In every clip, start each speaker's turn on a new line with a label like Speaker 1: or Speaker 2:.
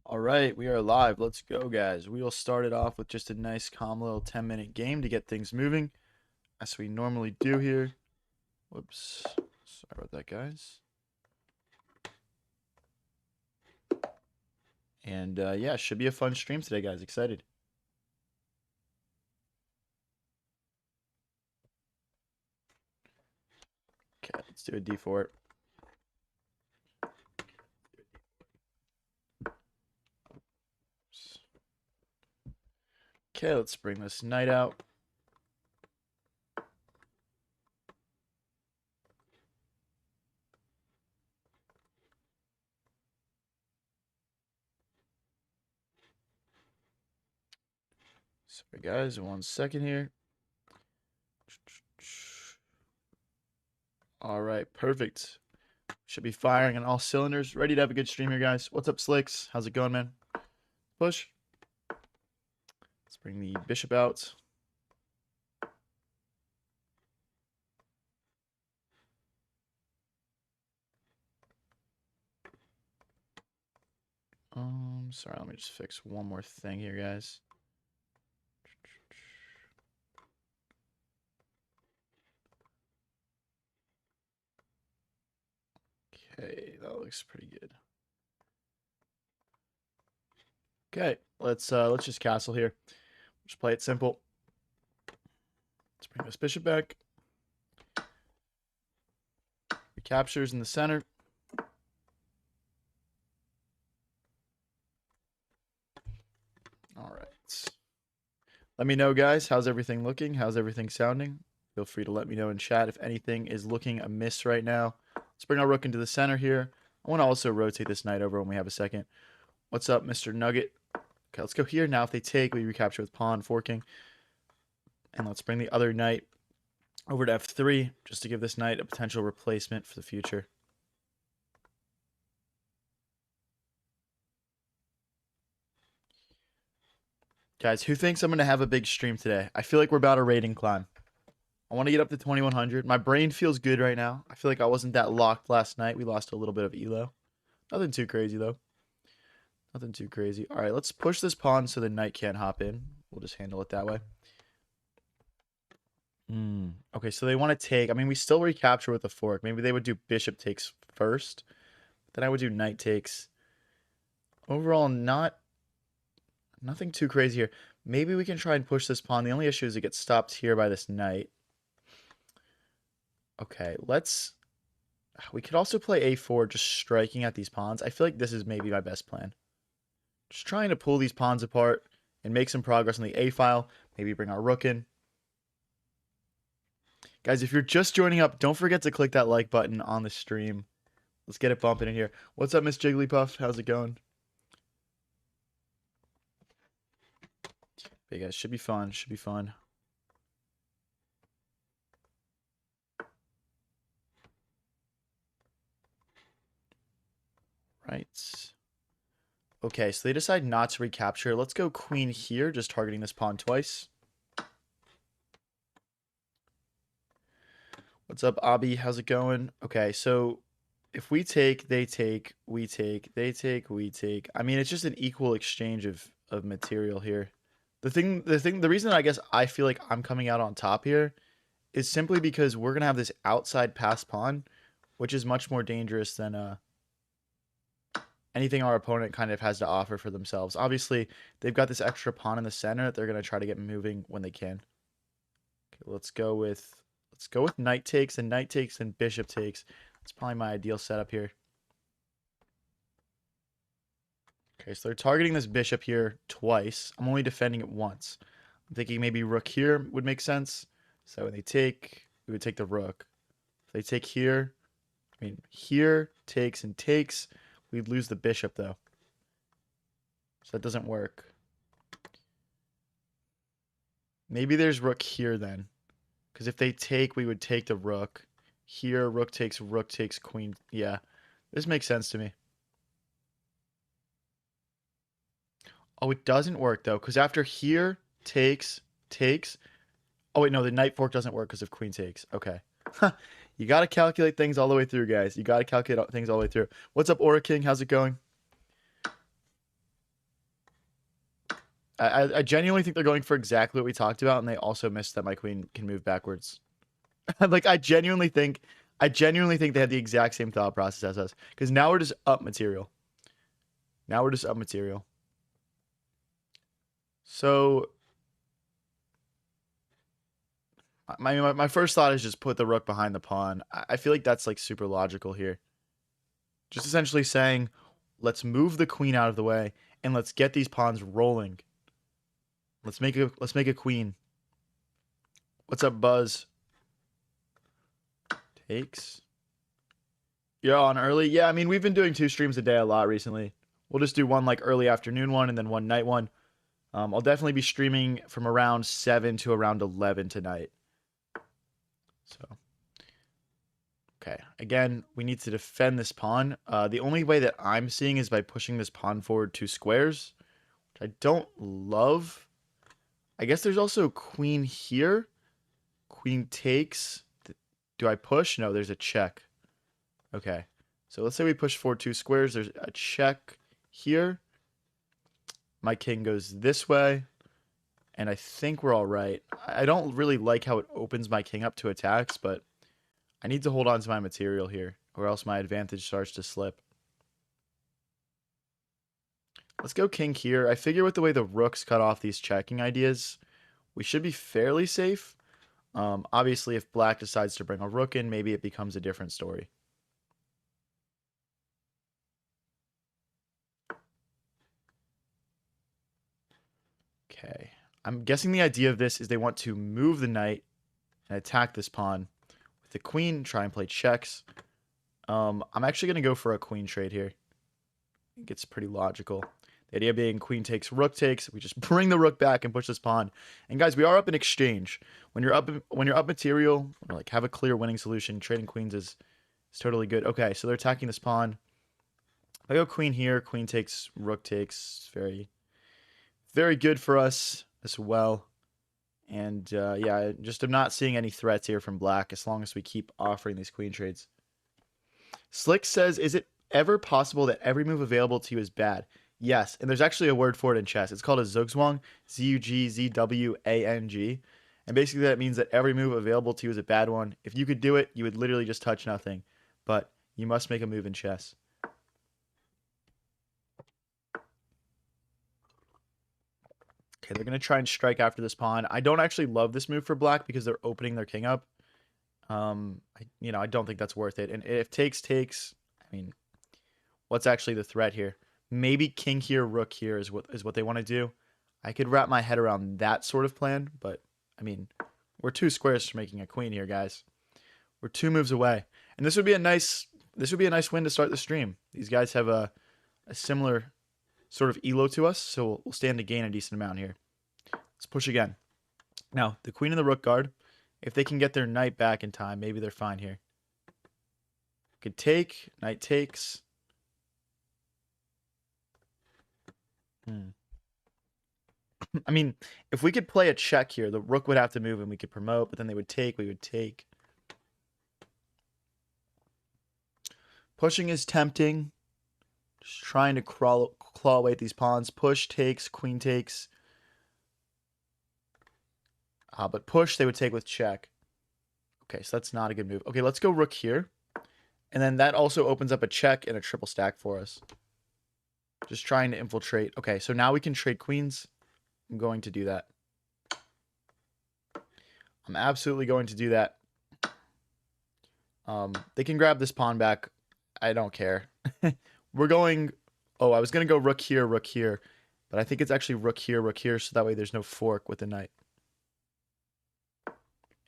Speaker 1: All right, we are live. Let's go, guys. We will start it off with just a nice, calm little 10-minute game to get things moving, as we normally do here. Whoops. Sorry about that, guys. And yeah, should be a fun stream today, guys. Excited. Okay, let's do a D for it. Okay, let's bring this knight out. Sorry, guys. 1 second here. All right, perfect. Should be firing on all cylinders. Ready to have a good stream here, guys. What's up, Slicks? How's it going, man? Push. Let's bring the bishop out. Sorry, let me just fix one more thing here, guys. Okay, that looks pretty good. Okay, let's just castle here. Just play it simple. Let's bring this bishop back. Recaptures in the center. All right. Let me know, guys. How's everything looking? How's everything sounding? Feel free to let me know in chat if anything is looking amiss right now. Let's bring our rook into the center here. I want to also rotate this knight over when we have a second. What's up, Mr. Nugget? Okay, let's go here. Now, if they take, we recapture with pawn, forking. And let's bring the other knight over to f3, just to give this knight a potential replacement for the future. Guys, who thinks I'm going to have a big stream today? I feel like we're about a rating climb. I want to get up to 2100. My brain feels good right now. I feel like I wasn't that locked last night. We lost a little bit of elo. Nothing too crazy, though. Nothing too crazy. All right, let's push this pawn so the knight can't hop in. We'll just handle it that way. Okay, so they want to take. I mean, we still recapture with a fork. Maybe they would do bishop takes first. Then I would do knight takes. Overall, nothing too crazy here. Maybe we can try and push this pawn. The only issue is it gets stopped here by this knight. Okay, we could also play a4, just striking at these pawns. I feel like this is maybe my best plan. Just trying to pull these pawns apart and make some progress on the a file. Maybe bring our rook in. Guys, if you're just joining up, don't forget to click that like button on the stream. Let's get it bumping in here. What's up, Miss Jigglypuff? How's it going? Hey, guys, should be fun. Should be fun. Right. Okay, so they decide not to recapture. Let's go queen here, just targeting this pawn twice. What's up, Abby? How's it going? Okay, so if we take, they take, we take, they take, we take. I mean, it's just an equal exchange of material here. The reason I guess I feel like I'm coming out on top here is simply because we're gonna have this outside pass pawn, which is much more dangerous than anything our opponent kind of has to offer for themselves. Obviously, they've got this extra pawn in the center that they're gonna try to get moving when they can. Okay, let's go with knight takes and knight takes and bishop takes. That's probably my ideal setup here. Okay, so they're targeting this bishop here twice. I'm only defending it once. I'm thinking maybe rook here would make sense. So when they take, we would take the rook. If they take here, I mean, here, takes and takes, we'd lose the bishop, though. So that doesn't work. Maybe there's rook here, then. Because if they take, we would take the rook. Here, rook takes, queen. Yeah, this makes sense to me. Oh, it doesn't work, though, because after here, takes. Oh, wait, no, the knight fork doesn't work because of queen takes. Okay. You got to calculate things all the way through, guys. You got to calculate things all the way through. What's up, Aura King? How's it going? I genuinely think they're going for exactly what we talked about, and they also missed that my queen can move backwards. Like I genuinely think they had the exact same thought process as us. Because now we're just up material. Now we're just up material. So my first thought is just put the rook behind the pawn. I feel like that's like super logical here. Just essentially saying, let's move the queen out of the way and let's get these pawns rolling. Let's make a queen. What's up, Buzz? Takes. You're on early? Yeah, I mean, we've been doing 2 streams a day a lot recently. We'll just do one like early afternoon one and then one night one. I'll definitely be streaming from around 7 to around 11 tonight. So, okay. Again, we need to defend this pawn. The only way that I'm seeing is by pushing this pawn forward 2 squares, which I don't love. I guess there's also queen here. Queen takes. Do I push? No, there's a check. Okay. So let's say we push forward 2 squares. There's a check here. My king goes this way. And I think we're all right. I don't really like how it opens my king up to attacks, but I need to hold on to my material here, or else my advantage starts to slip. Let's go king here. I figure with the way the rooks cut off these checking ideas, we should be fairly safe. Obviously, if black decides to bring a rook in, maybe it becomes a different story. Okay. I'm guessing the idea of this is they want to move the knight and attack this pawn with the queen, try and play checks. I'm actually going to go for a queen trade here. I think it's pretty logical. The idea being queen takes, rook takes. We just bring the rook back and push this pawn. And guys, we are up in exchange. When you're up material, or like have a clear winning solution, trading queens is totally good. Okay, so they're attacking this pawn. If I go queen here, queen takes, rook takes. Very, very good for us as well. And yeah, I just am not seeing any threats here from black as long as we keep offering these queen trades. Slick says, is it ever possible that every move available to you is bad? Yes, and there's actually a word for it in chess. It's called a zugzwang, Z-U-G-Z-W-A-N-G. And basically that means that every move available to you is a bad one. If you could do it, you would literally just touch nothing. But you must make a move in chess. Okay, they're going to try and strike after this pawn. I don't actually love this move for black because they're opening their king up. I don't think that's worth it. And if takes, I mean, what's actually the threat here? Maybe king here, rook here is what they want to do. I could wrap my head around that sort of plan, but I mean, we're 2 squares from making a queen here, guys. We're 2 moves away. And this would be a nice win to start the stream. These guys have a similar sort of elo to us, so we'll stand to gain a decent amount here. Let's push again. Now, the queen and the rook guard, if they can get their knight back in time, maybe they're fine here. Could take, knight takes. I mean, if we could play a check here, the rook would have to move and we could promote, but then they would take, we would take. Pushing is tempting. Just trying to claw away at these pawns. Push takes, queen takes. But push, they would take with check. Okay, so that's not a good move. Okay, let's go rook here. And then that also opens up a check and a triple stack for us. Just trying to infiltrate. Okay, so now we can trade queens. I'm going to do that. I'm absolutely going to do that. They can grab this pawn back. I don't care. We're going... Oh, I was going to go rook here, but I think it's actually rook here, so that way there's no fork with the knight.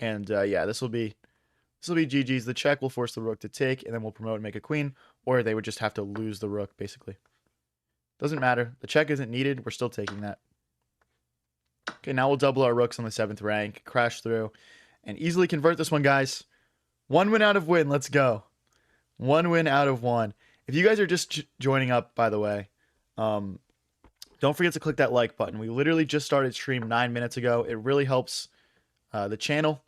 Speaker 1: And yeah, this will be GG's. The check will force the rook to take, and then we'll promote and make a queen, or they would just have to lose the rook, basically. Doesn't matter. The check isn't needed. We're still taking that. Okay, now we'll double our rooks on the 7th rank, crash through, and easily convert this one, guys. 1 win out of win. Let's go. 1 win out of 1. If you guys are just joining up, by the way, don't forget to click that like button. We literally just started stream 9 minutes ago. It really helps the channel.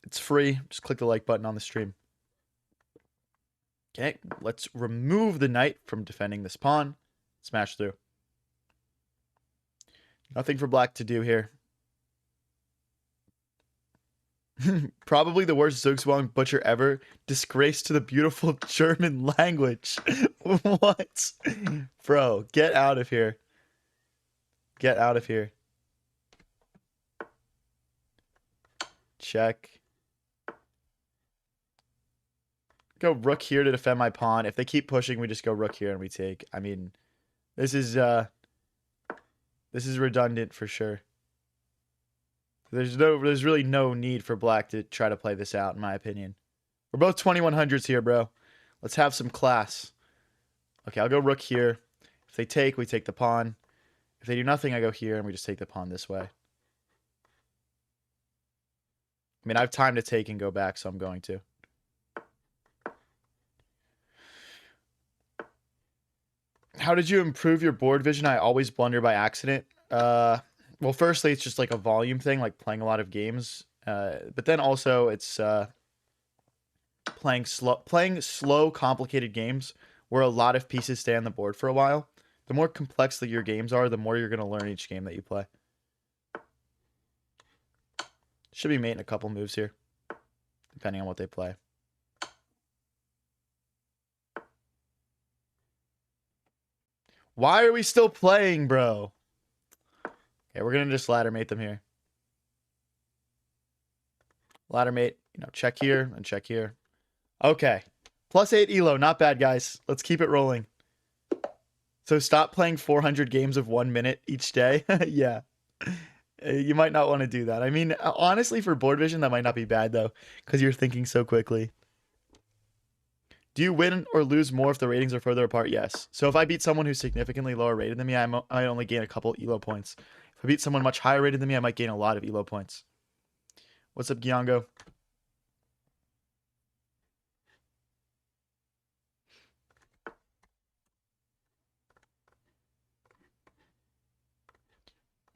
Speaker 1: It's free. Just click the like button on the stream. Okay, let's remove the knight from defending this pawn. Smash through. Nothing for black to do here. Probably the worst Zugzwang butcher ever. Disgrace to the beautiful German language. What? Bro, get out of here. Get out of here. Check. Go rook here to defend my pawn. If they keep pushing, we just go rook here and we take. I mean, this is redundant for sure. There's really no need for black to try to play this out, in my opinion. We're both 2100s here, bro. Let's have some class. Okay, I'll go rook here. If they take, we take the pawn. If they do nothing, I go here and we just take the pawn this way. I mean, I have time to take and go back, so I'm going to. How did you improve your board vision? I always blunder by accident. Well, firstly, it's just like a volume thing, like playing a lot of games. But then also it's playing slow, complicated games where a lot of pieces stay on the board for a while. The more complex that your games are, the more you're going to learn each game that you play. Should be mating a couple moves here, depending on what they play. Why are we still playing, bro? Okay, we're going to just ladder mate them here. Ladder mate, check here and check here. Okay. +8 elo, not bad, guys. Let's keep it rolling. So stop playing 400 games of 1 minute each day. Yeah. You might not want to do that. I mean, honestly, for board vision, that might not be bad, though, because you're thinking so quickly. Do you win or lose more if the ratings are further apart? Yes. So if I beat someone who's significantly lower rated than me, I only gain a couple elo points. If I beat someone much higher rated than me, I might gain a lot of elo points. What's up, Giongo?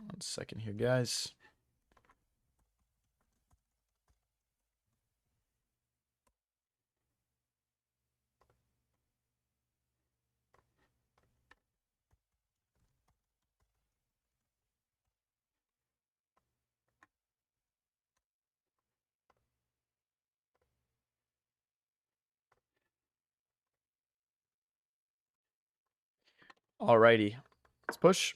Speaker 1: One second here, guys. Alrighty. Let's push.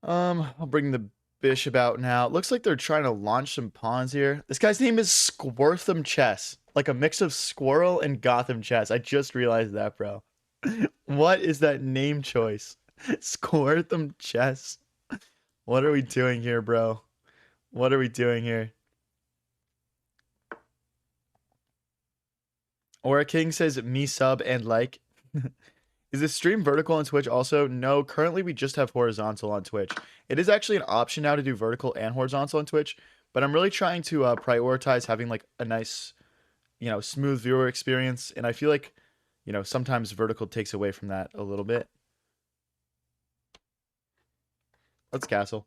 Speaker 1: I'll bring the bishop out now. It looks like they're trying to launch some pawns here. This guy's name is Squirtham Chess. Like a mix of Squirrel and Gotham Chess. I just realized that, bro. What is that name choice? Squirtham Chess. What are we doing here, bro? What are we doing here? Aura King says me sub and like. Is this stream vertical on Twitch also? No, currently we just have horizontal on Twitch. It is actually an option now to do vertical and horizontal on Twitch, but I'm really trying to prioritize having like a nice, smooth viewer experience, and I feel like, sometimes vertical takes away from that a little bit. Let's castle.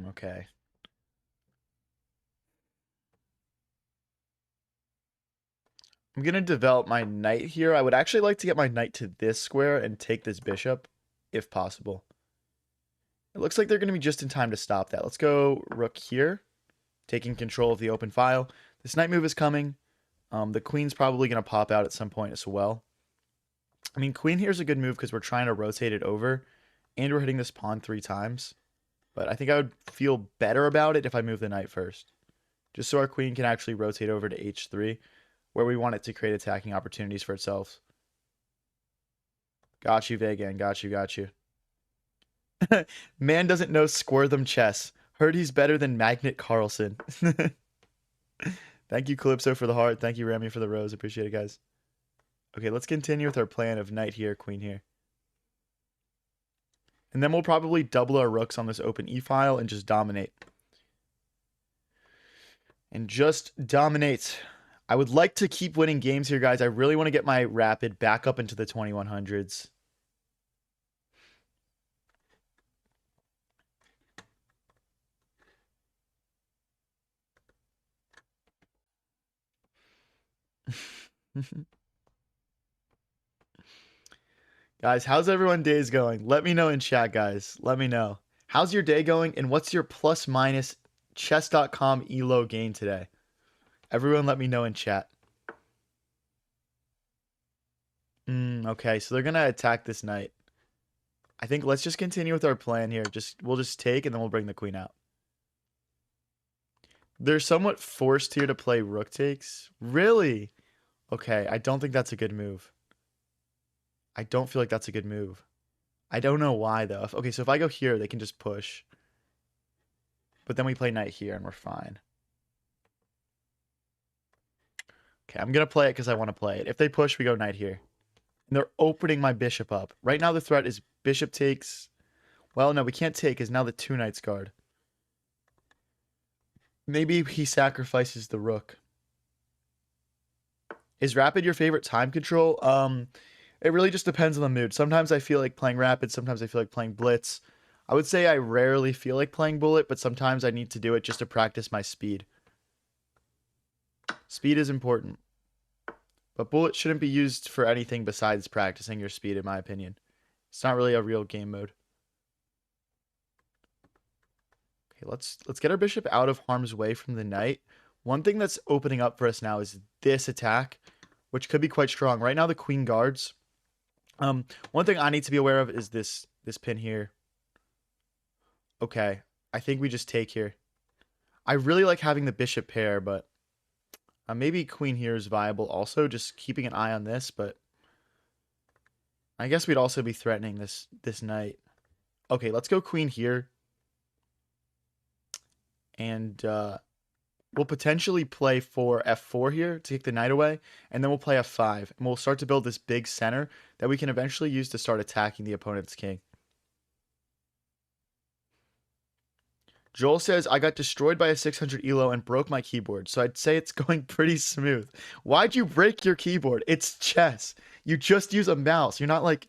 Speaker 1: Okay. I'm going to develop my knight here. I would actually like to get my knight to this square and take this bishop, if possible. It looks like they're going to be just in time to stop that. Let's go rook here, taking control of the open file. This knight move is coming. The queen's probably going to pop out at some point as well. I mean, queen here is a good move because we're trying to rotate it over, and we're hitting this pawn 3 times. But I think I would feel better about it if I move the knight first, just so our queen can actually rotate over to h3, where we want it to create attacking opportunities for itself. Got you, Vegan. Got you, got you. Man doesn't know Squirtham Chess. Heard he's better than Magnet Carlson. Thank you, Calypso, for the heart. Thank you, Remy, for the rose. Appreciate it, guys. Okay, let's continue with our plan of knight here, queen here. And then we'll probably double our rooks on this open e-file and just dominate. And just dominate. I would like to keep winning games here, guys. I really want to get my rapid back up into the 2100s. Guys, how's everyone days going? Let me know in chat, guys. Let me know. How's your day going and what's your plus minus chess.com elo gain today? Everyone let me know in chat. Okay, so they're gonna attack this knight. I think let's just continue with our plan here. We'll just take and then we'll bring the queen out. They're somewhat forced here to play rook takes. Really? Okay, I don't think that's a good move. I don't feel like that's a good move. I don't know why though. Okay, so if I go here, they can just push. But then we play knight here and we're fine. Okay, I'm gonna play it because I want to play it. If they push, we go knight here. And they're opening my bishop up. Right now the threat is bishop takes. Well, no, we can't take because now the two knights guard. Maybe he sacrifices the rook. Is rapid your favorite time control? It really just depends on the mood. Sometimes I feel like playing rapid, sometimes I feel like playing blitz. I would say I rarely feel like playing bullet, but sometimes I need to do it just to practice my speed. Speed is important. But bullet shouldn't be used for anything besides practicing your speed, in my opinion. It's not really a real game mode. Okay, let's get our bishop out of harm's way from the knight. One thing that's opening up for us now is this attack, which could be quite strong. Right now the queen guards. One thing I need to be aware of is this pin here. Okay, I think we just take here. I really like having the bishop pair, but maybe queen here is viable also, just keeping an eye on this, but I guess we'd also be threatening this knight. Okay, let's go queen here. And we'll potentially play for f4 here to kick the knight away, and then we'll play f5, and we'll start to build this big center that we can eventually use to start attacking the opponent's king. Joel says, I got destroyed by a 600 elo and broke my keyboard, so I'd say it's going pretty smooth. Why'd you break your keyboard? It's chess. You just use a mouse. You're not like...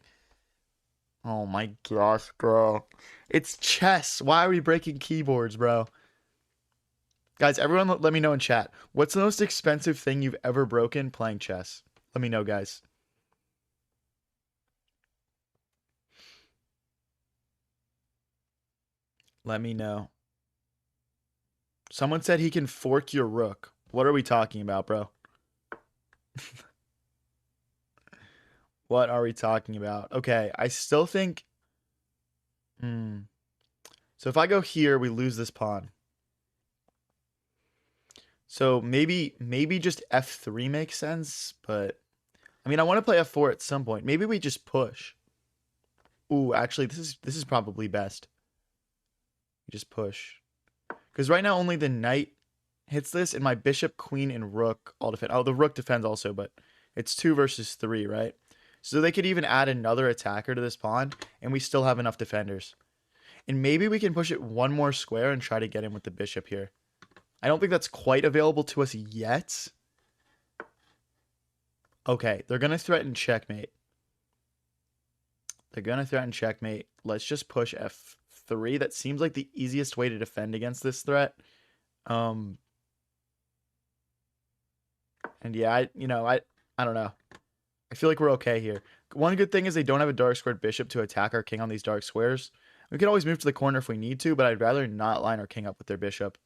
Speaker 1: Oh my gosh, bro. It's chess. Why are we breaking keyboards, bro? Guys, everyone let me know in chat. What's the most expensive thing you've ever broken playing chess? Let me know, guys. Let me know. Someone said he can fork your rook. What are we talking about, bro? What are we talking about? Okay, I still think... So if I go here, we lose this pawn. So maybe just f3 makes sense, but... I mean, I want to play f4 at some point. Maybe we just push. Ooh, actually, this is probably best. We just push. Because right now only the knight hits this, and my bishop, queen, and rook all defend. Oh, the rook defends also, but it's 2 versus 3, right? So they could even add another attacker to this pawn, and we still have enough defenders. And maybe we can push it one more square and try to get in with the bishop here. I don't think that's quite available to us yet. Okay, they're going to threaten checkmate. They're going to threaten checkmate. Let's just push f3. That seems like the easiest way to defend against this threat. And yeah, I don't know. I feel like we're okay here. One good thing is they don't have a dark squared bishop to attack our king on these dark squares. We can always move to the corner if we need to, but I'd rather not line our king up with their bishop.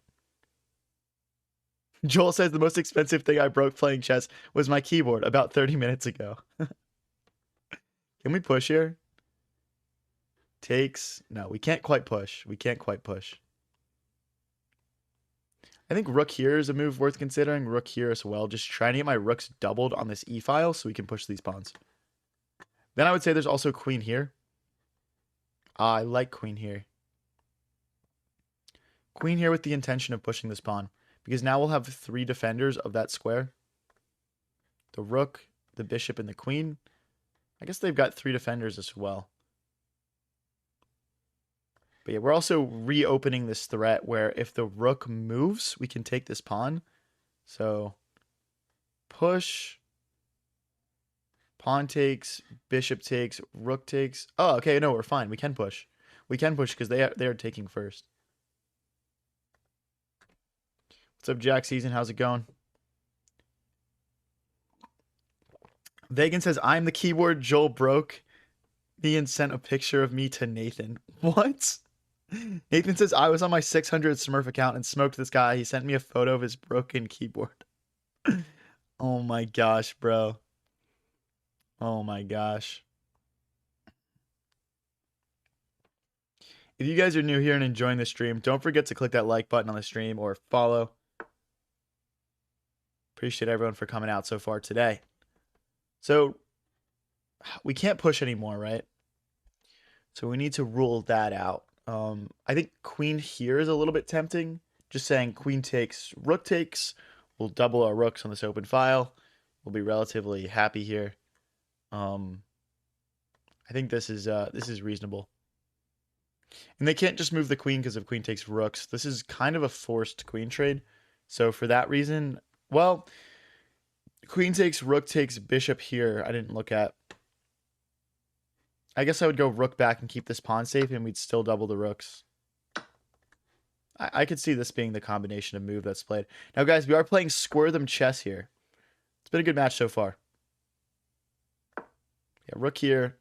Speaker 1: Joel says the most expensive thing I broke playing chess was my keyboard about 30 minutes ago. Can we push here? Takes. No, we can't quite push. We can't quite push. I think rook here is a move worth considering. Rook here as well. Just trying to get my rooks doubled on this e-file so we can push these pawns. Then I would say there's also queen here. I like queen here. Queen here with the intention of pushing this pawn. Because now we'll have 3 defenders of that square. The rook, the bishop, and the queen. I guess they've got 3 defenders as well. But yeah, we're also reopening this threat where if the rook moves, we can take this pawn. So push. Pawn takes, bishop takes, rook takes. Oh, okay, no, we're fine. We can push. We can push because they are taking first. What's up, Jack Season? How's it going? Vegan says, I'm the keyboard Joel broke. Ian sent a picture of me to Nathan. What? Nathan says, I was on my 600 Smurf account and smoked this guy. He sent me a photo of his broken keyboard. Oh my gosh, bro. Oh my gosh. If you guys are new here and enjoying the stream, don't forget to click that like button on the stream or follow. Appreciate everyone for coming out so far today. So we can't push anymore, right? So we need to rule that out. I think queen here is a little bit tempting. Just saying queen takes, rook takes. We'll double our rooks on this open file. We'll be relatively happy here. I think this is reasonable. And they can't just move the queen because of queen takes rooks. This is kind of a forced queen trade. So for that reason, well, queen takes, rook takes, bishop here. I didn't look at. I guess I would go rook back and keep this pawn safe, and we'd still double the rooks. I could see this being the combination of move that's played. Now, guys, we are playing Square Them Chess here. It's been a good match so far. Yeah, rook here.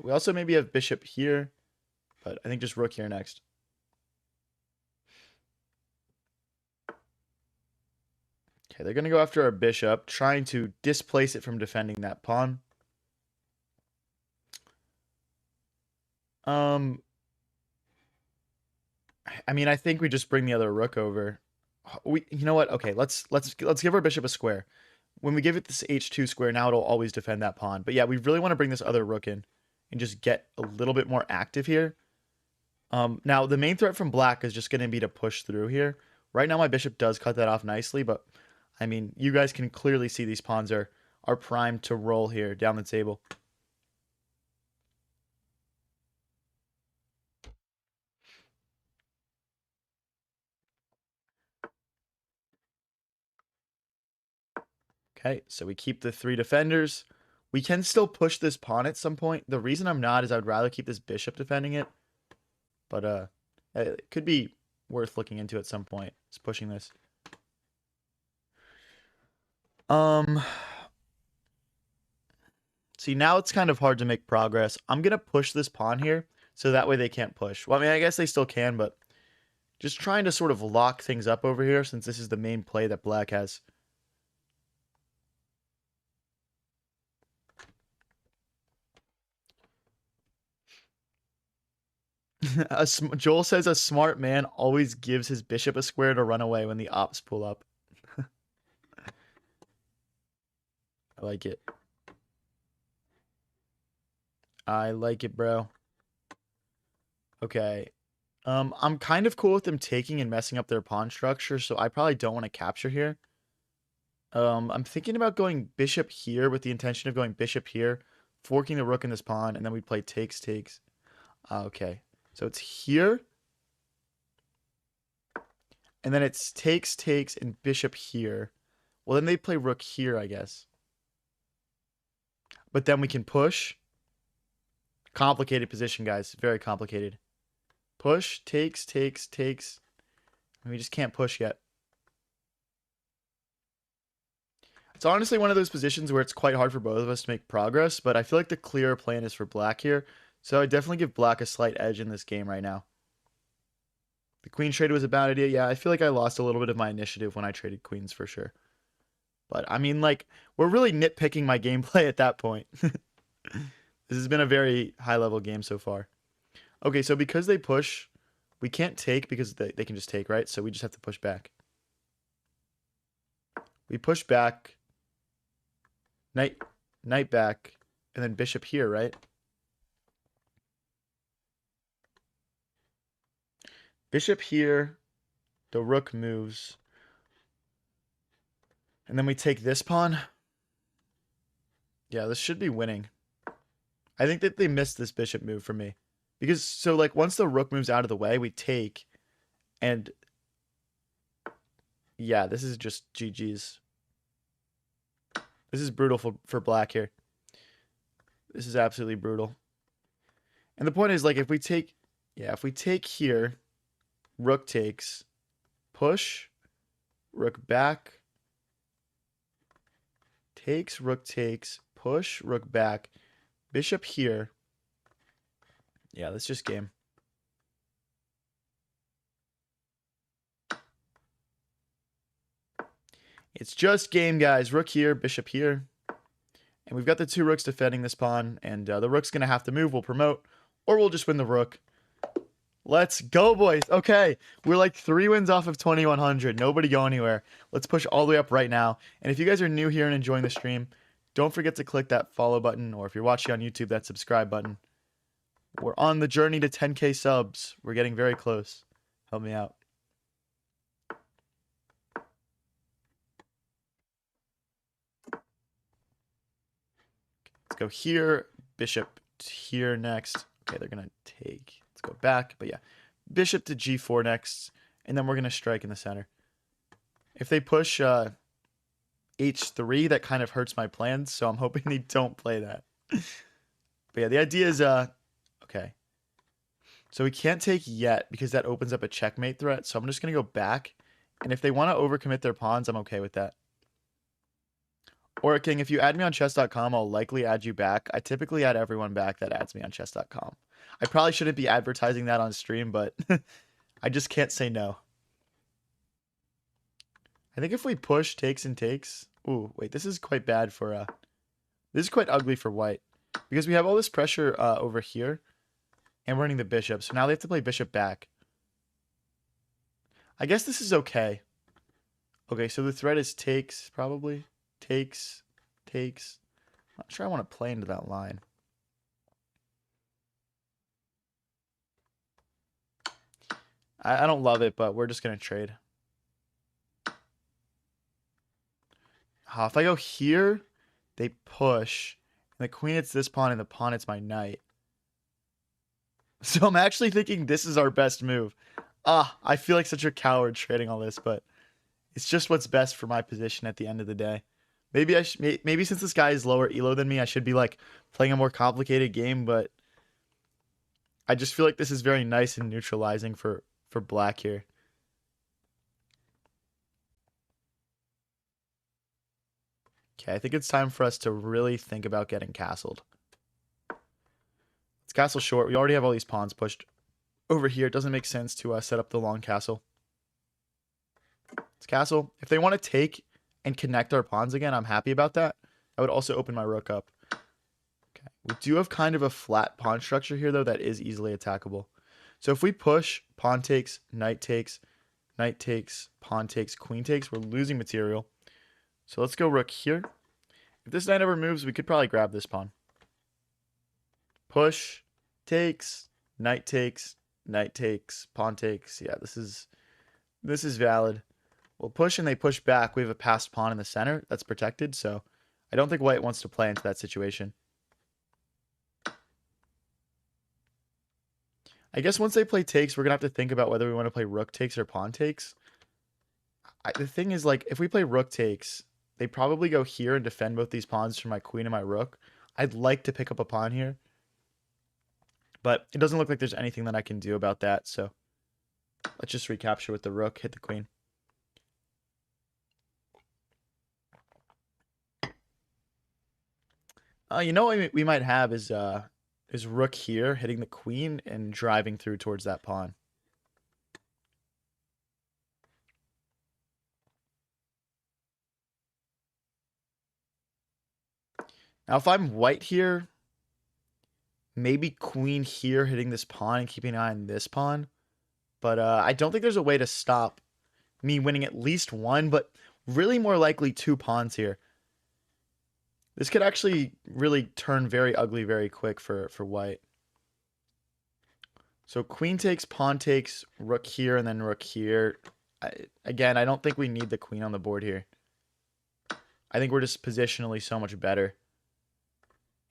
Speaker 1: We also maybe have bishop here, but I think just rook here next. Okay, they're going to go after our bishop, trying to displace it from defending that pawn. I mean, I think we just bring the other rook over. You know what? Okay, let's give our bishop a square. When we give it this h2 square, now it'll always defend that pawn. But yeah, we really want to bring this other rook in and just get a little bit more active here. Now the main threat from black is just going to be to push through here. Right now my bishop does cut that off nicely, but I mean, you guys can clearly see these pawns are primed to roll here down the table. Okay, so we keep the 3 defenders. We can still push this pawn at some point. The reason I'm not is I would rather keep this bishop defending it. But it could be worth looking into at some point. Just pushing this. See, now it's kind of hard to make progress. I'm going to push this pawn here, so that way they can't push. Well, I mean, I guess they still can, but just trying to sort of lock things up over here, since this is the main play that black has. Joel says a smart man always gives his bishop a square to run away when the ops pull up. I like it. I like it, bro. Okay. I'm kind of cool with them taking and messing up their pawn structure, so I probably don't want to capture here. I'm thinking about going bishop here with the intention of going bishop here, forking the rook in this pawn, and then we play takes, takes. Okay. So it's here. And then it's takes, takes, and bishop here. Well, then they play rook here, I guess. But then we can push. Complicated position, guys. Very complicated. Push, takes, takes, takes. And we just can't push yet. It's honestly one of those positions where it's quite hard for both of us to make progress, but I feel like the clearer plan is for black here. So I definitely give black a slight edge in this game right now. The queen trade was a bad idea. Yeah, I feel like I lost a little bit of my initiative when I traded queens for sure. But I mean, like, we're really nitpicking my gameplay at that point. This has been a very high-level game so far. Okay, so because they push, we can't take because they can just take, right? So we just have to push back. We push back. Knight back. And then bishop here, right? Bishop here. The rook moves. And then we take this pawn. Yeah, this should be winning. I think that they missed this bishop move for me. Because, so, like, once the rook moves out of the way, we take. And, yeah, this is just GG's. This is brutal for black here. This is absolutely brutal. And the point is, like, if we take... Yeah, if we take here, rook takes, push, rook back, takes, rook takes, push, rook back, bishop here. Yeah, that's just game. It's just game, guys. Rook here, bishop here. And we've got the 2 rooks defending this pawn. And the rook's going to have to move. We'll promote. Or we'll just win the rook. Let's go, boys. Okay, we're like 3 wins off of 2,100. Nobody go anywhere. Let's push all the way up right now. And if you guys are new here and enjoying the stream, don't forget to click that follow button. Or if you're watching on YouTube, that subscribe button. We're on the journey to 10K subs. We're getting very close. Help me out. Let's go here. Bishop here next. Okay, they're going to take. Let's go back. But yeah, bishop to g4 next. And then we're going to strike in the center. If they push h3, that kind of hurts my plans. So I'm hoping they don't play that. But yeah, the idea is, okay. So we can't take yet because that opens up a checkmate threat. So I'm just going to go back. And if they want to overcommit their pawns, I'm okay with that. Aura King, if you add me on chess.com, I'll likely add you back. I typically add everyone back that adds me on chess.com. I probably shouldn't be advertising that on stream, but I just can't say no. I think if we push takes and takes... Ooh, wait, this is quite bad for... This is quite ugly for white. Because we have all this pressure over here. And we're running the bishop. So now they have to play bishop back. I guess this is okay. Okay, so the threat is takes, probably. Takes. I'm not sure I want to play into that line. I don't love it, but we're just going to trade. If I go here, they push. And the queen hits this pawn, and the pawn hits my knight. So I'm actually thinking this is our best move. I feel like such a coward trading all this, but it's just what's best for my position at the end of the day. Maybe maybe since this guy is lower elo than me, I should be like playing a more complicated game, but I just feel like this is very nice and neutralizing for black here. Okay, I think it's time for us to really think about getting castled. It's castle short. We already have all these pawns pushed over here. It doesn't make sense to set up the long castle. It's castle. If they want to take and connect our pawns again, I'm happy about that. I would also open my rook up. Okay, we do have kind of a flat pawn structure here, though, that is easily attackable. So if we push, pawn takes, knight takes, pawn takes, queen takes, we're losing material. So let's go rook here. If this knight ever moves, we could probably grab this pawn. Push, takes, knight takes, pawn takes. Yeah, this is valid. We'll push and they push back. We have a passed pawn in the center that's protected, so I don't think white wants to play into that situation. I guess once they play takes, we're going to have to think about whether we want to play rook takes or pawn takes. The thing is, like, if we play rook takes, they probably go here and defend both these pawns from my queen and my rook. I'd like to pick up a pawn here, but it doesn't look like there's anything that I can do about that, so let's just recapture with the rook, hit the queen. You know what we might have is rook here hitting the queen and driving through towards that pawn. Now if I'm white here, maybe queen here hitting this pawn and keeping an eye on this pawn. But I don't think there's a way to stop me winning at least one, but really more likely 2 pawns here. This could actually really turn very ugly very quick for white. So queen takes, pawn takes, rook here, and then rook here. Again, I don't think we need the queen on the board here. I think we're just positionally so much better.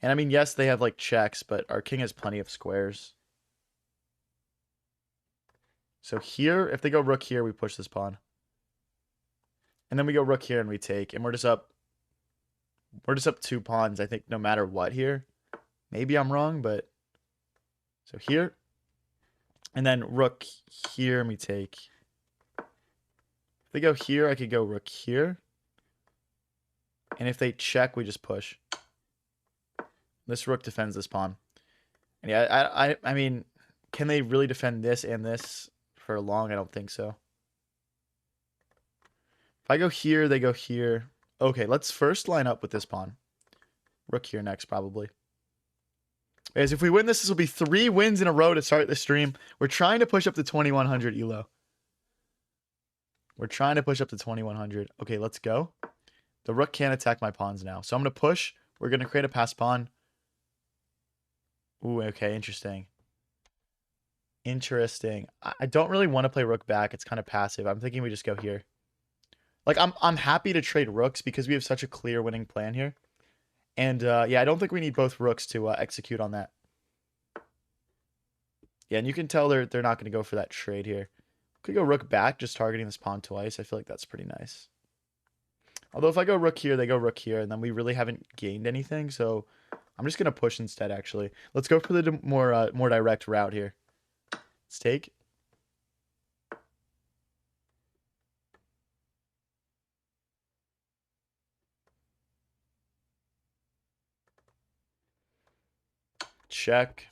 Speaker 1: And I mean, yes, they have like checks, but our king has plenty of squares. So here, if they go rook here, we push this pawn. And then we go rook here and we take. And we're just up 2 pawns, I think, no matter what here. Maybe I'm wrong, but... So here. And then rook here and we take. If they go here, I could go rook here. And if they check, we just push. This rook defends this pawn. And yeah, I mean, can they really defend this and this for long? I don't think so. If I go here, they go here. Okay, let's first line up with this pawn. Rook here next, probably. As if we win this, this will be 3 wins in a row to start the stream. We're trying to push up to 2100 elo. We're trying to push up to 2100. Okay, let's go. The rook can't attack my pawns now. So I'm going to push. We're going to create a pass pawn. Ooh, okay, interesting. Interesting. I don't really want to play rook back. It's kind of passive. I'm thinking we just go here. Like, I'm happy to trade rooks because we have such a clear winning plan here. And, yeah, I don't think we need both rooks to execute on that. Yeah, and you can tell they're not going to go for that trade here. Could go rook back, just targeting this pawn twice. I feel like that's pretty nice. Although if I go rook here, they go rook here, and then we really haven't gained anything. So I'm just going to push instead, actually. Let's go for the more direct route here. Let's take. Check.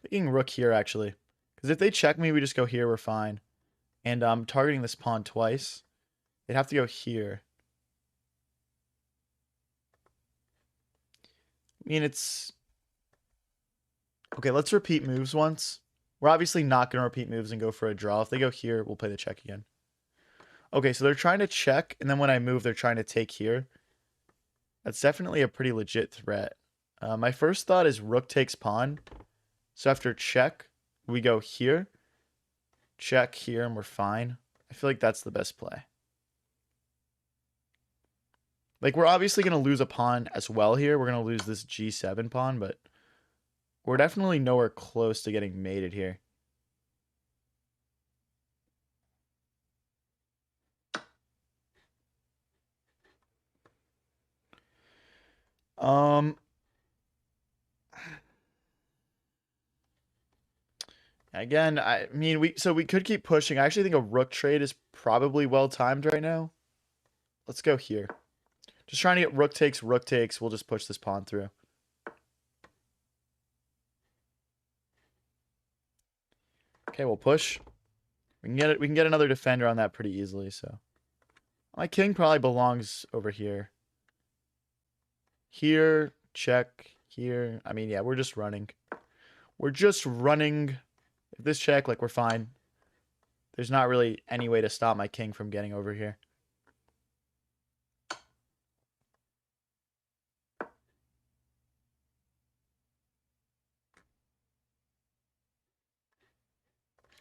Speaker 1: Thinking rook here, actually. Because if they check me, we just go here, we're fine. And I'm targeting this pawn twice. They'd have to go here. I mean, it's... Okay, let's repeat moves once. We're obviously not going to repeat moves and go for a draw. If they go here, we'll play the check again. Okay, so they're trying to check, and then when I move, they're trying to take here. That's definitely a pretty legit threat. My first thought is rook takes pawn. So after check, we go here. Check here, and we're fine. I feel like that's the best play. Like, we're obviously going to lose a pawn as well here. We're going to lose this g7 pawn, but we're definitely nowhere close to getting mated here. Again, I mean, we could keep pushing. I actually think a rook trade is probably well timed right now. Let's go here. Just trying to get rook takes, rook takes. We'll just push this pawn through. Okay, we'll push. We can get it. We can get another defender on that pretty easily. So my king probably belongs over here. Here, check. Here. I mean, yeah, we're just running. We're just running. If this check, like, we're fine. There's not really any way to stop my king from getting over here.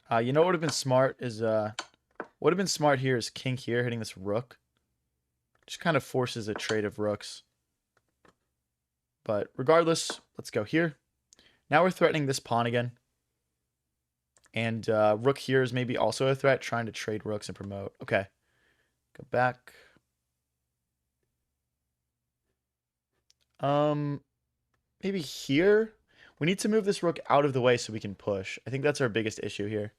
Speaker 1: You know what would have been smart is would have been smart here is king here hitting this rook. Just kind of forces a trade of rooks. But regardless, let's go here. Now we're threatening this pawn again. And rook here is maybe also a threat, trying to trade rooks and promote. Okay. Go back. Maybe here? We need to move this rook out of the way so we can push. I think that's our biggest issue here.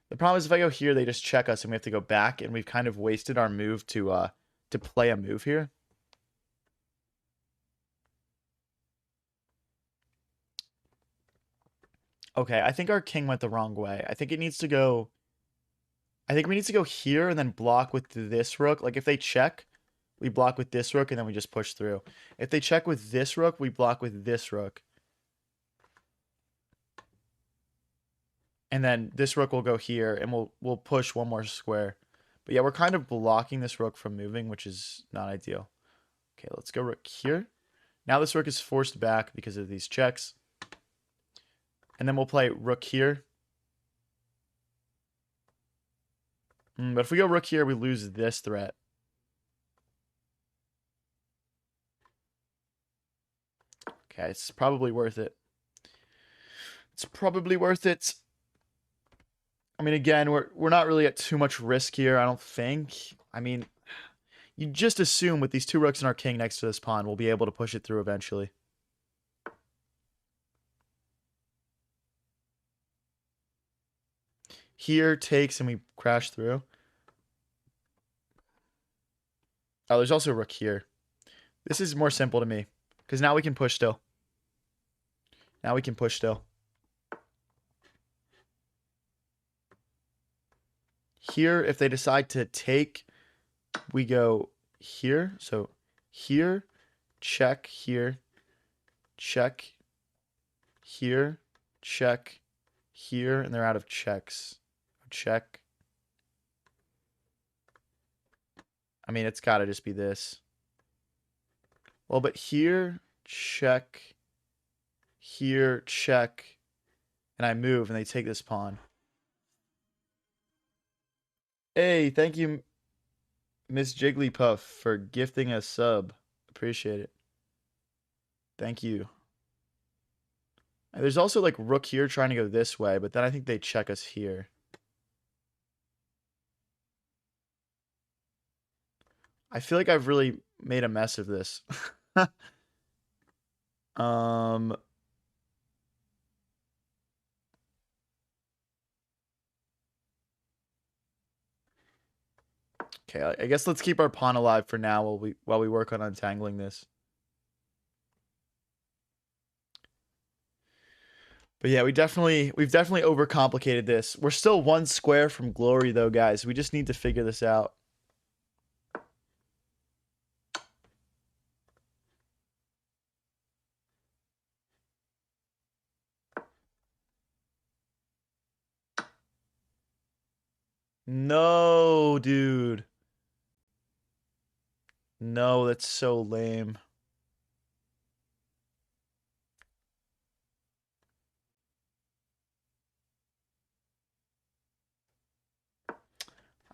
Speaker 1: The problem is if I go here, they just check us and we have to go back, and we've kind of wasted our move to play a move here. Okay, I think our king went the wrong way. I think it needs to go... I think we need to go here and then block with this rook. Like, if they check, we block with this rook and then we just push through. If they check with this rook, we block with this rook. And then this rook will go here and we'll push one more square. But yeah, we're kind of blocking this rook from moving, which is not ideal. Okay, let's go rook here. Now this rook is forced back because of these checks. And then we'll play rook here. But if we go rook here, we lose this threat. Okay, it's probably worth it. It's probably worth it. I mean, again, we're not really at too much risk here, I don't think. I mean, you just assume with these two rooks and our king next to this pawn, we'll be able to push it through eventually. Here takes and we crash through. Oh, there's also rook here. This is more simple to me. Because now we can push still. Now we can push still. Here, if they decide to take, we go here. So here, check, here, check, here, check, here, and they're out of checks. Check. I mean, it's got to just be this. Well, but here, check, here, check, and I move, and they take this pawn. Hey, thank you, Miss Jigglypuff, for gifting a sub. Appreciate it. Thank you. And there's also like rook here trying to go this way, but then I think they check us here. I feel like I've really made a mess of this. Okay, I guess let's keep our pawn alive for now while we work on untangling this. But yeah, we've definitely overcomplicated this. We're still one square from glory though, guys. We just need to figure this out. No, dude. No, that's so lame.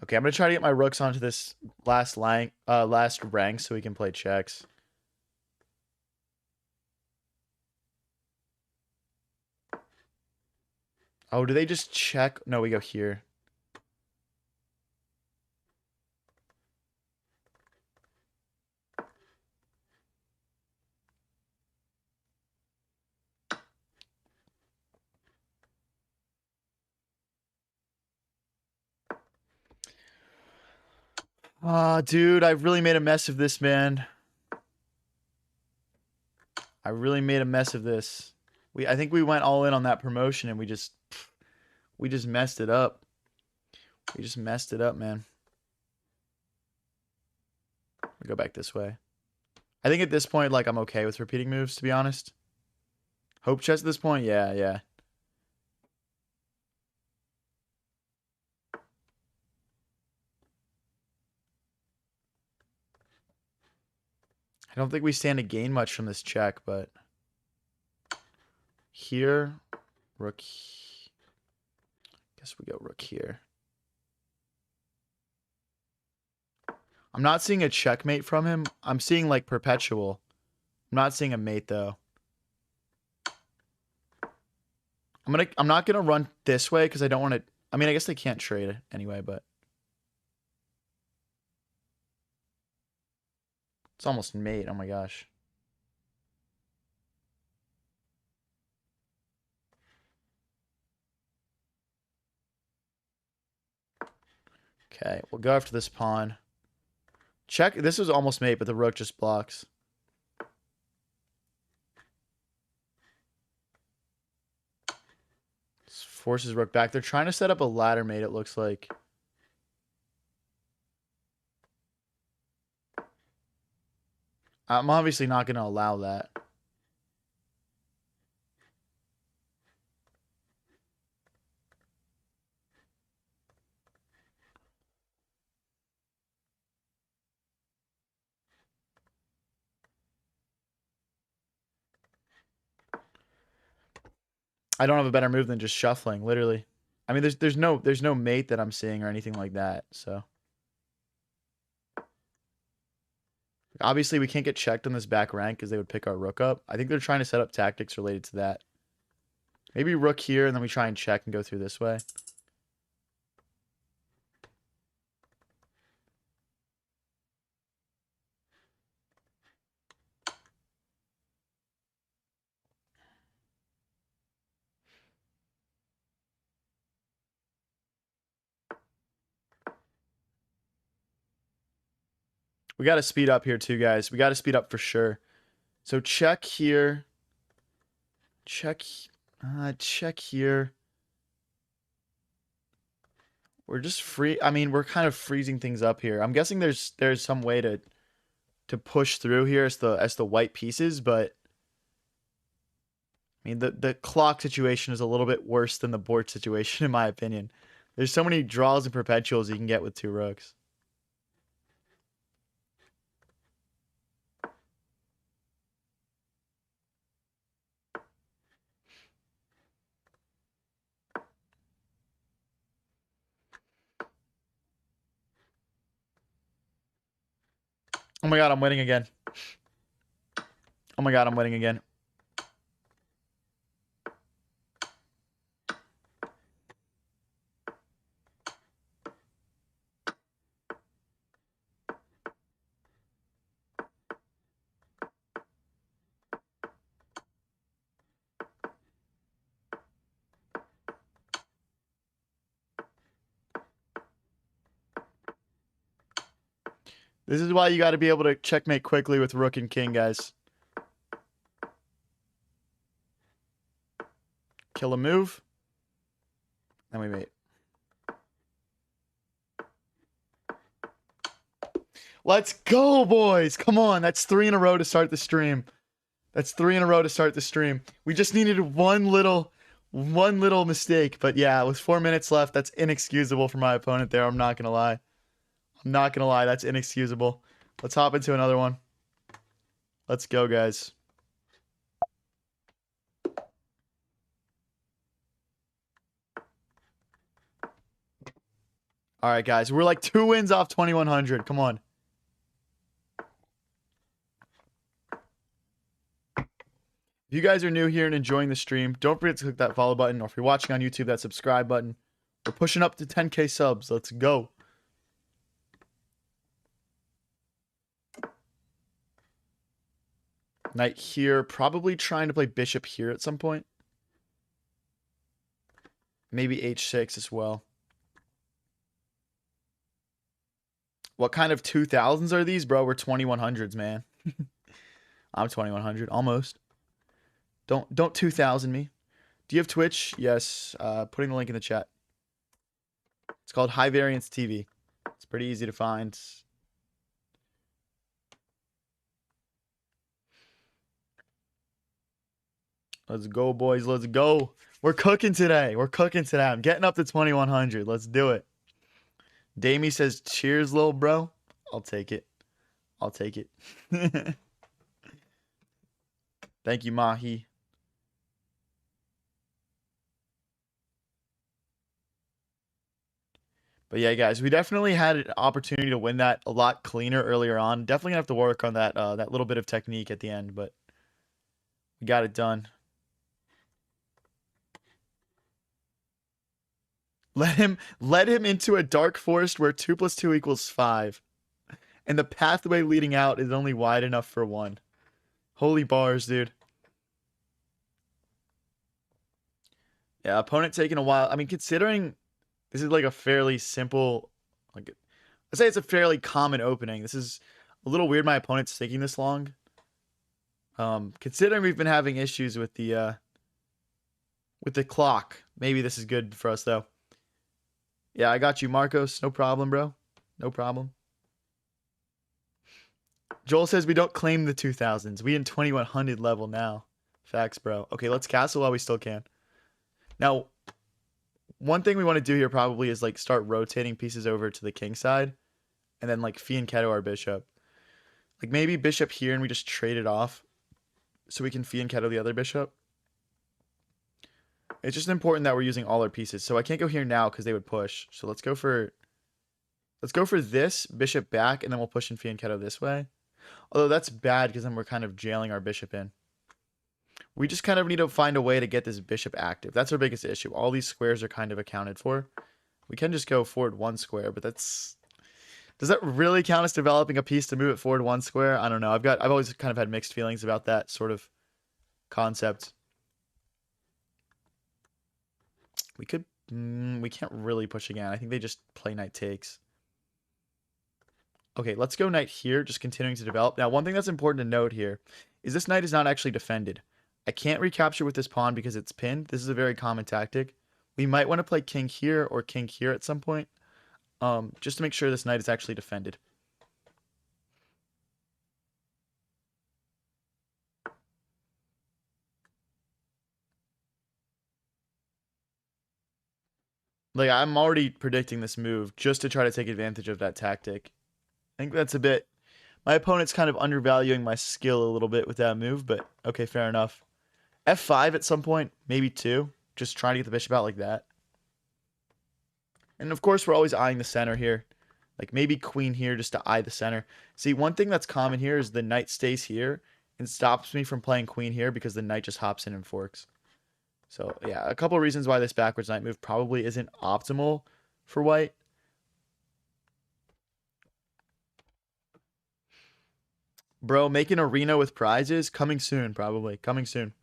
Speaker 1: Okay, I'm gonna try to get my rooks onto this last rank so we can play checks. Oh, do they just check? No, we go here. Dude, I've really made a mess of this, man. I really made a mess of this. I think we went all in on that promotion and we just messed it up. We just messed it up, man. We go back this way. I think at this point, like, I'm okay with repeating moves, to be honest. Hope chest at this point? Yeah, yeah. I don't think we stand to gain much from this check, but here, rook. Guess we go rook here. I'm not seeing a checkmate from him. I'm seeing like perpetual. I'm not seeing a mate though. I'm not gonna run this way because I don't want to. I mean, I guess they can't trade it anyway, but it's almost mate. Oh my gosh. Okay, we'll go after this pawn. Check. This was almost mate, but the rook just blocks. This forces rook back. They're trying to set up a ladder mate, it looks like. I'm obviously not going to allow that. I don't have a better move than just shuffling, literally. I mean, there's no mate that I'm seeing or anything like that. So obviously we can't get checked on this back rank because they would pick our rook up. I think they're trying to set up tactics related to that. Maybe rook here and then we try and check and go through this way. We got to speed up here too, guys. We got to speed up for sure. So check here. Check here. We're just free. I mean, we're kind of freezing things up here. I'm guessing there's some way to push through here as the white pieces, but I mean the clock situation is a little bit worse than the board situation in my opinion. There's so many draws and perpetuals you can get with 2 rooks. Oh my god, I'm winning again. Oh my god, I'm winning again. This is why you got to be able to checkmate quickly with rook and king, guys. Kill a move. And we mate. Let's go, boys. Come on. That's 3 in a row to start the stream. That's 3 in a row to start the stream. We just needed one little mistake. But yeah, with 4 minutes left, that's inexcusable for my opponent there. I'm not going to lie. I'm not going to lie. That's inexcusable. Let's hop into another one. Let's go, guys. All right, guys. We're like 2 wins off 2,100. Come on. If you guys are new here and enjoying the stream, don't forget to click that follow button. Or if you're watching on YouTube, that subscribe button. We're pushing up to 10K subs. Let's go. Knight here. Probably trying to play bishop here at some point. Maybe h6 as well. What kind of 2000s are these, bro? We're 2100s, man. I'm 2100, almost. Don't 2000 me. Do you have Twitch? Yes. Putting the link in the chat. It's called High Variance TV. It's pretty easy to find. Let's go, boys. Let's go. We're cooking today. We're cooking today. I'm getting up to 2100. Let's do it. Damie says, cheers, little bro. I'll take it. I'll take it. Thank you, Mahi. But yeah, guys, we definitely had an opportunity to win that a lot cleaner earlier on. Definitely gonna have to work on that that little bit of technique at the end, but we got it done. Let him into a dark forest where 2 + 2 = 5. And the pathway leading out is only wide enough for 1. Holy bars, dude. Yeah, opponent taking a while. I mean, considering this is like a fairly simple, like, I'd say it's a fairly common opening. This is a little weird my opponent's taking this long. Considering we've been having issues with the clock. Maybe this is good for us, though. Yeah, I got you, Marcos. No problem, bro. No problem. Joel says we don't claim the 2000s. We in 2100 level now. Facts, bro. Okay, let's castle while we still can. Now, one thing we want to do here probably is like start rotating pieces over to the king side. And then like fianchetto our bishop. Like maybe bishop here and we just trade it off. So we can fianchetto the other bishop. It's just important that we're using all our pieces. So I can't go here now because they would push. So let's go for this, bishop back, and then we'll push in fianchetto this way. Although that's bad because then we're kind of jailing our bishop in. We just kind of need to find a way to get this bishop active. That's our biggest issue. All these squares are kind of accounted for. We can just go forward 1 square, but that's... Does that really count as developing a piece to move it forward 1 square? I don't know. I've always kind of had mixed feelings about that sort of concept. We can't really push again. I think they just play knight takes. Okay, let's go knight here, just continuing to develop. Now, one thing that's important to note here is this knight is not actually defended. I can't recapture with this pawn because it's pinned. This is a very common tactic. We might want to play king here or king here at some point, just to make sure this knight is actually defended. Like, I'm already predicting this move just to try to take advantage of that tactic. I think that's a bit... My opponent's kind of undervaluing my skill a little bit with that move, but okay, fair enough. F5 at some point, maybe 2. Just trying to get the bishop out like that. And of course, we're always eyeing the center here. Like maybe queen here just to eye the center. See, one thing that's common here is the knight stays here and stops me from playing queen here because the knight just hops in and forks. So yeah, a couple of reasons why this backwards knight move probably isn't optimal for white. Bro, make an arena with prizes? Coming soon, probably. Coming soon.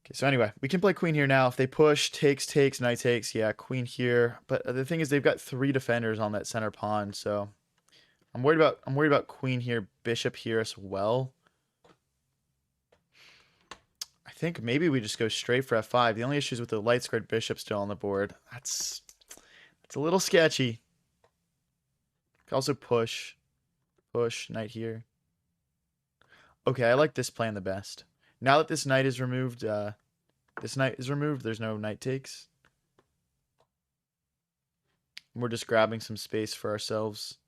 Speaker 1: Okay, so anyway, we can play queen here now. If they push, takes, knight takes. Yeah, queen here. But the thing is they've got 3 defenders on that center pawn, so I'm worried about queen here, bishop here as well. I think maybe we just go straight for f5. The only issue is with the light squared bishop still on the board. That's a little sketchy. Could also push, knight here. Okay, I like this plan the best. Now that this knight is removed, there's no knight takes. We're just grabbing some space for ourselves.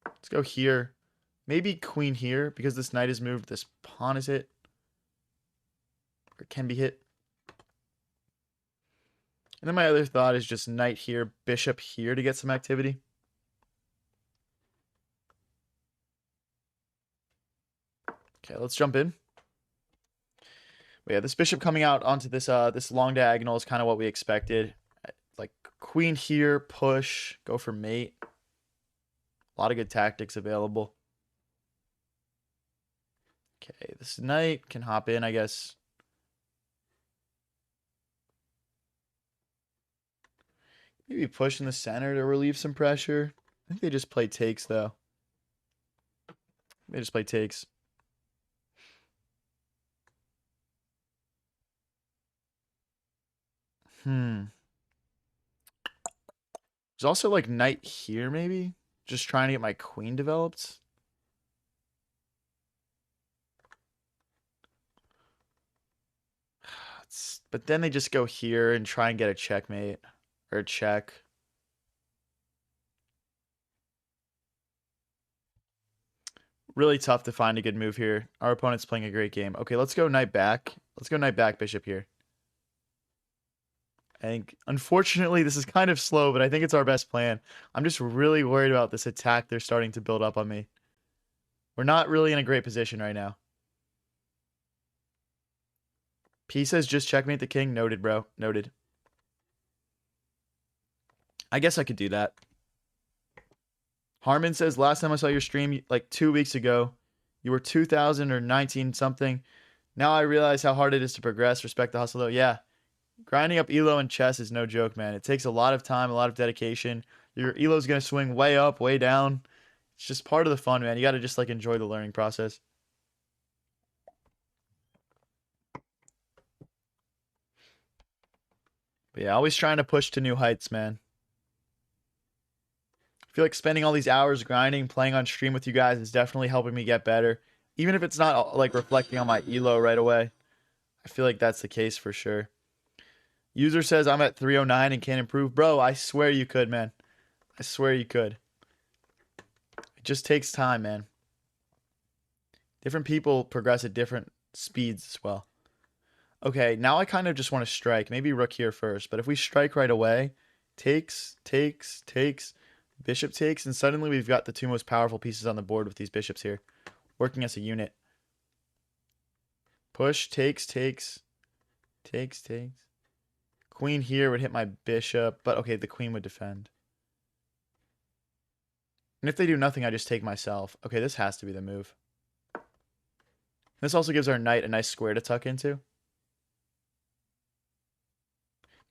Speaker 1: Let's go here. Maybe queen here, because this knight is moved, this pawn is hit. Or can be hit. And then my other thought is just knight here, bishop here to get some activity. Okay, let's jump in. But yeah, this bishop coming out onto this this long diagonal is kind of what we expected. Like queen here, push, go for mate. A lot of good tactics available. Okay, this knight can hop in, I guess. Maybe push in the center to relieve some pressure. I think they just play takes, though. They just play takes. There's also like knight here, maybe? Just trying to get my queen developed. But then they just go here and try and get a checkmate. Or a check. Really tough to find a good move here. Our opponent's playing a great game. Okay, let's go knight back. Let's go knight back, bishop here. I think, unfortunately, this is kind of slow, but I think it's our best plan. I'm just really worried about this attack they're starting to build up on me. We're not really in a great position right now. P says just checkmate the king. Noted, bro. Noted. I guess I could do that. Harmon says, last time I saw your stream, like 2 weeks ago, you were 2,000 or 19 something. Now I realize how hard it is to progress. Respect the hustle, though. Yeah. Grinding up elo in chess is no joke, man. It takes a lot of time, a lot of dedication. Your elo's going to swing way up, way down. It's just part of the fun, man. You got to just like enjoy the learning process. But yeah, always trying to push to new heights, man. I feel like spending all these hours grinding, playing on stream with you guys is definitely helping me get better. Even if it's not like reflecting on my elo right away. I feel like that's the case for sure. User says I'm at 309 and can't improve. Bro, I swear you could, man. I swear you could. It just takes time, man. Different people progress at different speeds as well. Okay, now I kind of just want to strike. Maybe rook here first. But if we strike right away, takes, bishop takes, and suddenly we've got the 2 most powerful pieces on the board with these bishops here, working as a unit. Push, takes. Queen here would hit my bishop, but okay, the queen would defend. And if they do nothing, I just take myself. Okay, this has to be the move. This also gives our knight a nice square to tuck into.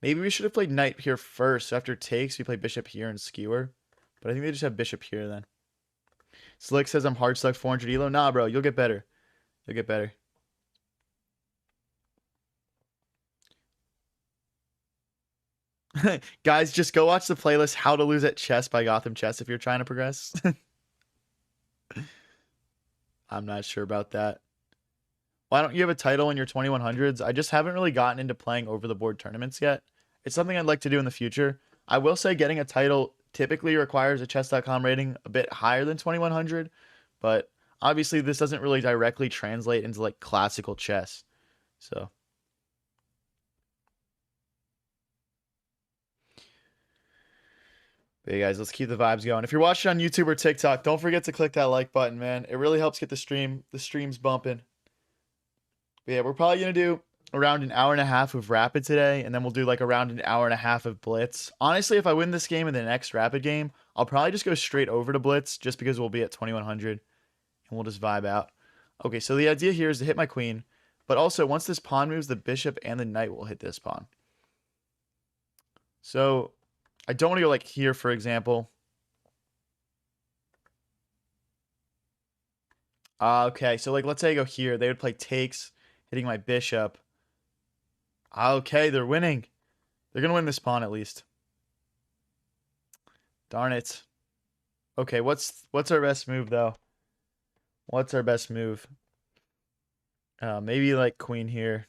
Speaker 1: Maybe we should have played knight here first. So after takes, we play bishop here and skewer. But I think they just have bishop here then. Slick says I'm hard stuck 400 elo. Nah, bro, you'll get better. You'll get better. Guys, just go watch the playlist How to Lose at Chess by Gotham Chess if you're trying to progress. I'm not sure about that. Why don't you have a title in your 2100s? I just haven't really gotten into playing over the board tournaments yet. It's something I'd like to do in the future. I will say getting a title typically requires a chess.com rating a bit higher than 2100, but obviously this doesn't really directly translate into like classical chess. So but yeah, guys, let's keep the vibes going. If you're watching on YouTube or TikTok, don't forget to click that like button, man. It really helps get the streams bumping. But yeah, we're probably gonna do around an hour and a half of rapid today, and then we'll do like around an hour and a half of blitz. Honestly, if I win this game and the next rapid game, I'll probably just go straight over to blitz just because we'll be at 2100 and we'll just vibe out. Okay, so the idea here is to hit my queen, but also once this pawn moves, the bishop and the knight will hit this pawn. So I don't want to go like here, for example. Okay, so like let's say I go here. They would play takes, hitting my bishop. Okay, they're winning. They're going to win this pawn at least. Darn it. Okay, what's our best move, though? What's our best move? Maybe like queen here.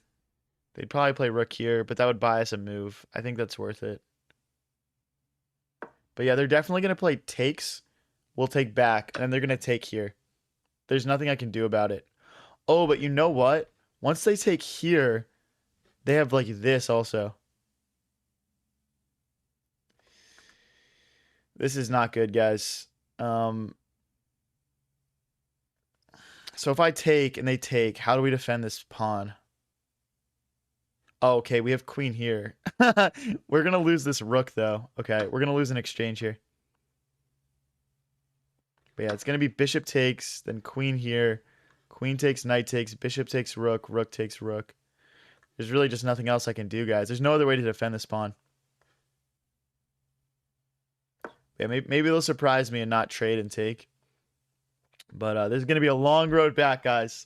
Speaker 1: They'd probably play rook here, but that would buy us a move. I think that's worth it. But yeah, they're definitely going to play takes. We'll take back, and then they're going to take here. There's nothing I can do about it. Oh, but you know what? Once they take here, they have like this also. This is not good, guys. So if I take and they take, how do we defend this pawn? Oh, okay, we have queen here. We're going to lose this rook, though. Okay, we're going to lose an exchange here. But yeah, it's going to be bishop takes, then queen here. Queen takes, knight takes, bishop takes rook, rook takes rook. There's really just nothing else I can do, guys. There's no other way to defend this pawn. Yeah, maybe they'll surprise me and not trade and take. But there's going to be a long road back, guys.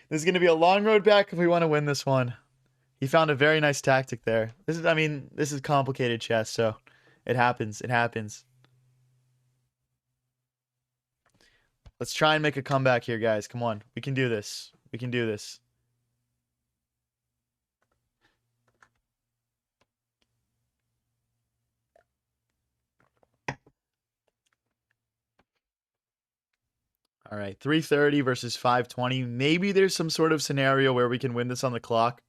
Speaker 1: There's going to be a long road back if we want to win this one. He found a very nice tactic there. This is complicated chess, so it happens. It happens. Let's try and make a comeback here, guys. Come on. We can do this. We can do this. All right, 330 versus 520. Maybe there's some sort of scenario where we can win this on the clock.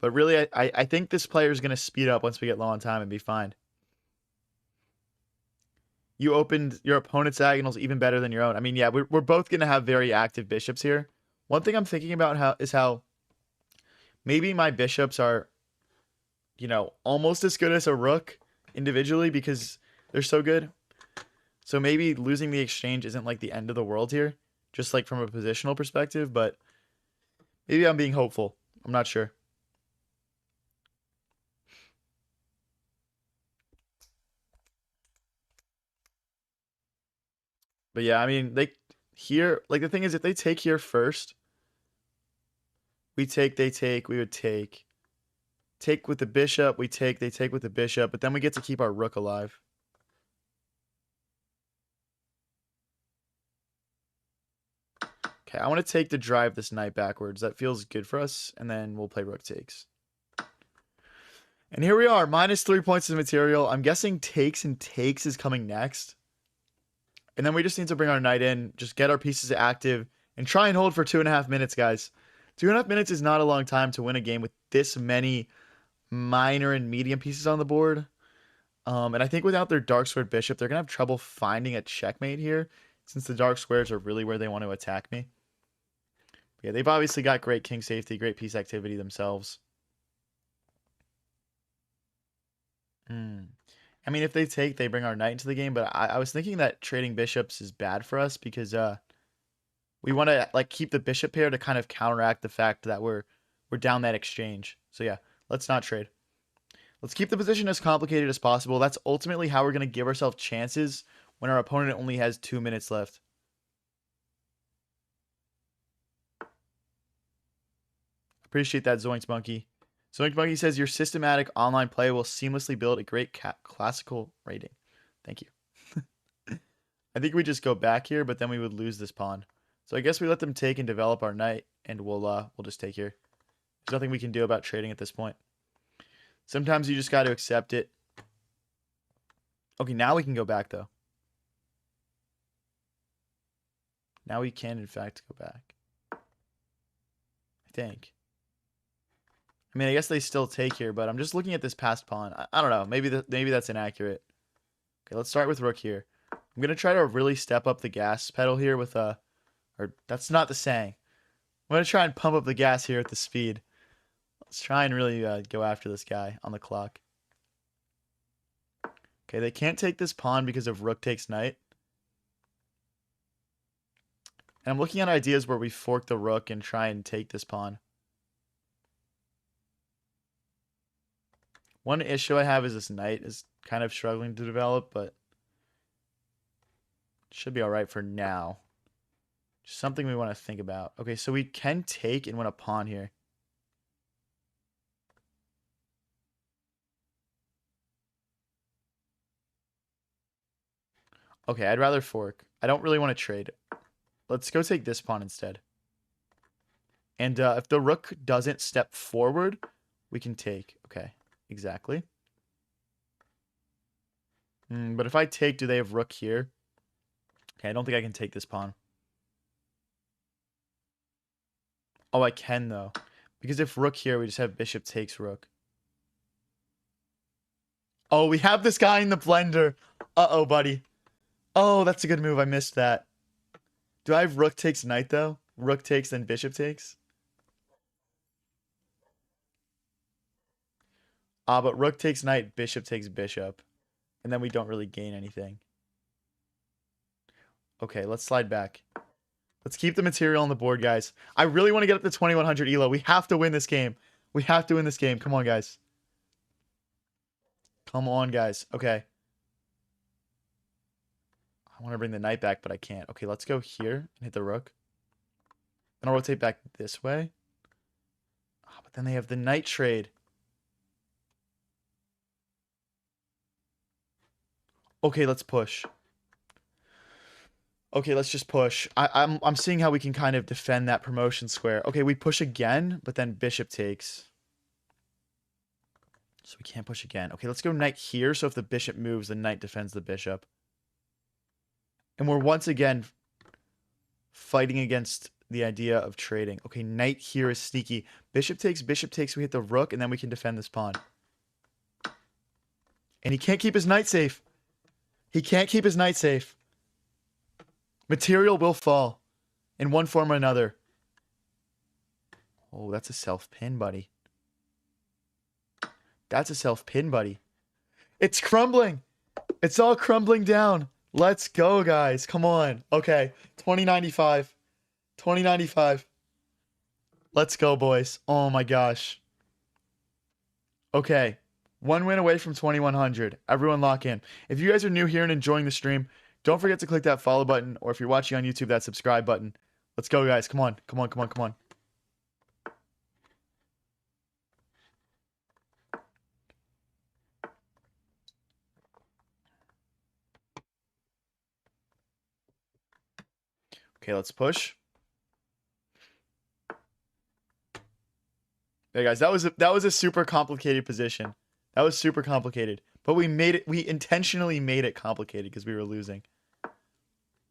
Speaker 1: But really, I think this player is going to speed up once we get low on time and be fine. You opened your opponent's diagonals even better than your own. I mean, yeah, we're both going to have very active bishops here. One thing I'm thinking about is how maybe my bishops are, almost as good as a rook individually because they're so good. So maybe losing the exchange isn't like the end of the world here, just like from a positional perspective, but maybe I'm being hopeful. I'm not sure. But yeah, I mean, the thing is, if they take here first, we take, they take, we would take. Take with the bishop, we take, they take with the bishop, but then we get to keep our rook alive. Okay, I want to take to drive this knight backwards. That feels good for us, and then we'll play rook takes. And here we are, minus 3 points of material. I'm guessing takes and takes is coming next. And then we just need to bring our knight in, just get our pieces active, and try and hold for 2.5 minutes, guys. 2.5 minutes is not a long time to win a game with this many minor and medium pieces on the board. And I think without their dark squared bishop, they're going to have trouble finding a checkmate here, since the dark squares are really where they want to attack me. But yeah, they've obviously got great king safety, great piece activity themselves. I mean, if they take, they bring our knight into the game, but I was thinking that trading bishops is bad for us because we want to like keep the bishop pair to kind of counteract the fact that we're down that exchange. So yeah, let's not trade. Let's keep the position as complicated as possible. That's ultimately how we're going to give ourselves chances when our opponent only has 2 minutes left. Appreciate that, Zoinks Monkey. Zoinks Monkey says your systematic online play will seamlessly build a great classical rating. Thank you. I think we just go back here, but then we would lose this pawn. So I guess we let them take and develop our knight, and we'll just take here. There's nothing we can do about trading at this point. Sometimes you just got to accept it. Okay, now we can go back, though. Now we can, in fact, go back. I think. I mean, I guess they still take here, but I'm just looking at this passed pawn. I don't know. Maybe that's inaccurate. Okay, let's start with rook here. I'm going to try to really step up the gas pedal here with or that's not the saying. I'm going to try and pump up the gas here at the speed. Let's try and really go after this guy on the clock. Okay, they can't take this pawn because of rook takes knight. And I'm looking at ideas where we fork the rook and try and take this pawn. One issue I have is this knight is kind of struggling to develop, but it should be all right for now. Just something we want to think about. Okay, so we can take and win a pawn here. Okay, I'd rather fork. I don't really want to trade. Let's go take this pawn instead. And if the rook doesn't step forward, we can take. Okay, exactly. But if I take, do they have rook here? Okay, I don't think I can take this pawn. Oh, I can, though. Because if rook here, we just have bishop takes rook. Oh, we have this guy in the blender. Uh-oh, buddy. Oh, that's a good move. I missed that. Do I have rook takes knight, though? Rook takes, then bishop takes? But rook takes knight, bishop takes bishop. And then we don't really gain anything. Okay, let's slide back. Let's keep the material on the board, guys. I really want to get up to 2100 elo. We have to win this game. We have to win this game. Come on, guys. Come on, guys. Okay. I want to bring the knight back, but I can't. Okay, let's go here and hit the rook. Then I'll rotate back this way. Oh, but then they have the knight trade. Okay, let's push. Okay, let's just push. I'm seeing how we can kind of defend that promotion square. Okay, we push again, but then bishop takes. So we can't push again. Okay, let's go knight here. So if the bishop moves, the knight defends the bishop. And we're once again fighting against the idea of trading. Okay, knight here is sneaky. Bishop takes, we hit the rook, and then we can defend this pawn. And he can't keep his knight safe. He can't keep his knight safe. Material will fall in one form or another. Oh, that's a self-pin, buddy. That's a self-pin, buddy. It's crumbling. It's all crumbling down. Let's go, guys. Come on. Okay, 2095. 2095. Let's go, boys. Oh, my gosh. Okay, one win away from 2100. Everyone lock in. If you guys are new here and enjoying the stream, don't forget to click that follow button, or if you're watching on YouTube, that subscribe button. Let's go, guys. Come on. Come on, come on, come on. Okay, let's push. There, guys. That was a super complicated position. That was super complicated. But we made it. We intentionally made it complicated because we were losing.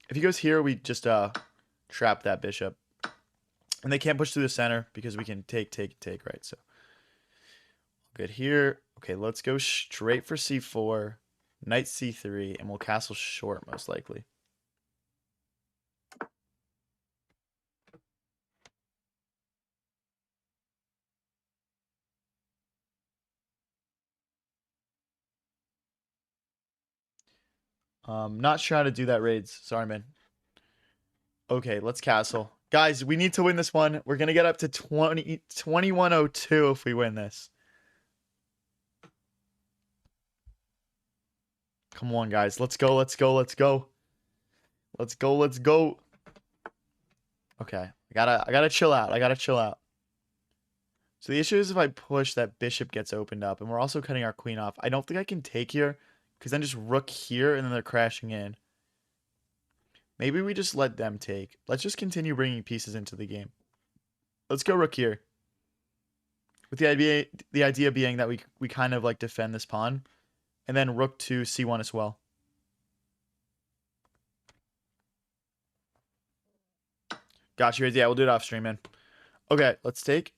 Speaker 1: If he goes here, we just trap that bishop. And they can't push through the center because we can take, right? So good here. Okay, let's go straight for c4, knight c3, and we'll castle short most likely. Not sure how to do that, Raids. Sorry, man. Okay, let's castle. Guys, we need to win this one. We're going to get up to 2102 if we win this. Come on, guys. Let's go, let's go, let's go. Let's go, let's go. Okay. I gotta chill out. I gotta chill out. So the issue is if I push, that bishop gets opened up. And we're also cutting our queen off. I don't think I can take here. Because then just rook here and then they're crashing in. Maybe we just let them take. Let's just continue bringing pieces into the game. Let's go rook here. With the idea being that we kind of like defend this pawn. And then rook to c1 as well. Got you. Yeah, we'll do it off stream, man. Okay, let's take.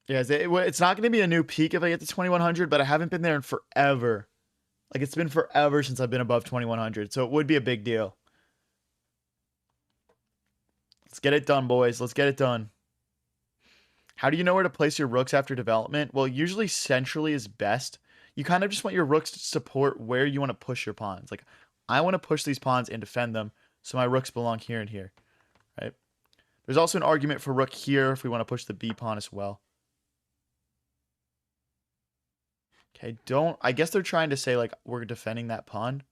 Speaker 1: Yeah, it's not going to be a new peak if I get to 2100, but I haven't been there in forever. Like, it's been forever since I've been above 2100, so it would be a big deal. Let's get it done, boys. Let's get it done. How do you know where to place your rooks after development? Well, usually centrally is best. You kind of just want your rooks to support where you want to push your pawns. Like, I want to push these pawns and defend them, so my rooks belong here and here, right? There's also an argument for rook here if we want to push the b pawn as well. Okay, I guess they're trying to say, like, we're defending that pawn.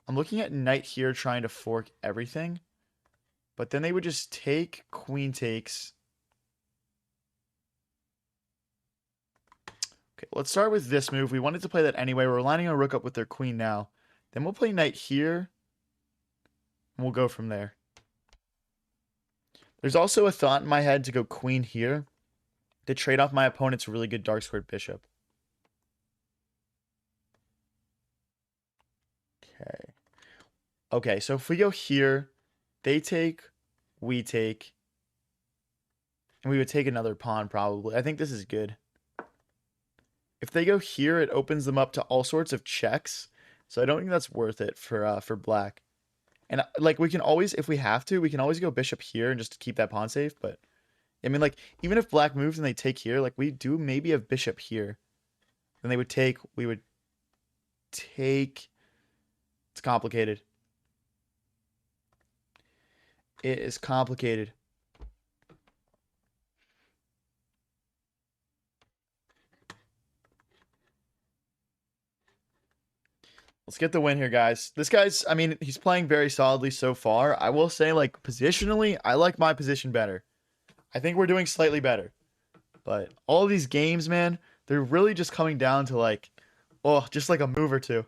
Speaker 1: I'm looking at knight here trying to fork everything. But then they would just take, queen takes. Okay, let's start with this move. We wanted to play that anyway. We're lining our rook up with their queen now. Then we'll play knight here. And we'll go from there. There's also a thought in my head to go queen here to trade off my opponent's really good dark squared bishop. Okay. Okay, so if we go here, they take, we take, and we would take another pawn probably. I think this is good. If they go here, it opens them up to all sorts of checks. So I don't think that's worth it for black. And like we can always, if we have to, we can always go bishop here and just keep that pawn safe. But I mean, like even if black moves and they take here, like we do maybe have bishop here. Then they would take, we would take. It's complicated. It is complicated. Let's get the win here, guys. This guy's, I mean, he's playing very solidly so far. I will say, like, positionally, I like my position better. I think we're doing slightly better. But all of these games, man, they're really just coming down to, like, oh, just like a move or two.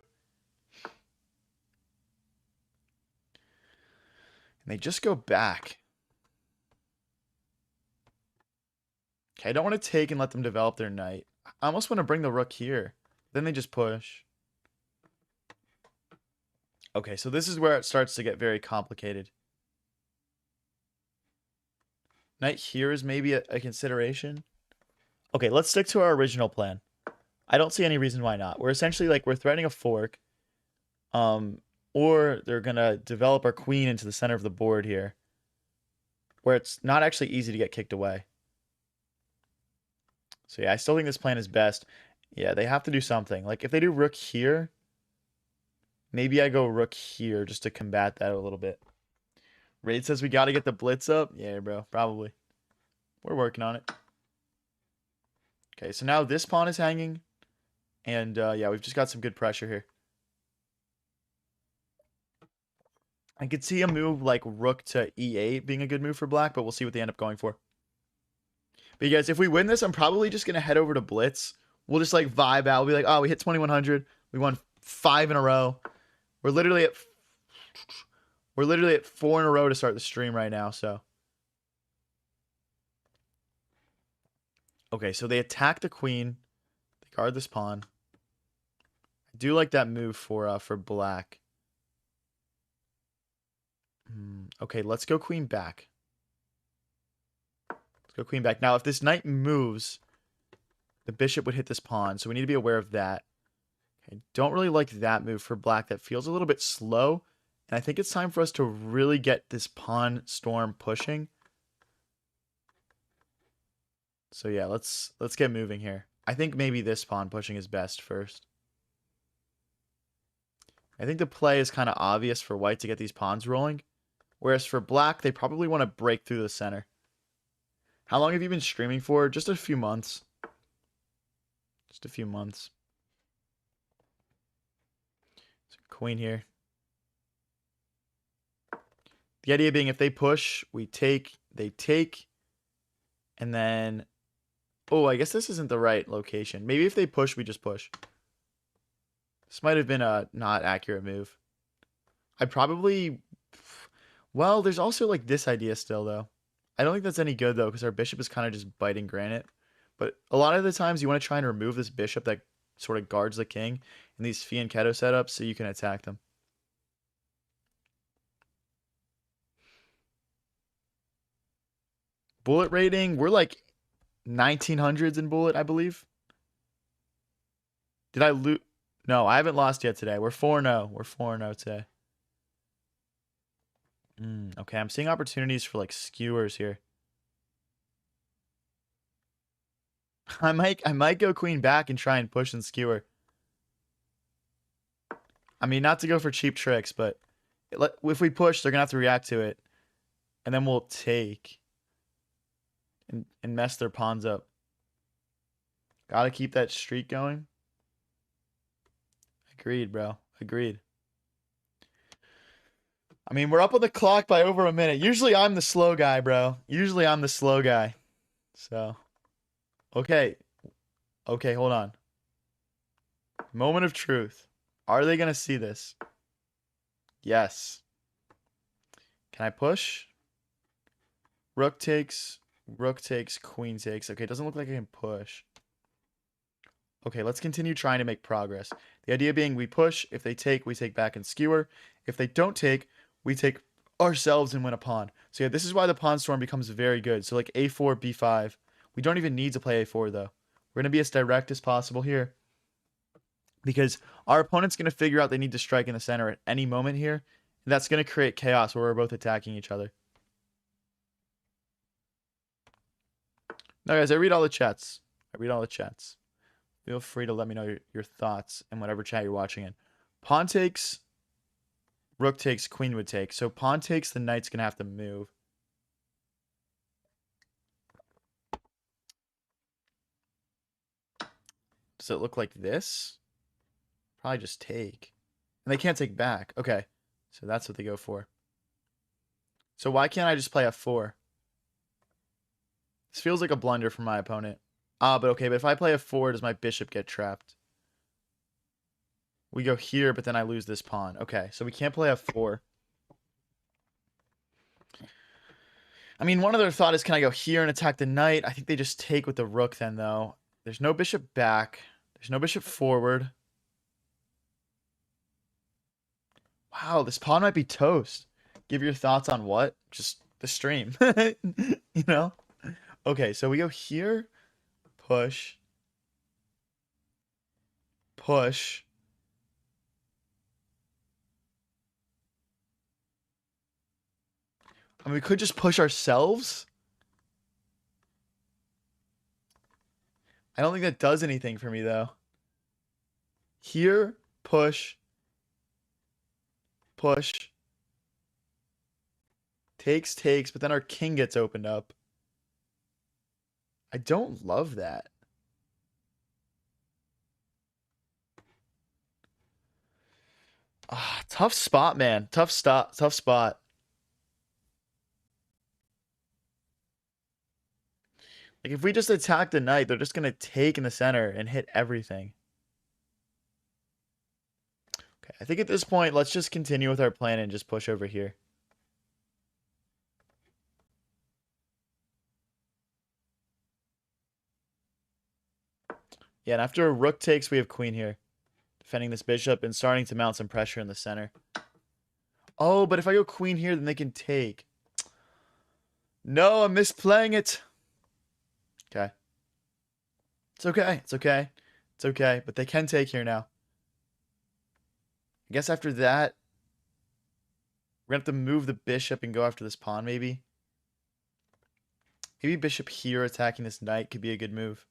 Speaker 1: And they just go back. Okay, I don't want to take and let them develop their knight. I almost want to bring the rook here. Then they just push. Okay, so this is where it starts to get very complicated. Knight here is maybe a consideration. Okay, let's stick to our original plan. I don't see any reason why not. We're essentially like we're threatening a fork. Or they're gonna develop our queen into the center of the board here. Where it's not actually easy to get kicked away. So yeah, I still think this plan is best. Yeah, they have to do something. Like if they do rook here, maybe I go rook here just to combat that a little bit. Raid says we got to get the blitz up. Yeah, bro, probably. We're working on it. Okay, so now this pawn is hanging. And yeah, we've just got some good pressure here. I could see a move like rook to e8 being a good move for black, but we'll see what they end up going for. But you guys, if we win this, I'm probably just going to head over to Blitz. We'll just like vibe out. We'll be like, oh, we hit 2100. We won 5 in a row. We're literally at 4 in a row to start the stream right now, so. Okay, so they attack the queen. They guard this pawn. I do like that move for black. Okay, let's go queen back. Let's go queen back. Now, if this knight moves, the bishop would hit this pawn, so we need to be aware of that. Okay, don't really like that move for black. That feels a little bit slow, and I think it's time for us to really get this pawn storm pushing. So yeah, let's get moving here. I think maybe this pawn pushing is best first. I think the play is kind of obvious for white to get these pawns rolling. Whereas for black, they probably want to break through the center. How long have you been streaming for? Just a few months. Just a few months. So queen here. The idea being if they push, we take, they take, and then... Oh, I guess this isn't the right location. Maybe if they push, we just push. This might have been a not accurate move. I probably... Well, there's also like this idea still, though. I don't think that's any good, though, because our bishop is kind of just biting granite. But a lot of the times you want to try and remove this bishop that sort of guards the king in these fianchetto setups so you can attack them. Bullet rating, we're like 1900s in bullet, I believe. Did I lose? No, I haven't lost yet today. We're 4-0. We're 4-0 today. Okay, I'm seeing opportunities for like skewers here. I might go queen back and try and push and skewer. I mean, not to go for cheap tricks, but if we push, they're gonna have to react to it, and then we'll take and mess their pawns up. Gotta keep that streak going. Agreed, bro. Agreed. I mean, we're up on the clock by over a minute. Usually I'm the slow guy, bro. Usually I'm the slow guy. So, okay. Okay, hold on. Moment of truth. Are they going to see this? Yes. Can I push? Rook takes, queen takes. Okay, it doesn't look like I can push. Okay, let's continue trying to make progress. The idea being we push. If they take, we take back and skewer. If they don't take, we take ourselves and win a pawn. So yeah, this is why the pawn storm becomes very good. So like a4, b5. We don't even need to play a4 though. We're going to be as direct as possible here. Because our opponent's going to figure out they need to strike in the center at any moment here. And that's going to create chaos where we're both attacking each other. Now guys, I read all the chats. Feel free to let me know your thoughts in whatever chat you're watching in. Pawn takes, rook takes, queen would take. So pawn takes, the knight's going to have to move. Does it look like this? Probably just take. And they can't take back. Okay. So that's what they go for. So why can't I just play f4? This feels like a blunder for my opponent. But okay, but if I play f4, does my bishop get trapped? We go here, but then I lose this pawn. Okay, so we can't play f4. I mean, one other thought is, can I go here and attack the knight? I think they just take with the rook then, though. There's no bishop back. There's no bishop forward. Wow, this pawn might be toast. Give your thoughts on what? Just the stream. You know? Okay, so we go here. Push. Push. I mean, we could just push ourselves. I don't think that does anything for me, though. Here, push. Push. Takes, but then our king gets opened up. I don't love that. Tough spot, man. Tough spot. Like, if we just attack the knight, they're just going to take in the center and hit everything. Okay, I think at this point, let's just continue with our plan and just push over here. Yeah, and after a rook takes, we have queen here. Defending this bishop and starting to mount some pressure in the center. Oh, but if I go queen here, then they can take. No, I'm misplaying it. Okay. It's okay. It's okay. It's okay. But they can take here now. I guess after that, we're going to have to move the bishop and go after this pawn, maybe. Maybe bishop here attacking this knight could be a good move.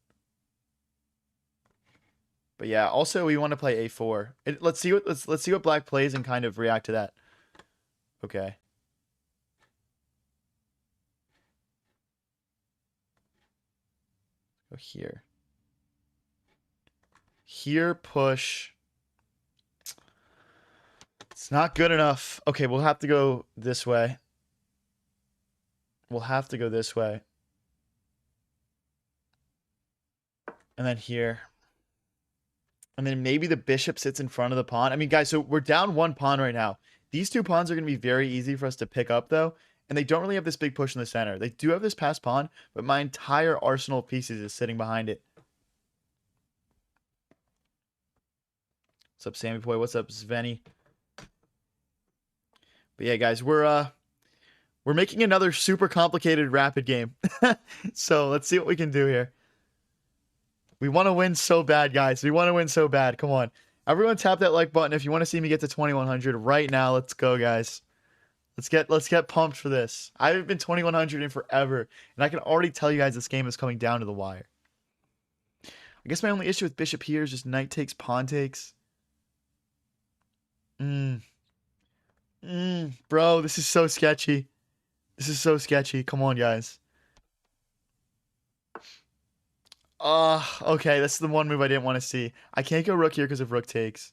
Speaker 1: But yeah, also we want to play a4. Let's see what black plays and kind of react to that. Okay. here. Here, push. It's not good enough. Okay, we'll have to go this way. We'll have to go this way. And then here. And then maybe the bishop sits in front of the pawn. I mean, guys, so we're down one pawn right now. These two pawns are going to be very easy for us to pick up, though. And they don't really have this big push in the center. They do have this passed pawn, but my entire arsenal of pieces is sitting behind it. What's up, Sammy Boy? What's up, Sveni? But yeah, guys, we're making another super complicated rapid game. So let's see what we can do here. We want to win so bad, guys. We want to win so bad. Come on. Everyone tap that like button if you want to see me get to 2100 right now. Let's go, guys. Let's get pumped for this. I haven't been 2100 in forever, and I can already tell you guys this game is coming down to the wire. I guess my only issue with bishop here is just knight takes, pawn takes. Bro, this is so sketchy. This is so sketchy. Come on, guys. Okay, that's the one move I didn't want to see. I can't go rook here because of rook takes.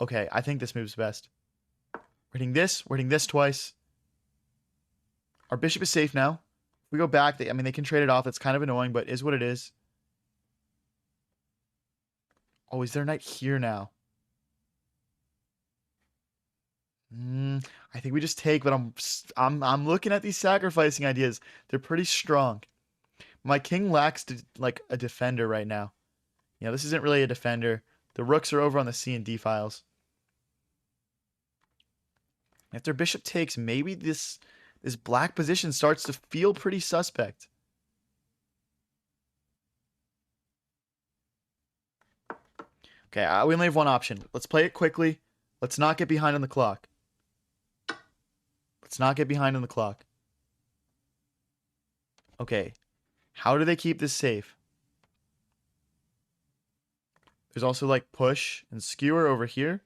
Speaker 1: Okay, I think this move's best. We're hitting this twice. Our bishop is safe now. If we go back, they can trade it off. It's kind of annoying, but is what it is. Oh, is there a knight here now? I think we just take, but I'm looking at these sacrificing ideas. They're pretty strong. My king lacks like a defender right now. This isn't really a defender. The rooks are over on the C and D files. If their bishop takes, maybe this black position starts to feel pretty suspect. Okay, we only have one option. Let's play it quickly. Let's not get behind on the clock. Let's not get behind on the clock. Okay. How do they keep this safe? There's also like push and skewer over here.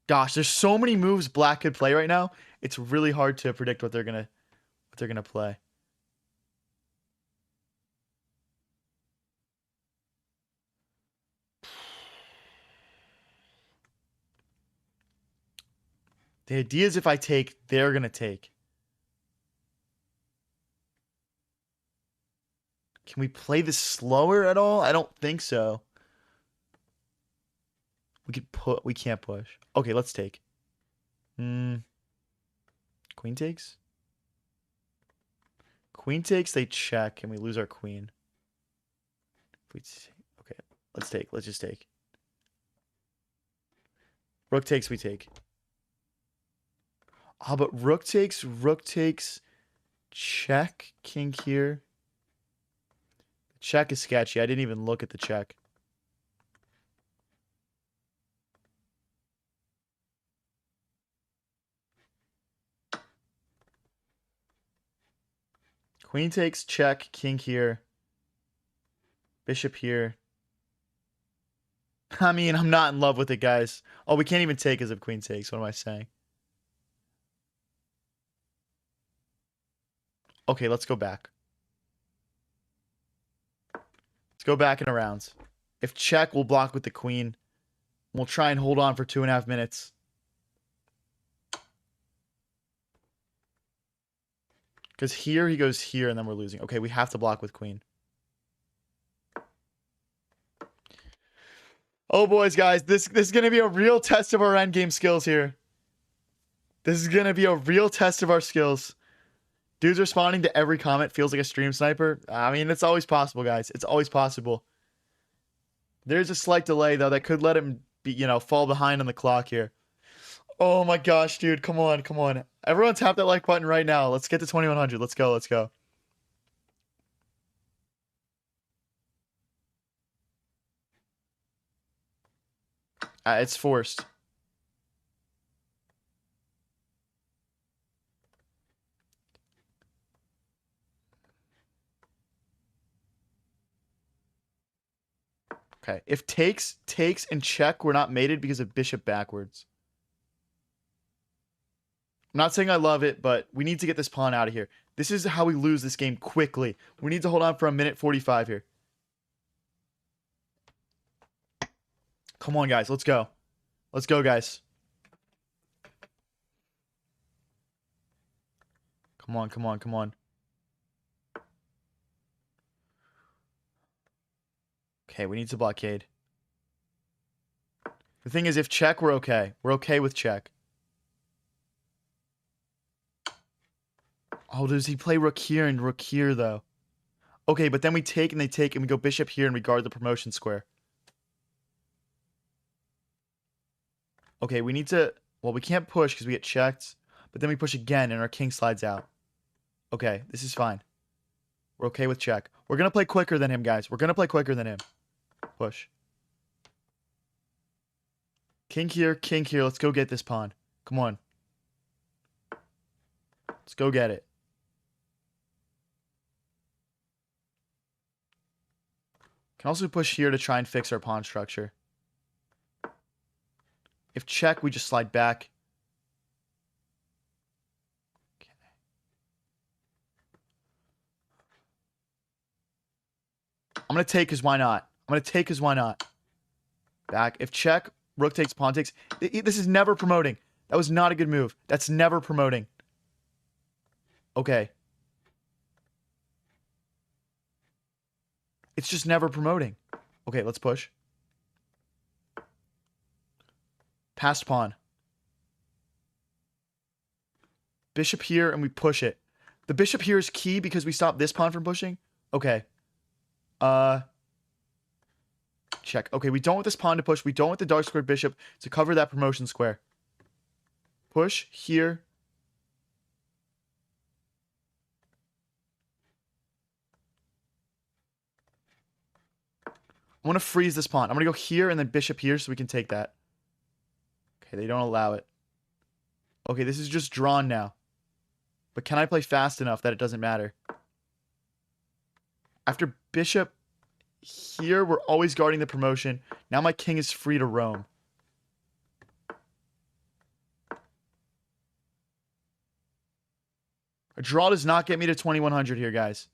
Speaker 1: Gosh, there's so many moves black could play right now. It's really hard to predict what they're gonna play. The idea is if I take, they're gonna take. Can we play this slower at all? I don't think so. We can't push. Okay, let's take. Queen takes? Queen takes, they check, and we lose our queen. Okay, let's take. Let's just take. Rook takes, we take. But rook takes, check, king here. Check is sketchy. I didn't even look at the check. Queen takes, check, king here. Bishop here. I mean, I'm not in love with it, guys. Oh, we can't even take as if queen takes. What am I saying? Okay, let's go back. Let's go back in a round. If check, we'll block with the queen. We'll try and hold on for 2.5 minutes. Because here he goes here, and then we're losing. Okay, we have to block with queen. Oh, boys, guys. This is going to be a real test of our endgame skills here. This is going to be a real test of our skills. Dudes responding to every comment feels like a stream sniper. I mean, it's always possible, guys. It's always possible. There's a slight delay, though, that could let him be, fall behind on the clock here. Oh my gosh, dude. Come on, come on. Everyone tap that like button right now. Let's get to 2100. Let's go, let's go. It's forced. Okay, if takes, and check were not mated because of bishop backwards. I'm not saying I love it, but we need to get this pawn out of here. This is how we lose this game quickly. We need to hold on for a minute 45 here. Come on, guys. Let's go. Let's go, guys. Come on, come on, come on. Okay, we need to blockade. The thing is, if check, we're okay. We're okay with check. Oh, does he play rook here and rook here, though? Okay, but then we take and they take, and we go bishop here and we guard the promotion square. Okay, we need to... Well, we can't push because we get checked. But then we push again and our king slides out. Okay, this is fine. We're okay with check. We're going to play quicker than him, guys. We're going to play quicker than him. Push. King here, king here. Let's go get this pawn. Come on. Let's go get it. Can also push here to try and fix our pawn structure. If check, we just slide back. Okay. I'm going to take because why not? I'm going to take because why not? Back. If check, rook takes, pawn takes. This is never promoting. That was not a good move. That's never promoting. Okay. It's just never promoting. Okay, let's push. Passed pawn. Bishop here, and we push it. The bishop here is key because we stop this pawn from pushing. Okay. Check. Okay, we don't want this pawn to push. We don't want the dark squared bishop to cover that promotion square. Push here. I want to freeze this pawn. I'm going to go here and then bishop here so we can take that. Okay, they don't allow it. Okay, this is just drawn now. But can I play fast enough that it doesn't matter? After bishop here, we're always guarding the promotion. Now my king is free to roam. A draw does not get me to 2100 here, guys.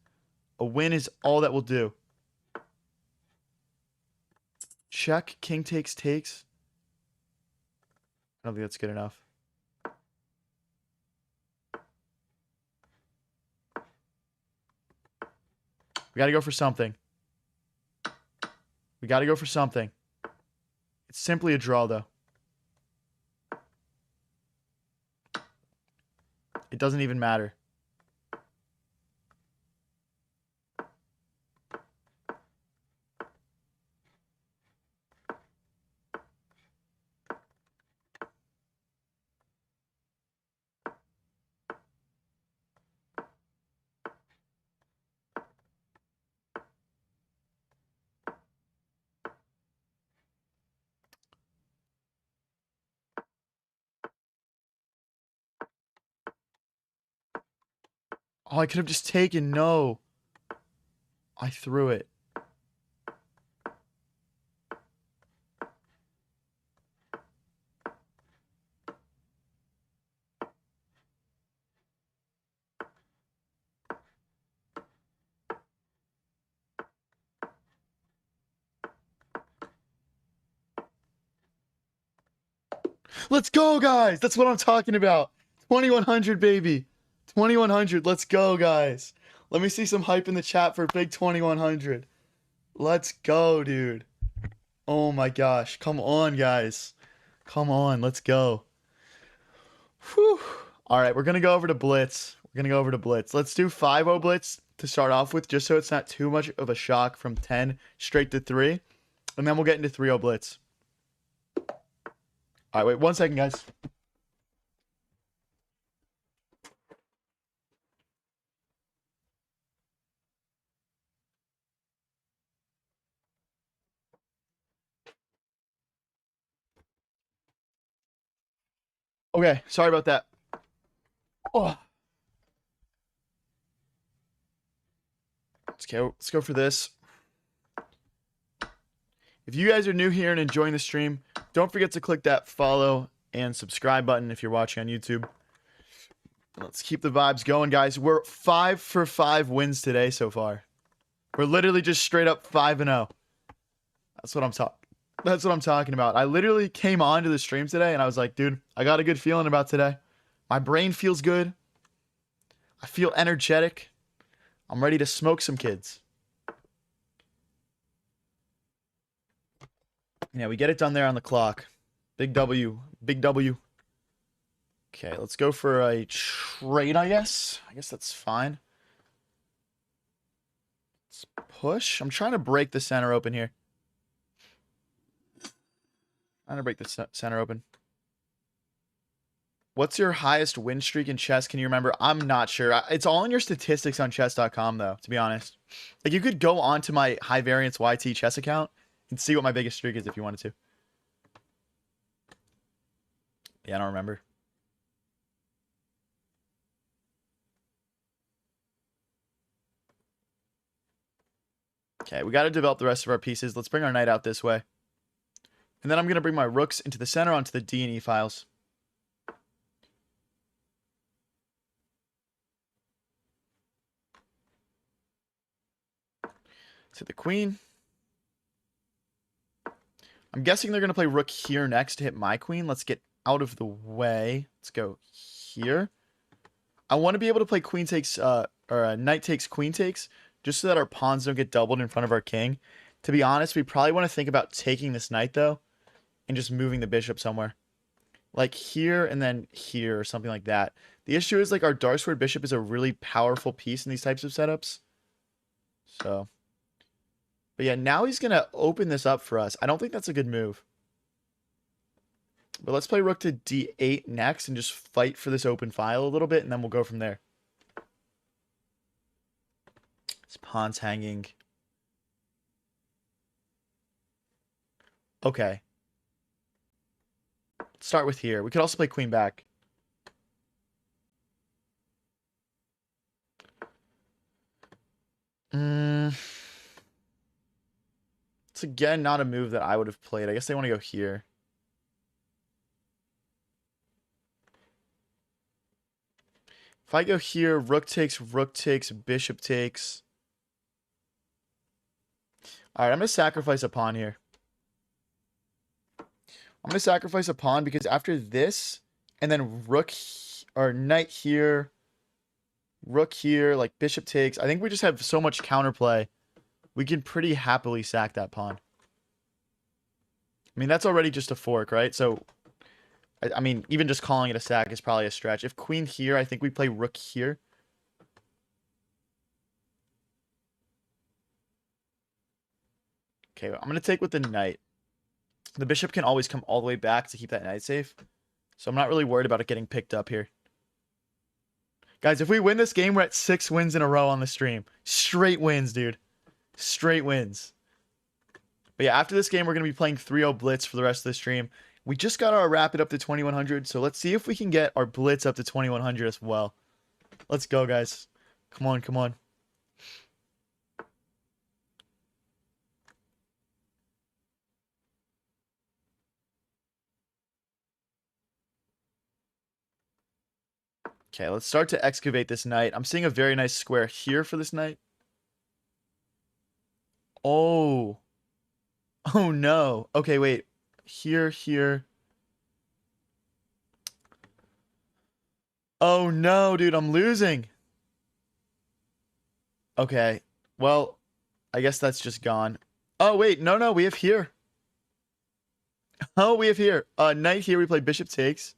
Speaker 1: A win is all that will do. Check, king takes, takes. I don't think that's good enough. We got to go for something. We got to go for something. It's simply a draw, though. It doesn't even matter. Oh, I could have just taken. No. I threw it. Let's go, guys. That's what I'm talking about. 2100, baby. 2100. Let's go, guys. Let me see some hype in the chat for big 2100. Let's go, dude. Oh my gosh. Come on, guys. Come on. Let's go. Whew. All right, we're going to go over to Blitz. Let's do 5-0 Blitz to start off with, just so it's not too much of a shock from 10 straight to 3. And then we'll get into 3-0 Blitz. All right, wait 1 second, guys. Okay, sorry about that. Oh. Let's go for this. If you guys are new here and enjoying the stream, don't forget to click that follow and subscribe button if you're watching on YouTube. Let's keep the vibes going, guys. We're 5 for 5 wins today so far. We're literally just straight up 5-0. That's what I'm talking. That's what I'm talking about. I literally came onto the stream today and I was like, dude, I got a good feeling about today. My brain feels good. I feel energetic. I'm ready to smoke some kids. Yeah, we get it done there on the clock. Big W. Big W. Okay, let's go for a trade, I guess. I guess that's fine. Let's push. I'm trying to break the center open here. I'm gonna break the center open. What's your highest win streak in chess? Can you remember? I'm not sure. It's all in your statistics on chess.com, though, to be honest. Like, you could go onto my high variance YT chess account and see what my biggest streak is if you wanted to. Yeah, I don't remember. Okay, we got to develop the rest of our pieces. Let's bring our knight out this way. And then I'm going to bring my rooks into the center onto the D and E files. To the queen. I'm guessing they're going to play rook here next to hit my queen. Let's get out of the way. Let's go here. I want to be able to play queen takes, knight takes, queen takes, just so that our pawns don't get doubled in front of our king. To be honest, we probably want to think about taking this knight, though, and just moving the bishop somewhere. Like here and then here or something like that. The issue is, like, our dark squared bishop is a really powerful piece in these types of setups. So, but yeah, now he's going to open this up for us. I don't think that's a good move. But let's play rook to d8 next and just fight for this open file a little bit, and then we'll go from there. This pawn's hanging. Okay. Let's start with here. We could also play queen back. It's again not a move that I would have played. I guess they want to go here. If I go here, rook takes, bishop takes. Alright, I'm going to sacrifice a pawn here. I'm going to sacrifice a pawn because after this, and then rook, or knight here, rook here, like bishop takes, I think we just have so much counterplay. We can pretty happily sack that pawn. I mean, that's already just a fork, right? So, I mean, even just calling it a sack is probably a stretch. If queen here, I think we play rook here. Okay, I'm going to take with the knight. The bishop can always come all the way back to keep that knight safe. So I'm not really worried about it getting picked up here. Guys, if we win this game, we're at 6 wins in a row on the stream. Straight wins, dude. Straight wins. But yeah, after this game, we're going to be playing 3-0 Blitz for the rest of the stream. We just got our rapid up to 2100, so let's see if we can get our Blitz up to 2100 as well. Let's go, guys. Come on, come on. Okay, let's start to excavate this knight. I'm seeing a very nice square here for this knight. Oh. Oh, no. Okay, wait. Here, here. Oh, no, dude. I'm losing. Okay. Well, I guess that's just gone. Oh, wait. No, no. We have here. Oh, we have here. Knight here. We play bishop takes.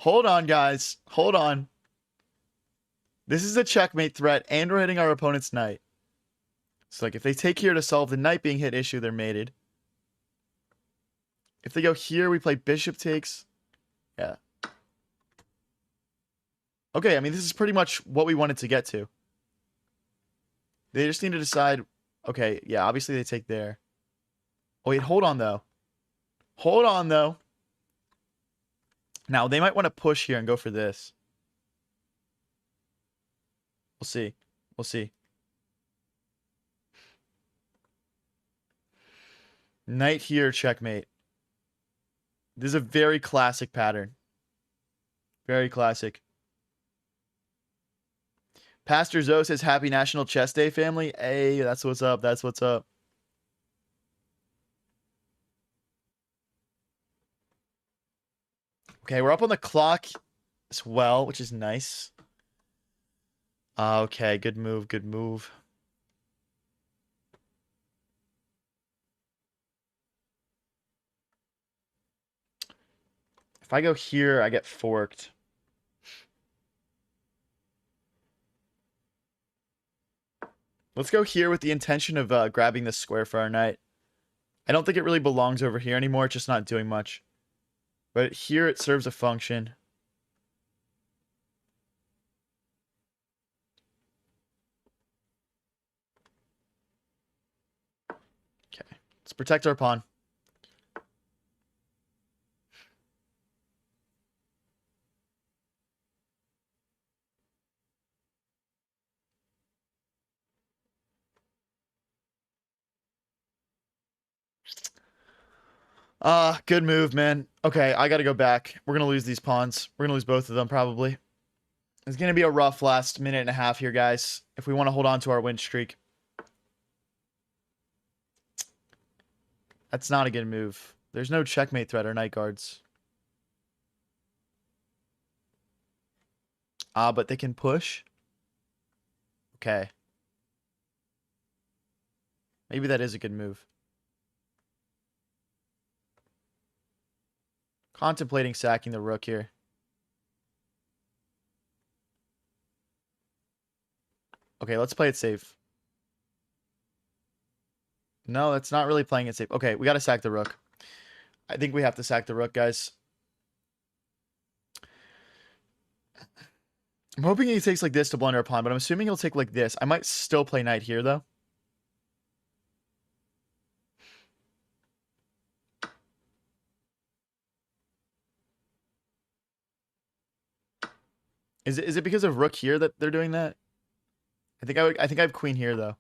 Speaker 1: Hold on, guys. Hold on. This is a checkmate threat, and we're hitting our opponent's knight. So, like, if they take here to solve the knight being hit issue, they're mated. If they go here, we play bishop takes. Yeah. Okay, I mean, this is pretty much what we wanted to get to. They just need to decide... Okay, yeah, obviously they take there. Oh, wait, hold on, though. Hold on, though. Now, they might want to push here and go for this. We'll see. We'll see. Knight here, checkmate. This is a very classic pattern. Very classic. Pastor Zoe says, happy National Chess Day, family. Hey, that's what's up. That's what's up. Okay, we're up on the clock as well, which is nice. Okay, good move, good move. If I go here, I get forked. Let's go here with the intention of grabbing this square for our knight. I don't think it really belongs over here anymore. It's just not doing much. But here it serves a function. Okay. Let's protect our pawn. Good move, man. Okay, I gotta go back. We're gonna lose these pawns. We're gonna lose both of them, probably. It's gonna be a rough last minute and a half here, guys, if we want to hold on to our win streak. That's not a good move. There's no checkmate threat or knight guards. But they can push. Okay. Maybe that is a good move. Contemplating sacking the rook here. Okay, let's play it safe. No, that's not really playing it safe. Okay, we got to sack the rook. I think we have to sack the rook, guys. I'm hoping he takes like this to blunder a pawn, but I'm assuming he'll take like this. I might still play knight here, though. Is it because of rook here that they're doing that? I think I have queen here, though.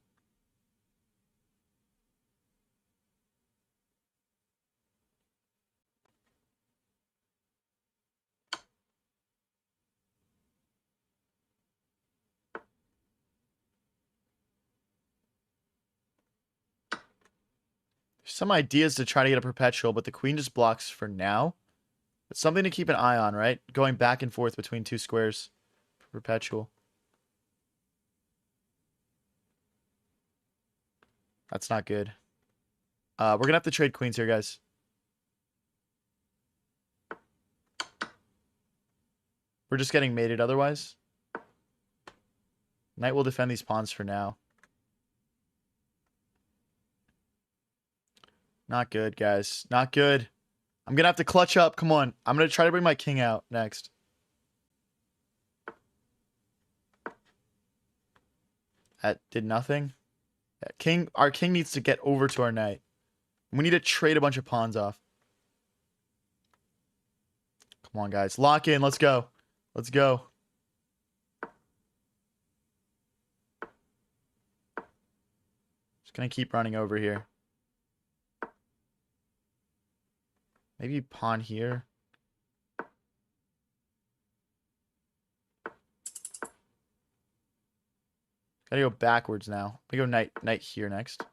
Speaker 1: Some ideas to try to get a perpetual, but the queen just blocks for now. It's something to keep an eye on, right? Going back and forth between two squares for perpetual. That's not good. We're going to have to trade queens here, guys. We're just getting mated otherwise. Knight will defend these pawns for now. Not good, guys. Not good. I'm going to have to clutch up. Come on. I'm going to try to bring my king out next. That did nothing. Our king needs to get over to our knight. We need to trade a bunch of pawns off. Come on, guys. Lock in. Let's go. Let's go. Just going to keep running over here. Maybe pawn here. Gotta go backwards now. We go knight here next.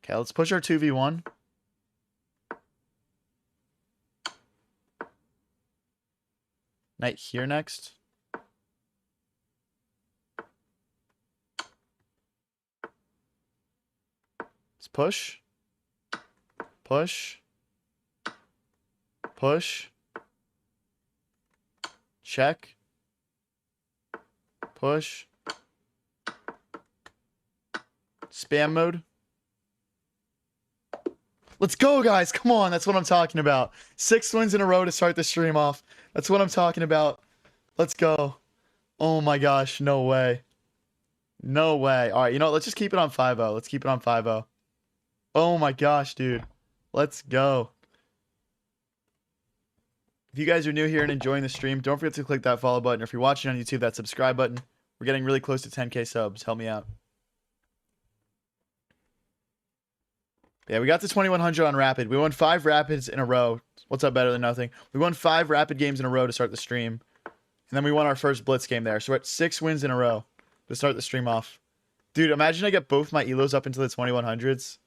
Speaker 1: Okay, let's push our 2v1. Knight here next. Let's push. Push. Push. Check. Push. Spam mode. Let's go, guys. Come on. That's what I'm talking about. 6 wins in a row to start the stream off. That's what I'm talking about. Let's go. Oh my gosh. No way. No way. All right. You know what? Let's just keep it on 5-0. Let's keep it on 5-0. Oh my gosh, dude. Let's go. If you guys are new here and enjoying the stream, don't forget to click that follow button. Or if you're watching on YouTube, that subscribe button. We're getting really close to 10K subs. Help me out. Yeah, we got to 2100 on Rapid. We won 5 Rapids in a row. What's up, better than nothing? We won 5 Rapid games in a row to start the stream. And then we won our first Blitz game there. So we're at 6 wins in a row to start the stream off. Dude, imagine I get both my elos up into the 2100s.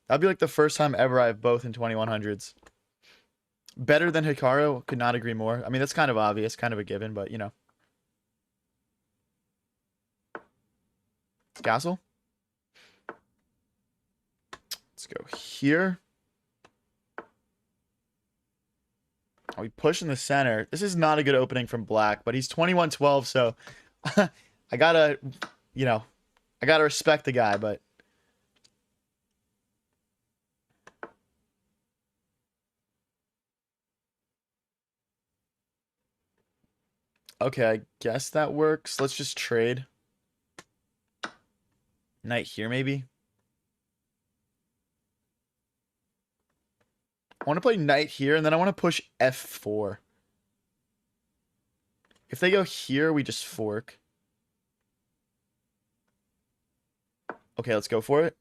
Speaker 1: That'd be like the first time ever I have both in 2100s. Better than Hikaru. Could not agree more. I mean, that's kind of obvious, kind of a given, but you know. Castle. Let's go here. Are we push in the center? This is not a good opening from Black, but he's 21-12, so I gotta, you know, I gotta respect the guy, but okay, I guess that works. Let's just trade. Knight here, maybe. I want to play knight here, and then I want to push f4. If they go here, we just fork. Okay, let's go for it.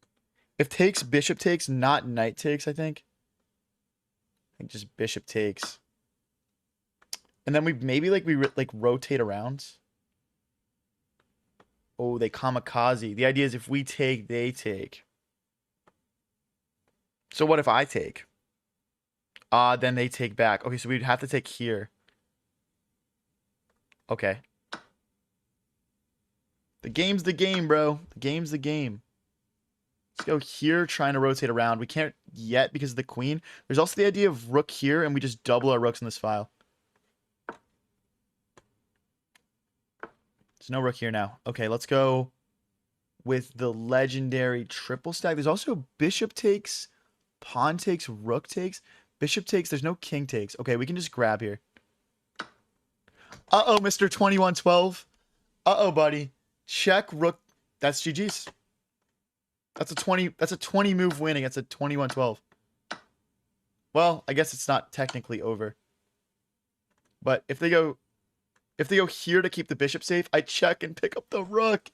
Speaker 1: If takes, bishop takes, not knight takes, I think. I think just bishop takes. And then we maybe like rotate around. Oh, they kamikaze. The idea is if we take, they take. So what if I take? Then they take back. Okay, so we'd have to take here. Okay. The game's the game, bro. The game's the game. Let's go here, trying to rotate around. We can't yet because of the queen. There's also the idea of rook here, and we just double our rooks in this file. There's no rook here now. Okay, let's go with the legendary triple stack. There's also bishop takes, pawn takes, rook takes. Bishop takes, there's no king takes. Okay, we can just grab here. Uh-oh, Mr. 21-12. Uh-oh, buddy. Check rook. That's GG's. That's a 20 move win against a 21-12. Well, I guess it's not technically over. But if they go here to keep the bishop safe, I check and pick up the rook.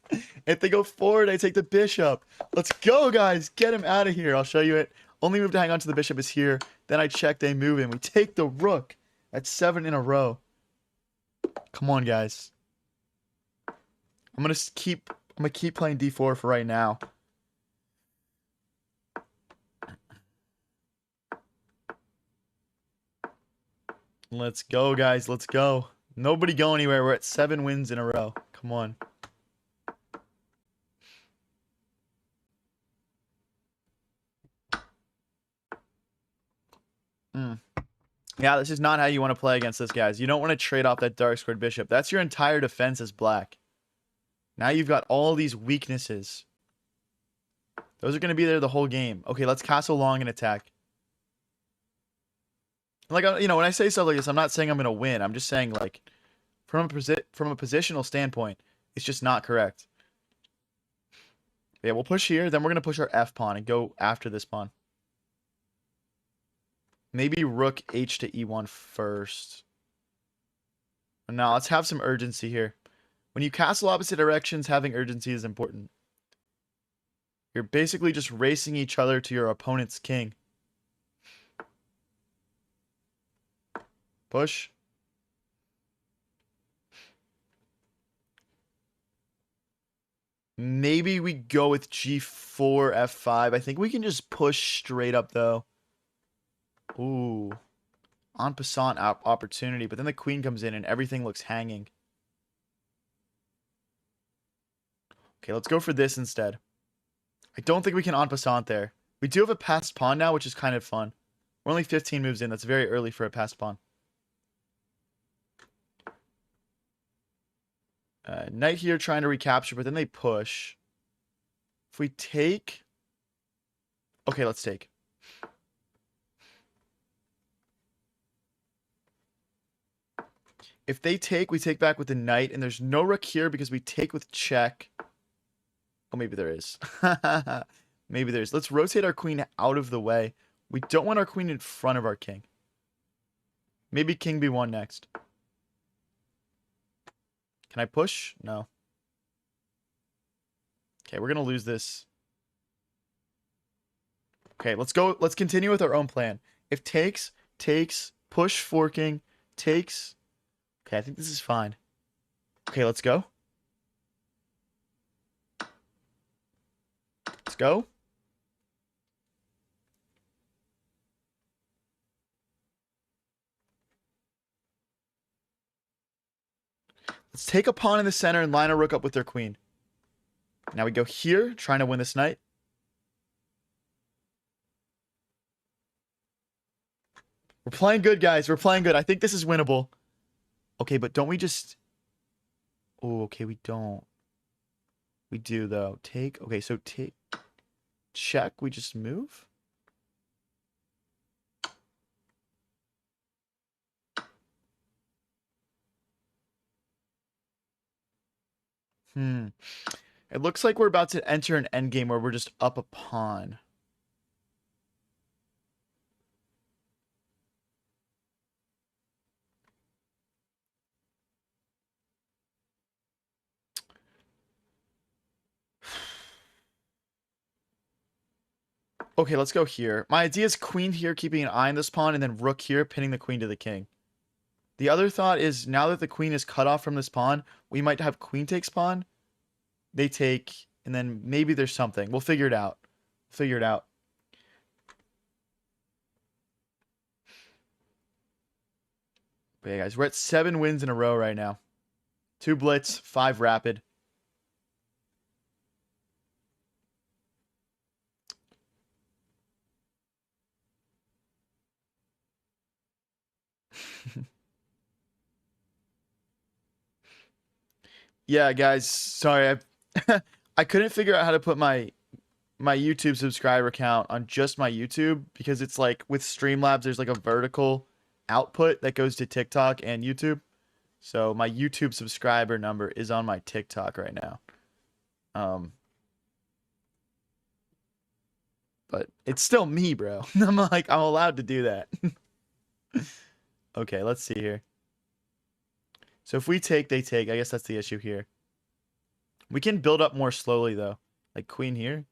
Speaker 1: If they go forward, I take the bishop. Let's go, guys. Get him out of here. I'll show you it. Only move to hang on to the bishop is here. Then I check, they move, and we take the rook. That's 7 in a row. Come on, guys. I'm gonna keep playing d4 for right now. Let's go, guys. Let's go. Nobody go anywhere. We're at 7 wins in a row. Come on. Yeah, this is not how you want to play against this, guys. You don't want to trade off that dark squared bishop. That's your entire defense as black. Now you've got all these weaknesses. Those are going to be there the whole game. Okay, let's castle long and attack. Like, you know, when I say stuff like this, I'm not saying I'm going to win. I'm just saying, like, from a positional standpoint, it's just not correct. Yeah, we'll push here. Then we're going to push our F pawn and go after this pawn. Maybe rook h to e1 first. Now, let's have some urgency here. When you castle opposite directions, having urgency is important. You're basically just racing each other to your opponent's king. Push. Maybe we go with g4, f5. I think we can just push straight up, though. Ooh. En passant opportunity, but then the queen comes in and everything looks hanging. Okay, let's go for this instead. I don't think we can en passant there. We do have a passed pawn now, which is kind of fun. We're only 15 moves in. That's very early for a passed pawn. Knight here trying to recapture, but then they push. If we take... Okay, let's take. If they take, we take back with the knight, and there's no rook here because we take with check. Oh, maybe there is. Maybe there is. Let's rotate our queen out of the way. We don't want our queen in front of our king. Maybe king b1 next. Can I push? No. Okay, we're going to lose this. Okay, let's go. Let's continue with our own plan. If takes, push forking, takes. Okay, I think this is fine. Okay, let's go. Let's go. Let's take a pawn in the center and line a rook up with their queen. Now we go here, trying to win this knight. We're playing good, guys. We're playing good. I think this is winnable. Okay, but don't we just... Oh, okay, we don't. We do, though. Take... Okay, so take... Check. We just move? It looks like we're about to enter an endgame where we're just up a pawn. Okay, let's go here. My idea is queen here, keeping an eye on this pawn, and then rook here, pinning the queen to the king. The other thought is, now that the queen is cut off from this pawn, we might have queen takes pawn. They take, and then maybe there's something. We'll figure it out. Figure it out. But yeah, guys, we're at 7 wins in a row right now. 2 blitz, 5 rapid. Yeah, guys, sorry. I couldn't figure out how to put my YouTube subscriber count on just my YouTube because it's like with Streamlabs, there's like a vertical output that goes to TikTok and YouTube. So my YouTube subscriber number is on my TikTok right now. But it's still me, bro. I'm allowed to do that. Okay, let's see here. So if we take, they take. I guess that's the issue here. We can build up more slowly, though. Like queen here.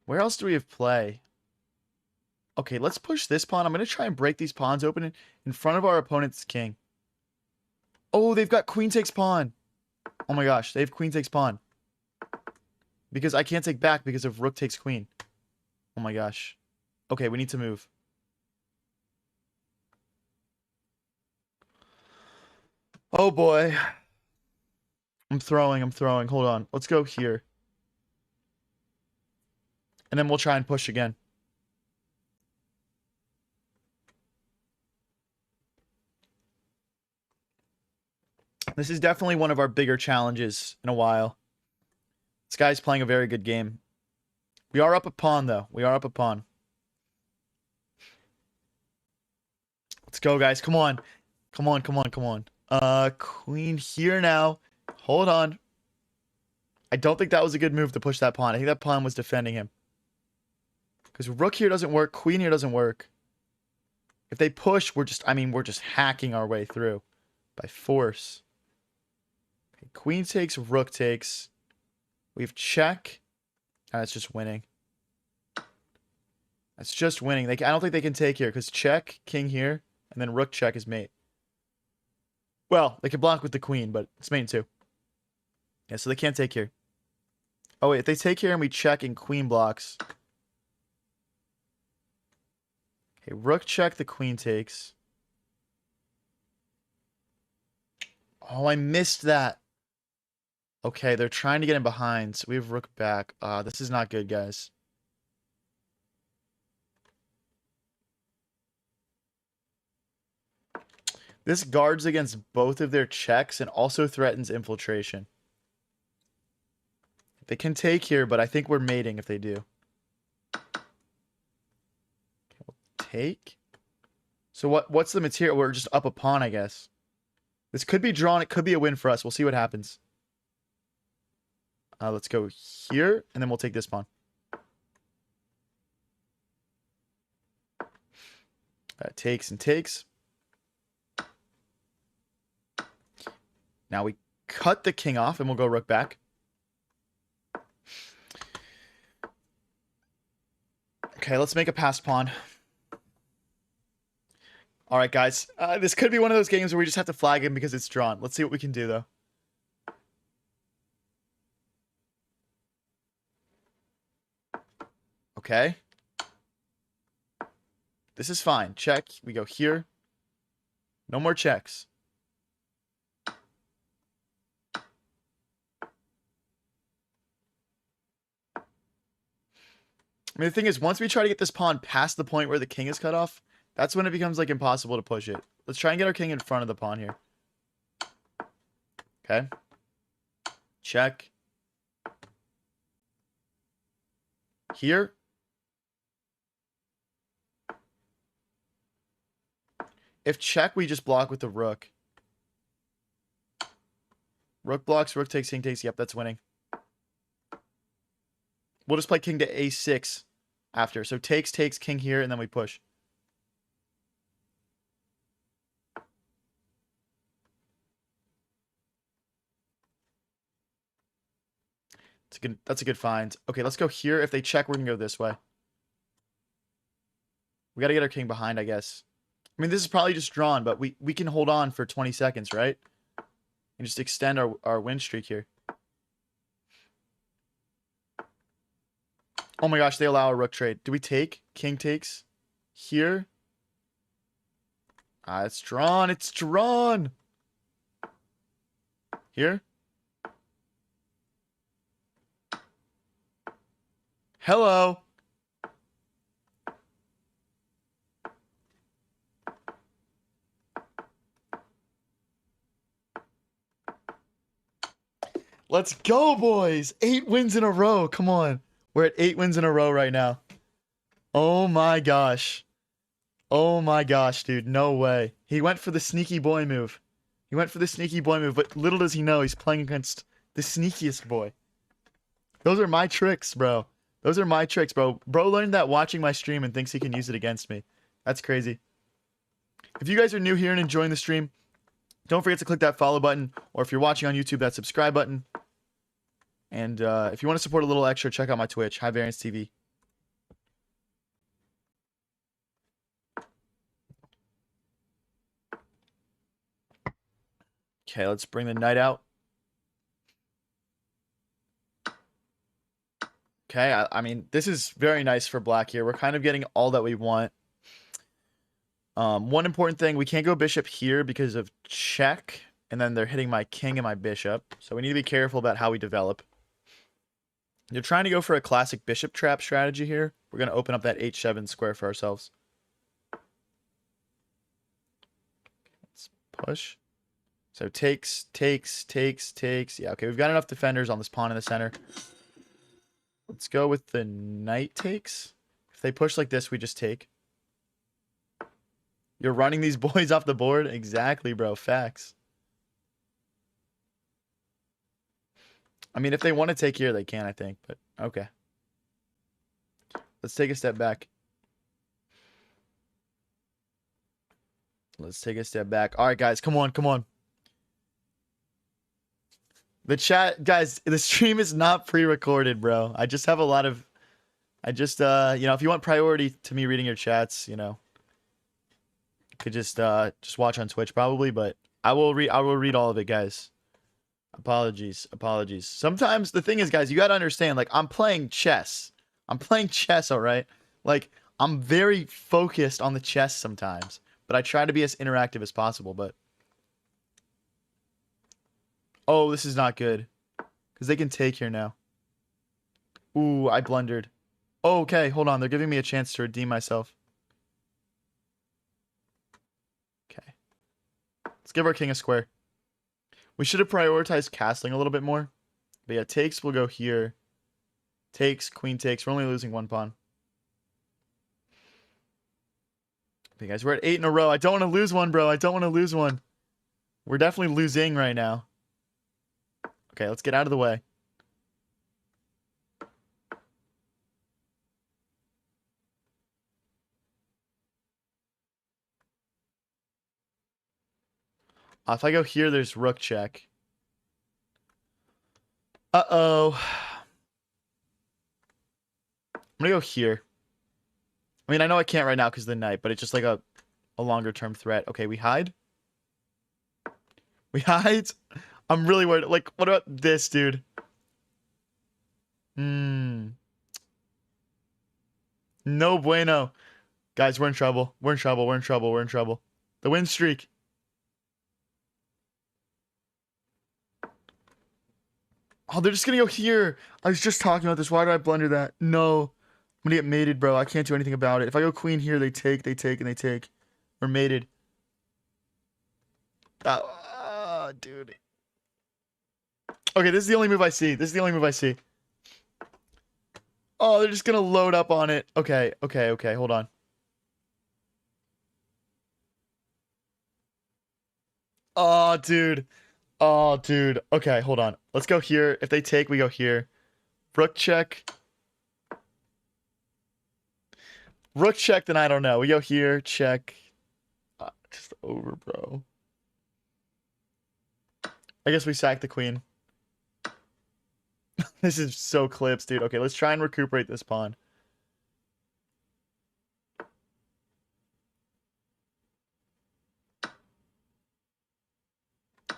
Speaker 1: Where else do we have play? Okay, let's push this pawn. I'm going to try and break these pawns open in front of our opponent's king. Oh, they've got queen takes pawn. Oh my gosh, they have queen takes pawn. Because I can't take back because of rook takes queen. Oh my gosh. Okay, we need to move. Oh boy. I'm throwing. Hold on. Let's go here. And then we'll try and push again. This is definitely one of our bigger challenges in a while. This guy's playing a very good game. We are up a pawn, though. We are up a pawn. Let's go, guys. Come on. Come on, come on, come on. Queen here now. Hold on. I don't think that was a good move to push that pawn. I think that pawn was defending him. Because rook here doesn't work. Queen here doesn't work. If they push, we're just hacking our way through by force. Okay, queen takes, rook takes. We have check. That's just winning. That's just winning. I don't think they can take here because check, king here, and then rook check is mate. Well, they can block with the queen, but it's mate too. Yeah, so they can't take here. Oh, wait, if they take here and we check and queen blocks. Okay, rook check, the queen takes. Oh, I missed that. Okay, they're trying to get in behind, so we have rook back. This is not good, guys. This guards against both of their checks and also threatens infiltration. They can take here, but I think we're mating if they do. Okay, we'll take. So what's the material? We're just up a pawn, I guess. This could be drawn. It could be a win for us. We'll see what happens. Let's go here, and then we'll take this pawn. Takes and takes. Now we cut the king off and we'll go rook back. Okay, let's make a passed pawn. All right, guys. This could be one of those games where we just have to flag him because it's drawn. Let's see what we can do, though. Okay. This is fine. Check. We go here. No more checks. I mean, the thing is, once we try to get this pawn past the point where the king is cut off, that's when it becomes, like, impossible to push it. Let's try and get our king in front of the pawn here. Okay. Check. Here. If check, we just block with the rook. Rook blocks, rook takes, king takes. Yep, that's winning. We'll just play king to a6 after. So takes, king here, and then we push. That's a good find. Okay, let's go here. If they check, we're going to go this way. We got to get our king behind, I guess. I mean, this is probably just drawn, but we can hold on for 20 seconds, right? And just extend our win streak here. Oh my gosh, they allow a rook trade. Do we take? King takes. Here. Ah, it's drawn. It's drawn. Here. Hello. Let's go, boys. 8 wins in a row. Come on. We're at 8 wins in a row right now. Oh my gosh. Oh my gosh, dude. No way. He went for the sneaky boy move. He went for the sneaky boy move, but little does he know he's playing against the sneakiest boy. Those are my tricks, bro. Those are my tricks, bro. Bro learned that watching my stream and thinks he can use it against me. That's crazy. If you guys are new here and enjoying the stream, don't forget to click that follow button, or if you're watching on YouTube, that subscribe button. And if you want to support a little extra, check out my Twitch, High Variance TV. Okay, let's bring the knight out. Okay, I mean, this is very nice for black here. We're kind of getting all that we want. One important thing, we can't go bishop here because of check, and then they're hitting my king and my bishop. So we need to be careful about how we develop. You're trying to go for a classic bishop trap strategy here. We're going to open up that h7 square for ourselves. Let's push. So takes. Yeah, okay, we've got enough defenders on this pawn in the center. Let's go with the knight takes. If they push like this, we just take. You're running these boys off the board? Exactly, bro. Facts. I mean, if they want to take here, they can, I think. But, okay. Let's take a step back. Let's take a step back. All right, guys. Come on, come on. The chat, guys, the stream is not pre-recorded, bro. I just have a lot of... you know, if you want priority to me reading your chats, you know, you could just watch on Twitch probably, but I will read all of it, guys. Apologies. Sometimes the thing is, guys, you got to understand, like, I'm playing chess. All right? Like, I'm very focused on the chess sometimes, but I try to be as interactive as possible, but... Oh, this is not good. Because they can take here now. Ooh, I blundered. Oh, okay, hold on. They're giving me a chance to redeem myself. Okay. Let's give our king a square. We should have prioritized castling a little bit more. But yeah, takes will go here. Takes, queen takes. We're only losing one pawn. Okay, guys, we're at 8 in a row. I don't want to lose one, bro. I don't want to lose one. We're definitely losing right now. Okay, let's get out of the way. If I go here, there's rook check. Uh-oh. I'm gonna go here. I mean, I know I can't right now because of the knight, but it's just like a longer term threat. Okay, we hide. We hide. I'm really worried. Like, what about this, dude? Hmm. No bueno. Guys, we're in trouble. We're in trouble. We're in trouble. We're in trouble. The win streak. Oh, they're just gonna go here. I was just talking about this. Why did I blunder that? No. I'm gonna get mated, bro. I can't do anything about it. If I go queen here, they take, and they take. We're mated. Dude. Okay, this is the only move I see. This is the only move I see. Oh, they're just gonna load up on it. Okay, okay, okay. Hold on. Oh, dude. Oh, dude. Okay, hold on. Let's go here. If they take, we go here. Rook check. Rook check, then I don't know. We go here. Check. Just over, bro. I guess we sack the queen. This is so clips, dude. Okay, let's try and recuperate this pawn.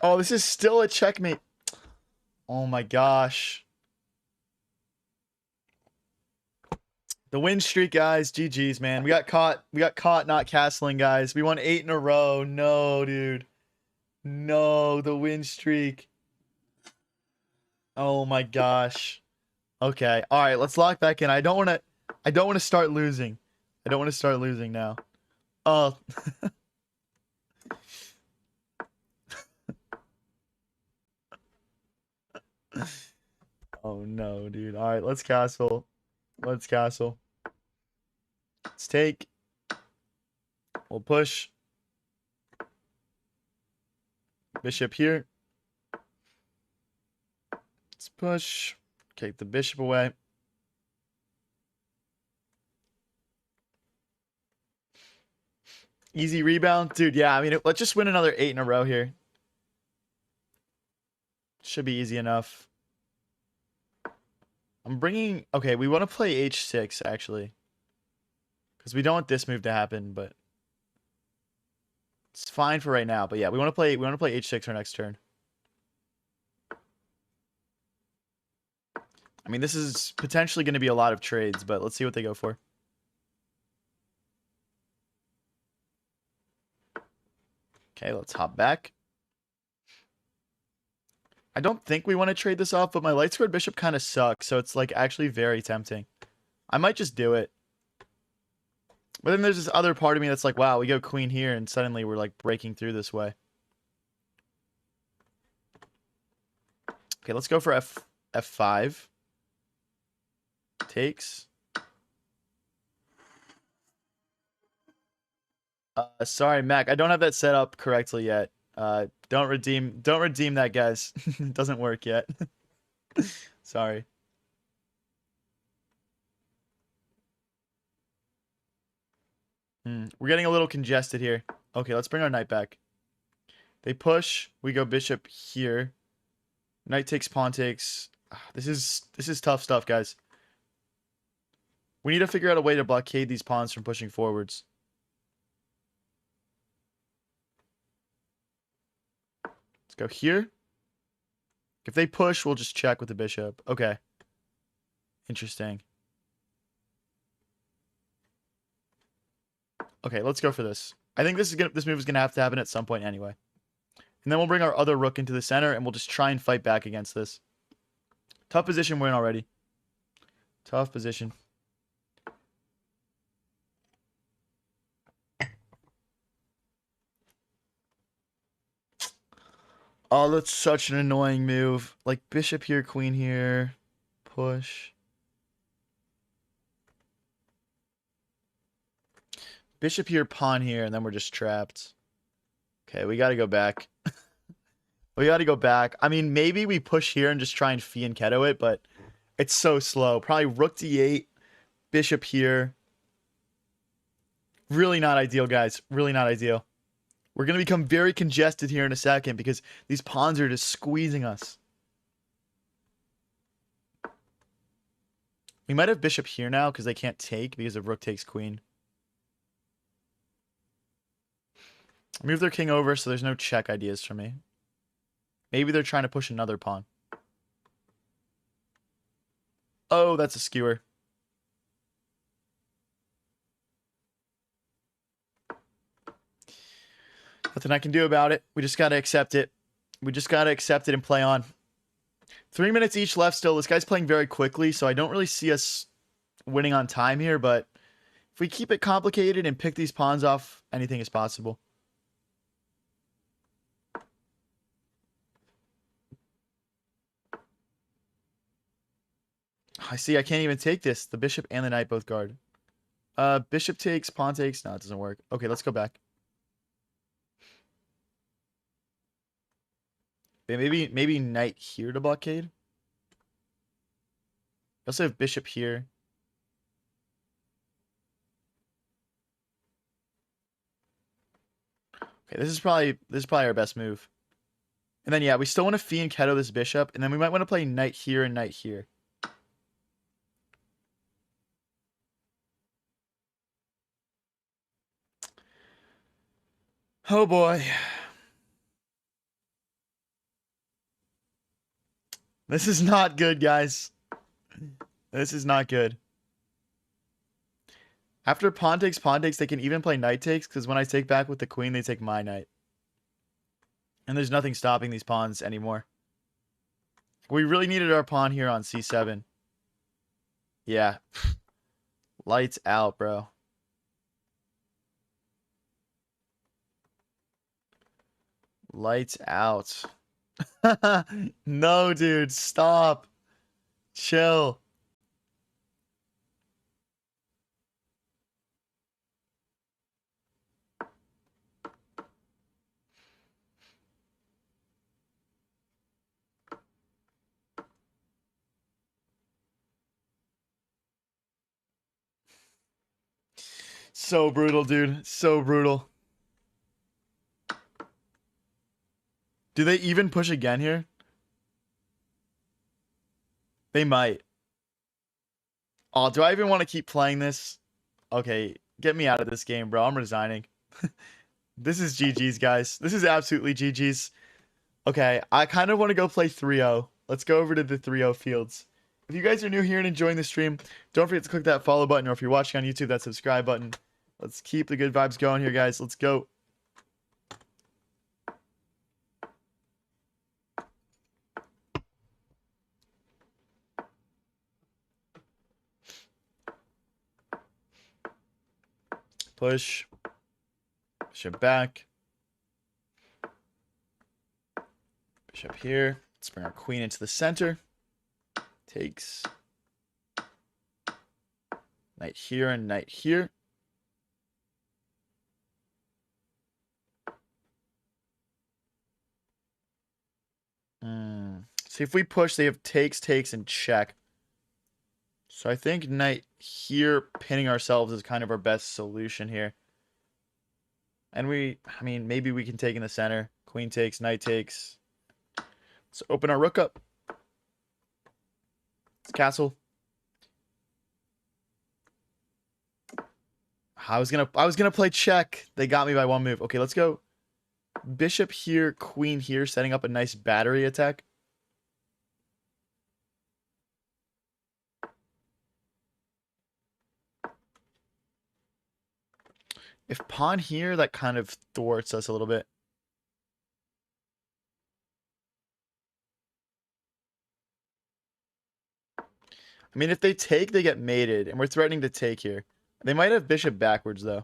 Speaker 1: Oh, this is still a checkmate. Oh my gosh. The win streak, guys. GG's, man. We got caught. We got caught not castling, guys. We won 8 in a row. No, dude. No, the win streak. Oh my gosh. Okay. All right, let's lock back in. I don't want to start losing. I don't want to start losing now. Oh. Oh no, dude. All right, let's castle. Let's castle. Let's take. We'll push. Bishop here. Let's push. Take the bishop away. Easy rebound. Dude, yeah, I mean, let's just win another 8 in a row here. Should be easy enough. I'm bringing... Okay, we want to play h6, actually. Because we don't want this move to happen, but... It's fine for right now. But yeah, we want to play h6 our next turn. I mean, this is potentially going to be a lot of trades, but let's see what they go for. Okay, let's hop back. I don't think we want to trade this off, but my light squared bishop kind of sucks, so it's like actually very tempting. I might just do it. But then there's this other part of me that's like, wow, we go queen here, and suddenly we're like breaking through this way. Okay, let's go for f5. Takes. Sorry, Mac. I don't have that set up correctly yet. Don't redeem that, guys. It doesn't work yet. Sorry. We're getting a little congested here. Okay, let's bring our knight back. They push. We go bishop here. Knight takes, pawn takes. This is tough stuff, guys. We need to figure out a way to blockade these pawns from pushing forwards. Let's go here. If they push, we'll just check with the bishop. Okay. Interesting. Okay, let's go for this. I think this move is gonna have to happen at some point anyway. And then we'll bring our other rook into the center, and we'll just try and fight back against this. Tough position we're in already. Tough position. Oh, that's such an annoying move. Like, bishop here, queen here. Push. Bishop here, pawn here, and then we're just trapped. Okay, we gotta go back. We gotta go back. I mean, maybe we push here and just try and fianchetto it, but it's so slow. Probably rook d8, bishop here. Really not ideal, guys. Really not ideal. We're going to become very congested here in a second because these pawns are just squeezing us. We might have bishop here now because they can't take because of rook takes queen. Move their king over so there's no check ideas for me. Maybe they're trying to push another pawn. Oh, that's a skewer. Nothing I can do about it. We just got to accept it. We just got to accept it and play on. 3 minutes each left still. This guy's playing very quickly, so I don't really see us winning on time here, but if we keep it complicated and pick these pawns off, anything is possible. I see I can't even take this. The bishop and the knight both guard. Bishop takes, pawn takes. No, it doesn't work. Okay, let's go back. Maybe knight here to blockade. We also have bishop here. Okay, this is probably our best move. And then yeah, we still want to fianchetto this bishop, and then we might want to play knight here and knight here. Oh boy. This is not good, guys. This is not good. After pawn takes, they can even play knight takes, because when I take back with the queen, they take my knight. And there's nothing stopping these pawns anymore. We really needed our pawn here on c7. Yeah. Lights out, bro. Lights out. No, dude. Stop. Chill. So brutal, dude. So brutal. Do they even push again here? They might. Oh, do I even want to keep playing this? Okay, get me out of this game, bro. I'm resigning. This is GG's, guys. This is absolutely GG's. Okay, I kind of want to go play 3-0. Let's go over to the 3-0 fields. If you guys are new here and enjoying the stream, don't forget to click that follow button, or if you're watching on YouTube, that subscribe button. Let's keep the good vibes going here, guys. Let's go. Push. Bishop back. Bishop here. Let's bring our queen into the center. Takes. Knight here and knight here. See, if we push, they have takes, takes, and check. So I think knight here, pinning ourselves is kind of our best solution here. And I mean, maybe we can take in the center. Queen takes, knight takes. Let's open our rook up. It's castle. I was gonna play check. They got me by one move. Okay, let's go. Bishop here, queen here, setting up a nice battery attack. If pawn here, that kind of thwarts us a little bit. I mean, if they take, they get mated, and we're threatening to take here. They might have bishop backwards, though.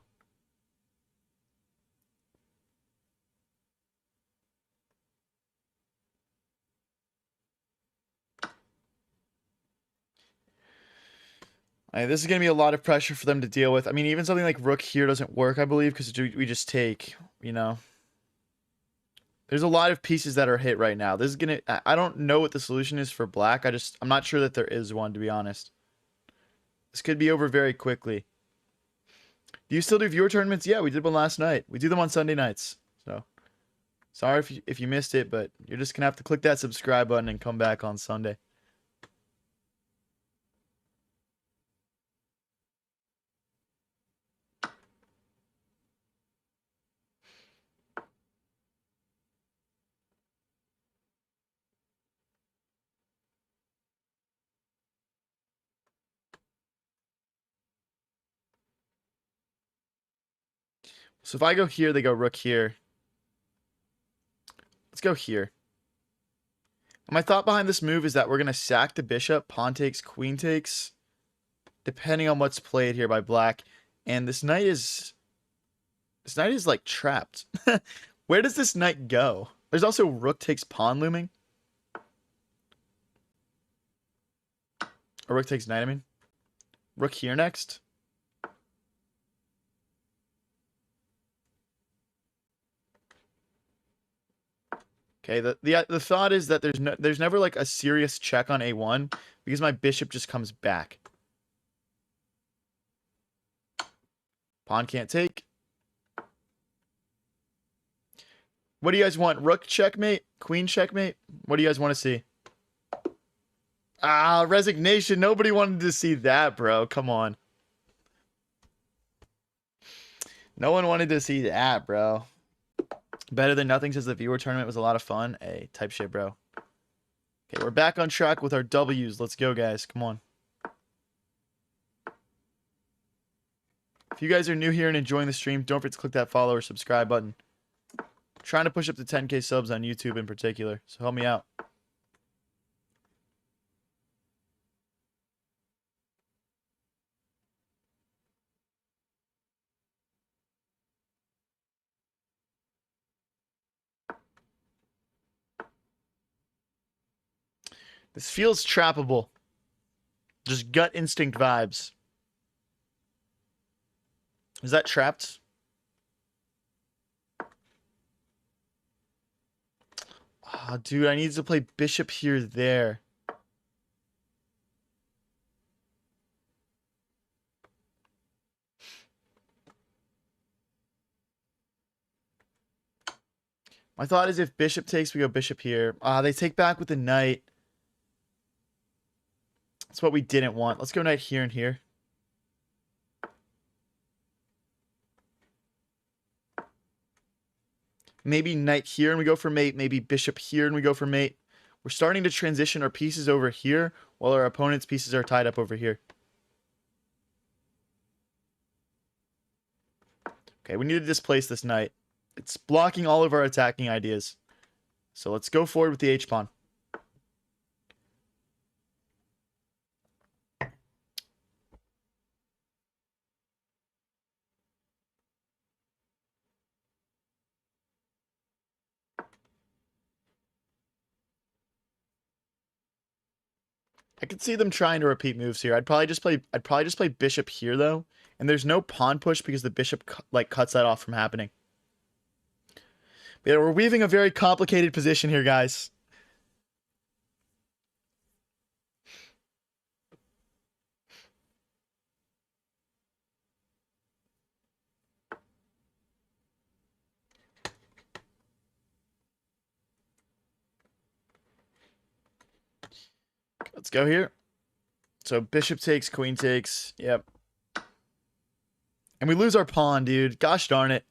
Speaker 1: This is going to be a lot of pressure for them to deal with. I mean, even something like rook here doesn't work, I believe, because we just take, you know. There's a lot of pieces that are hit right now. This is going to... I don't know what the solution is for black. I'm not sure that there is one, to be honest. This could be over very quickly. Do you still do viewer tournaments? Yeah, we did one last night. We do them on Sunday nights. So, sorry if you missed it, but you're just going to have to click that subscribe button and come back on Sunday. So if I go here, they go rook here. Let's go here. And my thought behind this move is that we're going to sack the bishop, pawn takes, queen takes, depending on what's played here by black. And this knight is like trapped. Where does this knight go? There's also rook takes pawn looming. Or rook takes knight, I mean. Rook here next. Okay, the thought is that there's never like a serious check on a1 because my bishop just comes back. Pawn can't take. What do you guys want? Rook checkmate? Queen checkmate? What do you guys want to see? Ah, resignation. Nobody wanted to see that, bro. Come on. No one wanted to see that, bro. Better than nothing says the viewer tournament was a lot of fun. Hey, type shit, bro. Okay, we're back on track with our W's. Let's go, guys. Come on. If you guys are new here and enjoying the stream, don't forget to click that follow or subscribe button. I'm trying to push up to 10K subs on YouTube in particular, so help me out. This feels trappable. Just gut instinct vibes. Is that trapped? Oh, dude, I need to play bishop here, there. My thought is if bishop takes, we go bishop here. They take back with the knight. That's what we didn't want. Let's go knight here and here. Maybe knight here and we go for mate. Maybe bishop here and we go for mate. We're starting to transition our pieces over here while our opponent's pieces are tied up over here. Okay, we need to displace this knight. It's blocking all of our attacking ideas. So let's go forward with the h-pawn. I could see them trying to repeat moves here. I'd probably just play bishop here though, and there's no pawn push because the bishop like cuts that off from happening. But yeah, we're weaving a very complicated position here, guys. Let's go here. So bishop takes, queen takes. Yep. And we lose our pawn, dude. Gosh darn it.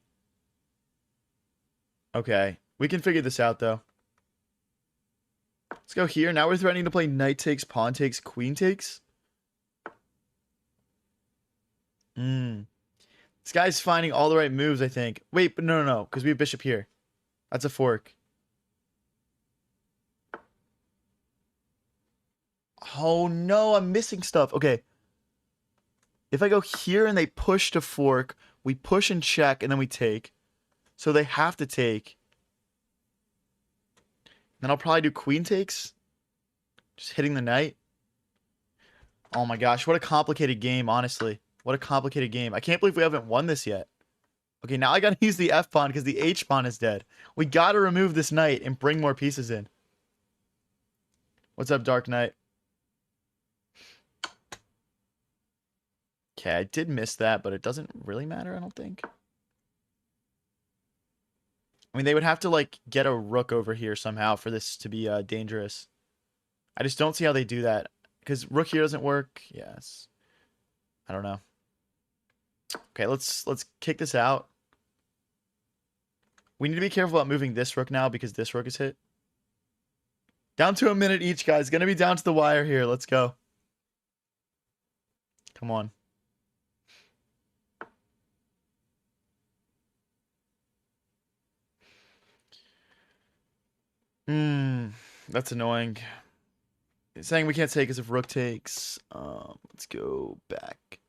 Speaker 1: Okay. We can figure this out, though. Let's go here. Now we're threatening to play knight takes, pawn takes, queen takes. This guy's finding all the right moves, I think. Wait, but no. Because we have bishop here. That's a fork. Oh, no. I'm missing stuff. Okay. If I go here and they push to fork, we push and check, and then we take. So they have to take. Then I'll probably do queen takes. Just hitting the knight. Oh my gosh, what a complicated game, honestly. What a complicated game. I can't believe we haven't won this yet. Okay, now I gotta use the f-pawn because the h-pawn is dead. We gotta remove this knight and bring more pieces in. What's up, Dark Knight? Okay, I did miss that, but it doesn't really matter, I don't think. I mean, they would have to, like, get a rook over here somehow for this to be dangerous. I just don't see how they do that. Because rook here doesn't work. Yes. I don't know. Okay, let's kick this out. We need to be careful about moving this rook now because this rook is hit. Down to a minute each, guys. Gonna be down to the wire here. Let's go. Come on. That's annoying. It's saying we can't take as if rook takes. Let's go back.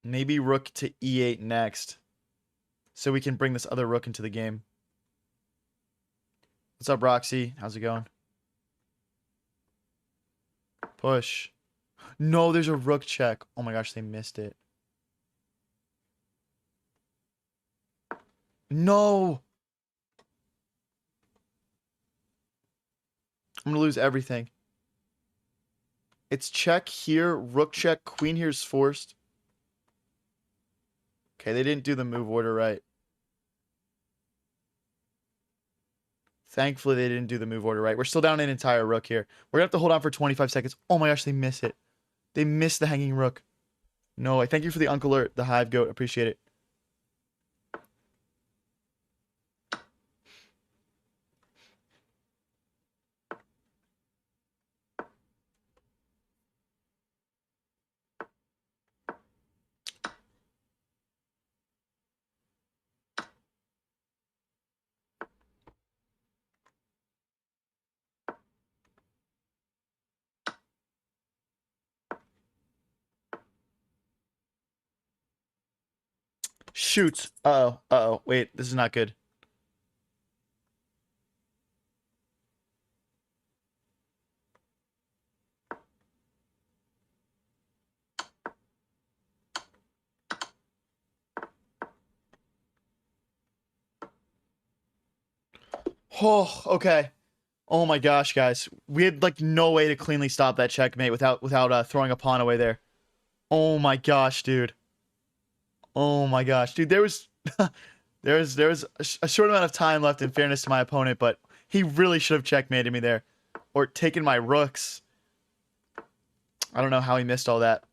Speaker 1: Maybe rook to e8 next. So we can bring this other rook into the game. What's up, Roxy? How's it going? Push. No, there's a rook check. Oh my gosh, they missed it. No! I'm gonna lose everything. It's check here, rook check, queen here's forced. Okay, they didn't do the move order right. Thankfully, they didn't do the move order right. We're still down an entire rook here. We're gonna have to hold on for 25 seconds. Oh my gosh, they miss it. They missed the hanging rook. No, I thank you for the Uncle Alert, the Hive Goat. Appreciate it. Shoot. Uh-oh. Uh-oh. Wait, this is not good. Oh, okay. Oh my gosh, guys. We had like no way to cleanly stop that checkmate without throwing a pawn away there. Oh my gosh, dude. Oh my gosh, dude. There was there was a short amount of time left in fairness to my opponent, but he really should have checkmated me there or taken my rooks. I don't know how he missed all that.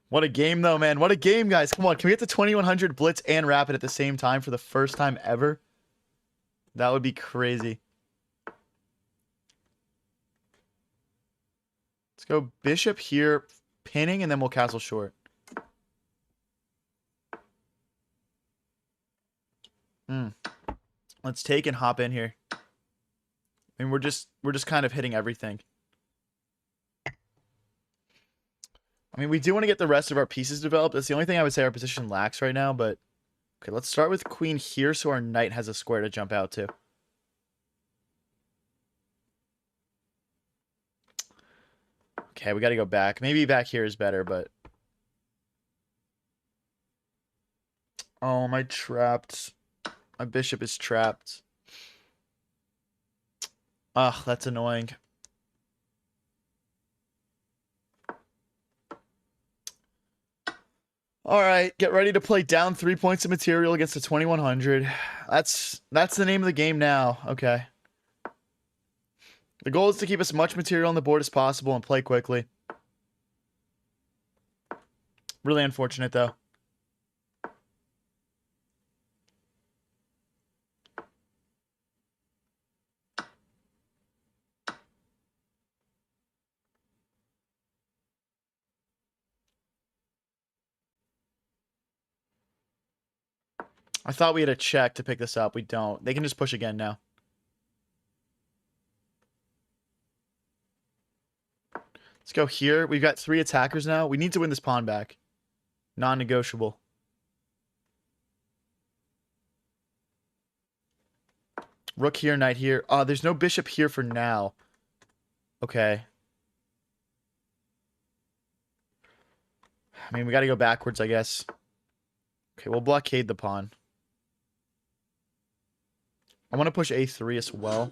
Speaker 1: What a game, though, man. What a game, guys. Come on. Can we get the 2100 Blitz and Rapid at the same time for the first time ever? That would be crazy. Let's go Bishop here, pinning, and then we'll castle short. Let's take and hop in here. I mean, we're just kind of hitting everything. I mean, we do want to get the rest of our pieces developed. That's the only thing I would say our position lacks right now, but okay, let's start with queen here so our knight has a square to jump out to. Okay, we got to go back. Maybe back here is better, but oh, my trapped. My bishop is trapped. Ugh, that's annoying. All right, get ready to play down 3 points of material against the 2100. That's the name of the game now. Okay. The goal is to keep as much material on the board as possible and play quickly. Really unfortunate, though. I thought we had a check to pick this up. We don't. They can just push again now. Let's go here. We've got 3 attackers now. We need to win this pawn back. Non-negotiable. Rook here, knight here. There's no bishop here for now. Okay. I mean, we got to go backwards, I guess. Okay, we'll blockade the pawn. I want to push a3 as well.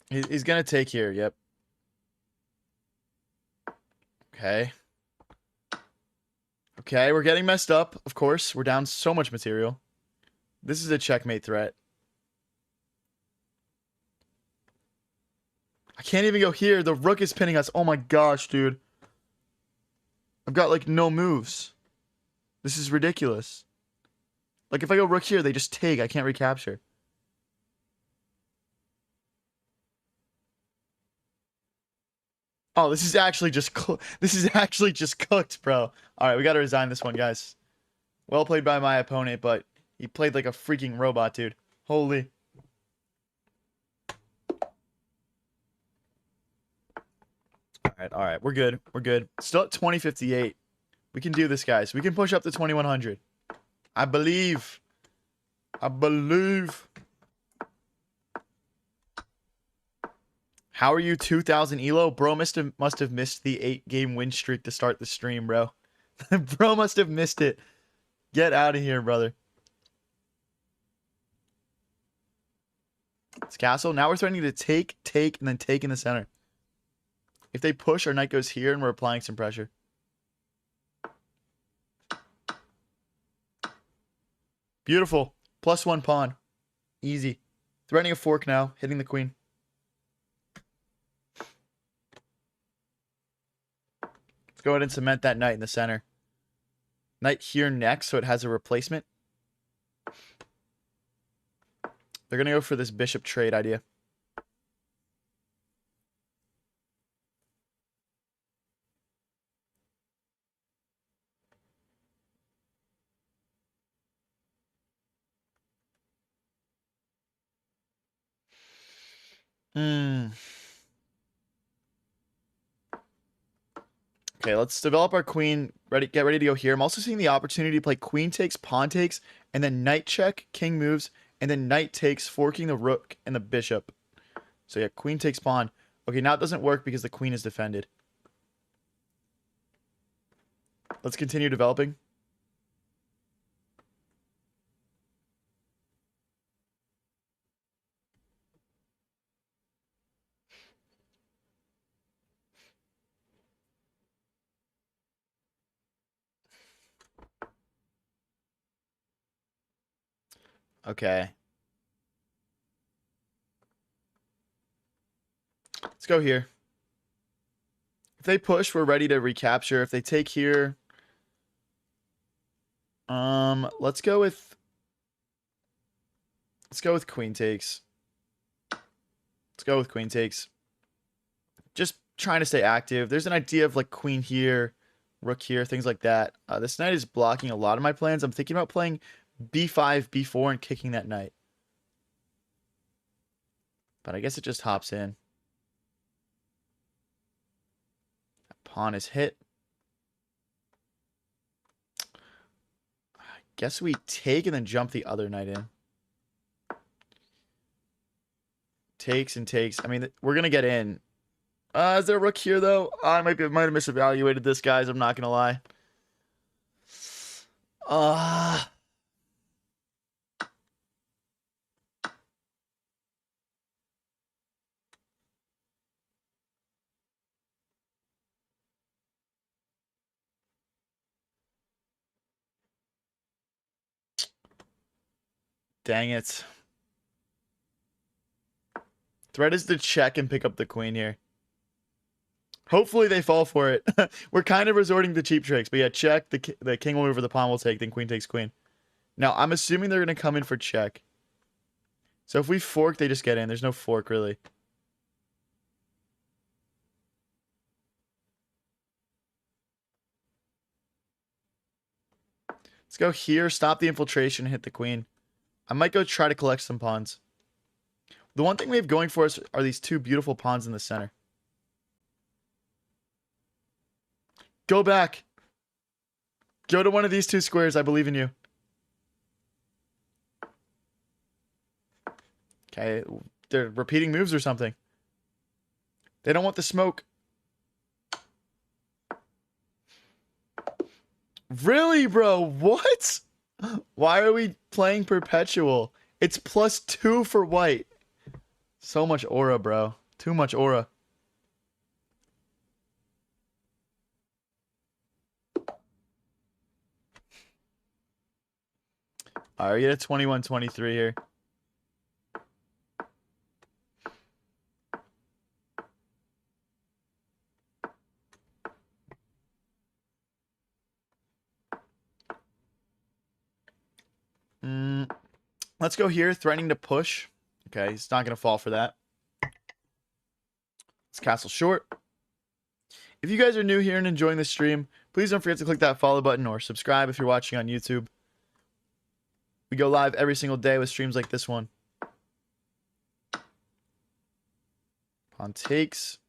Speaker 1: He's going to take here, yep. Okay. Okay, we're getting messed up, of course. We're down so much material. This is a checkmate threat. I can't even go here. The rook is pinning us. Oh my gosh, dude. I've got like no moves. This is ridiculous. Like if I go rook here, they just take. I can't recapture. Oh, this is actually just cooked, bro. All right, we got to resign this one, guys. Well played by my opponent, but he played like a freaking robot, dude. Holy. All right. We're good. We're good. Still at 2058. We can do this, guys. We can push up to 2100. I believe. I believe. How are you 2000 elo? Bro must have missed the 8-game win streak to start the stream, bro. Bro must have missed it. Get out of here, brother. It's castle. Now we're threatening to take, and then take in the center. If they push, our knight goes here, and we're applying some pressure. Beautiful. +1 pawn. Easy. Threatening a fork now. Hitting the queen. Let's go ahead and cement that knight in the center. Knight here next, so it has a replacement. They're going to go for this bishop trade idea. Okay, let's develop our queen. Get ready to go here. I'm also seeing the opportunity to play queen takes, pawn takes, and then knight check, king moves, and then knight takes, forking the rook and the bishop. So yeah, queen takes pawn. Okay, now it doesn't work because the queen is defended. Let's continue developing. Okay. Let's go here. If they push, we're ready to recapture. If they take here, let's go with queen takes. Let's go with queen takes. Just trying to stay active. There's an idea of like queen here, rook here, things like that. This knight is blocking a lot of my plans. I'm thinking about playing b5, b4, and kicking that knight. But I guess it just hops in. That pawn is hit. I guess we take and then jump the other knight in. Takes and takes. I mean, we're going to get in. Is there a rook here, though? I might have misevaluated this, guys. I'm not going to lie. Dang it. Threat is to check and pick up the queen here. Hopefully they fall for it. We're kind of resorting to cheap tricks. But yeah, check. The king will move or the pawn will take. Then queen takes queen. Now, I'm assuming they're going to come in for check. So if we fork, they just get in. There's no fork, really. Let's go here. Stop the infiltration. Hit the queen. I might go try to collect some pawns. The one thing we have going for us are these two beautiful pawns in the center. Go back. Go to one of these two squares. I believe in you. Okay. They're repeating moves or something. They don't want the smoke. Really, bro? What? Why are we playing perpetual? It's +2 for white. So much aura, bro. Too much aura. All right, we get a 21-23 here. Let's go here, threatening to push. Okay, he's not going to fall for that. Let's castle short. If you guys are new here and enjoying the stream, please don't forget to click that follow button or subscribe if you're watching on YouTube. We go live every single day with streams like this one. Pawn takes.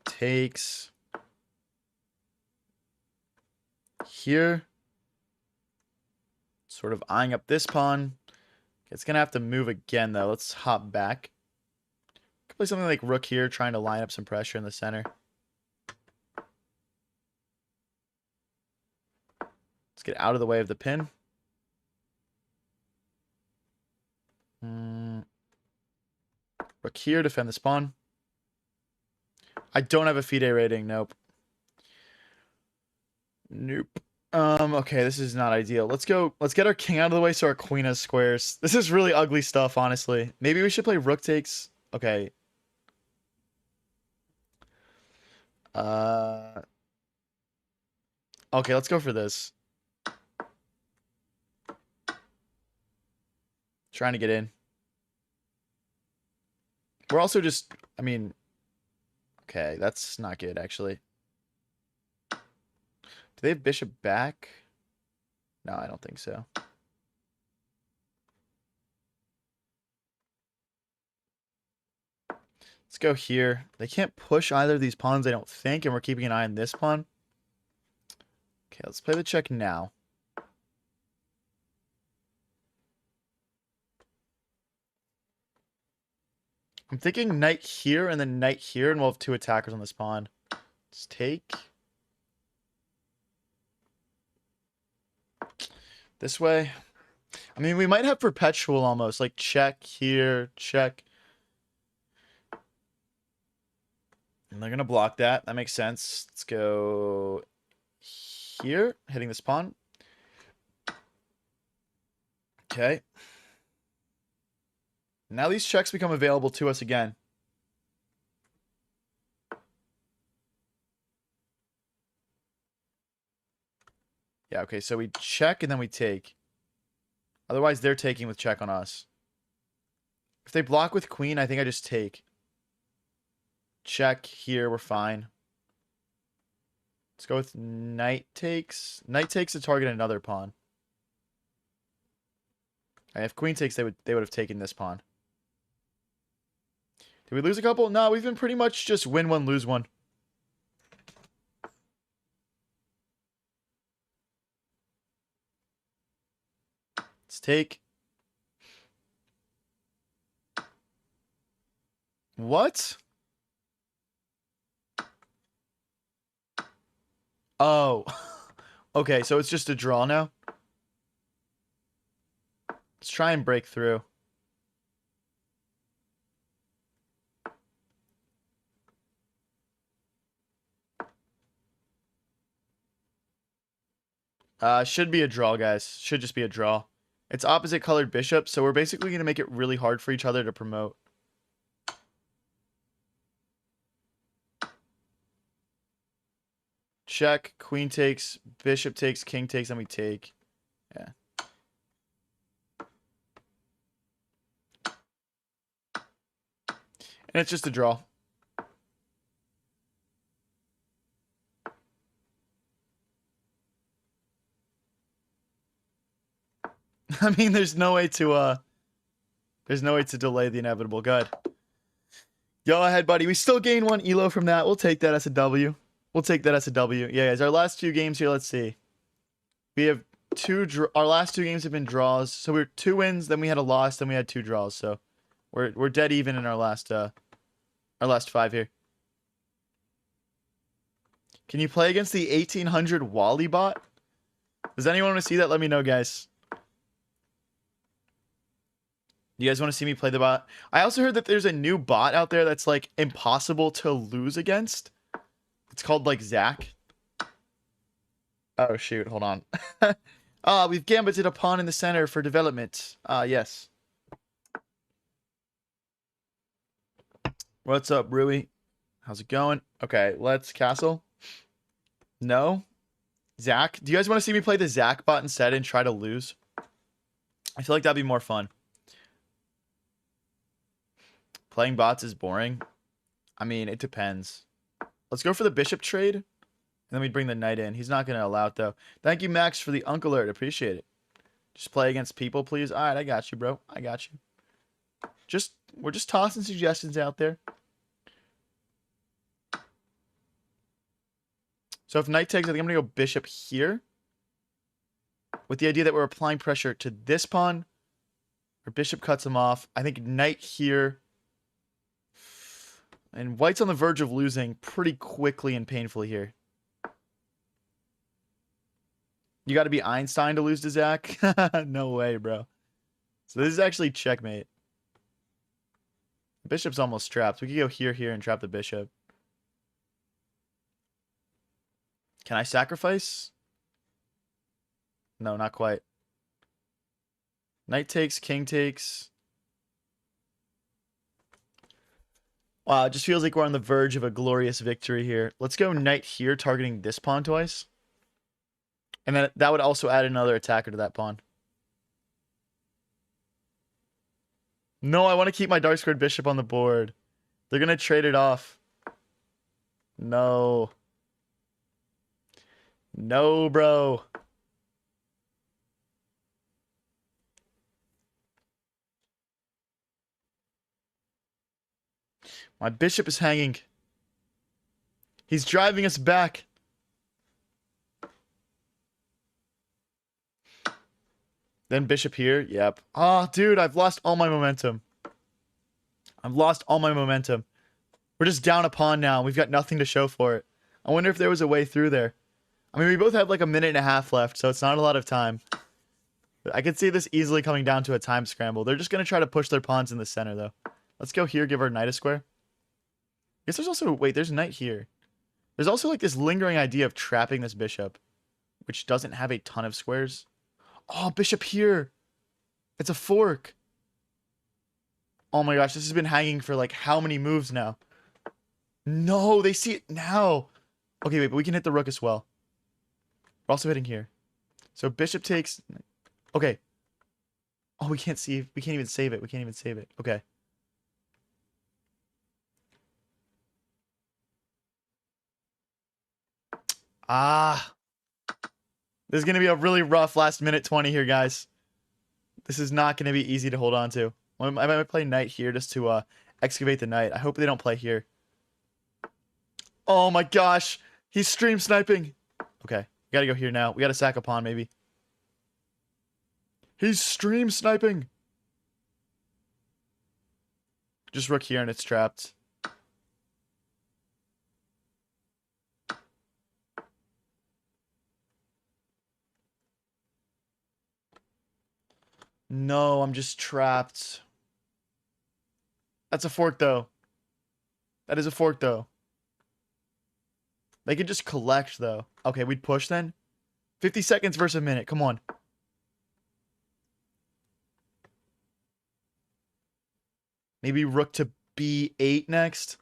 Speaker 1: Takes. Here. Sort of eyeing up this pawn. It's going to have to move again, though. Let's hop back. Could play something like rook here, trying to line up some pressure in the center. Let's get out of the way of the pin. Rook here, defend this pawn. I don't have a FIDE rating. Nope. Nope. Okay, this is not ideal. Let's get our king out of the way so our queen has squares. This is really ugly stuff, honestly. Maybe we should play rook takes. Okay. Okay, let's go for this. Trying to get in. We're also just, I mean, okay, that's not good, actually. Do they have bishop back? No, I don't think so. Let's go here. They can't push either of these pawns, I don't think, and we're keeping an eye on this pawn. Okay, let's play the check now. I'm thinking knight here and then knight here, and we'll have two attackers on this pawn. Let's take. This way. I mean, we might have perpetual almost, like check here, check. And they're going to block that. That makes sense. Let's go here, hitting this pawn. Okay. Now these checks become available to us again. Yeah, okay, so we check and then we take. Otherwise, they're taking with check on us. If they block with queen, I think I just take. Check here, we're fine. Let's go with knight takes. Knight takes to target another pawn. And if queen takes, they would have taken this pawn. Did we lose a couple? No, we've been pretty much just win one, lose one. Let's take. What? Oh. Okay, so it's just a draw now. Let's try and break through. Should be a draw, guys. Should just be a draw. It's opposite colored bishop, so we're basically going to make it really hard for each other to promote. Check, queen takes, bishop takes, king takes, and we take. Yeah. And it's just a draw. I mean, there's no way to delay the inevitable. Good. Go ahead, buddy. We still gain one elo from that. We'll take that as a W. We'll take that as a W. Yeah, guys, our last two games here, let's see. We have our last two games have been draws. So we're 2 wins, then we had a loss, then we had 2 draws. So we're dead even in our last 5 here. Can you play against the 1800 Wally bot? Does anyone want to see that? Let me know, guys. You guys want to see me play the bot? I also heard that there's a new bot out there that's like impossible to lose against. It's called like Zach. Oh shoot, hold on. We've gambited a pawn in the center for development. Yes. What's up, Rui? How's it going? Okay, let's castle. No. Zach, do you guys want to see me play the Zach bot instead and try to lose? I feel like that'd be more fun. Playing bots is boring. I mean, it depends. Let's go for the bishop trade. And then we bring the knight in. He's not going to allow it, though. Thank you, Max, for the Uncle Alert. Appreciate it. Just play against people, please. All right, I got you, bro. I got you. We're just tossing suggestions out there. So if knight takes, I think I'm going to go bishop here. With the idea that we're applying pressure to this pawn. Or bishop cuts him off. I think knight here. And white's on the verge of losing pretty quickly and painfully here. You got to be Einstein to lose to Zach? No way, bro. So this is actually checkmate. Bishop's almost trapped. We could go here, and trap the bishop. Can I sacrifice? No, not quite. Knight takes, king takes. Wow, it just feels like we're on the verge of a glorious victory here. Let's go knight here, targeting this pawn twice. And then that would also add another attacker to that pawn. No, I want to keep my dark squared bishop on the board. They're going to trade it off. No. No, bro. My bishop is hanging. He's driving us back. Then bishop here. Yep. Oh, dude, I've lost all my momentum. I've lost all my momentum. We're just down a pawn now. We've got nothing to show for it. I wonder if there was a way through there. I mean, we both have like a minute and a half left, so it's not a lot of time. But I could see this easily coming down to a time scramble. They're just going to try to push their pawns in the center, though. Let's go here, give our knight a square. I guess there's also... Wait, there's a knight here. There's also like this lingering idea of trapping this bishop, which doesn't have a ton of squares. Oh, bishop here. It's a fork. Oh my gosh, this has been hanging for like how many moves now? No, they see it now. Okay, wait, but we can hit the rook as well. We're also hitting here. So bishop takes... Okay. Oh, we can't see... We can't even save it. We can't even save it. Okay. Ah. This is going to be a really rough last minute 20 here, guys. This is not going to be easy to hold on to. I might play knight here just to excavate the knight. I hope they don't play here. Oh my gosh. He's stream sniping. Okay. We got to go here now. We got to sack a pawn, maybe. He's stream sniping. Just rook here and it's trapped. No, I'm just trapped. That's a fork, though. That is a fork, though. They could just collect, though. Okay, we'd push then. 50 seconds versus a minute. Come on. Maybe rook to b8 next.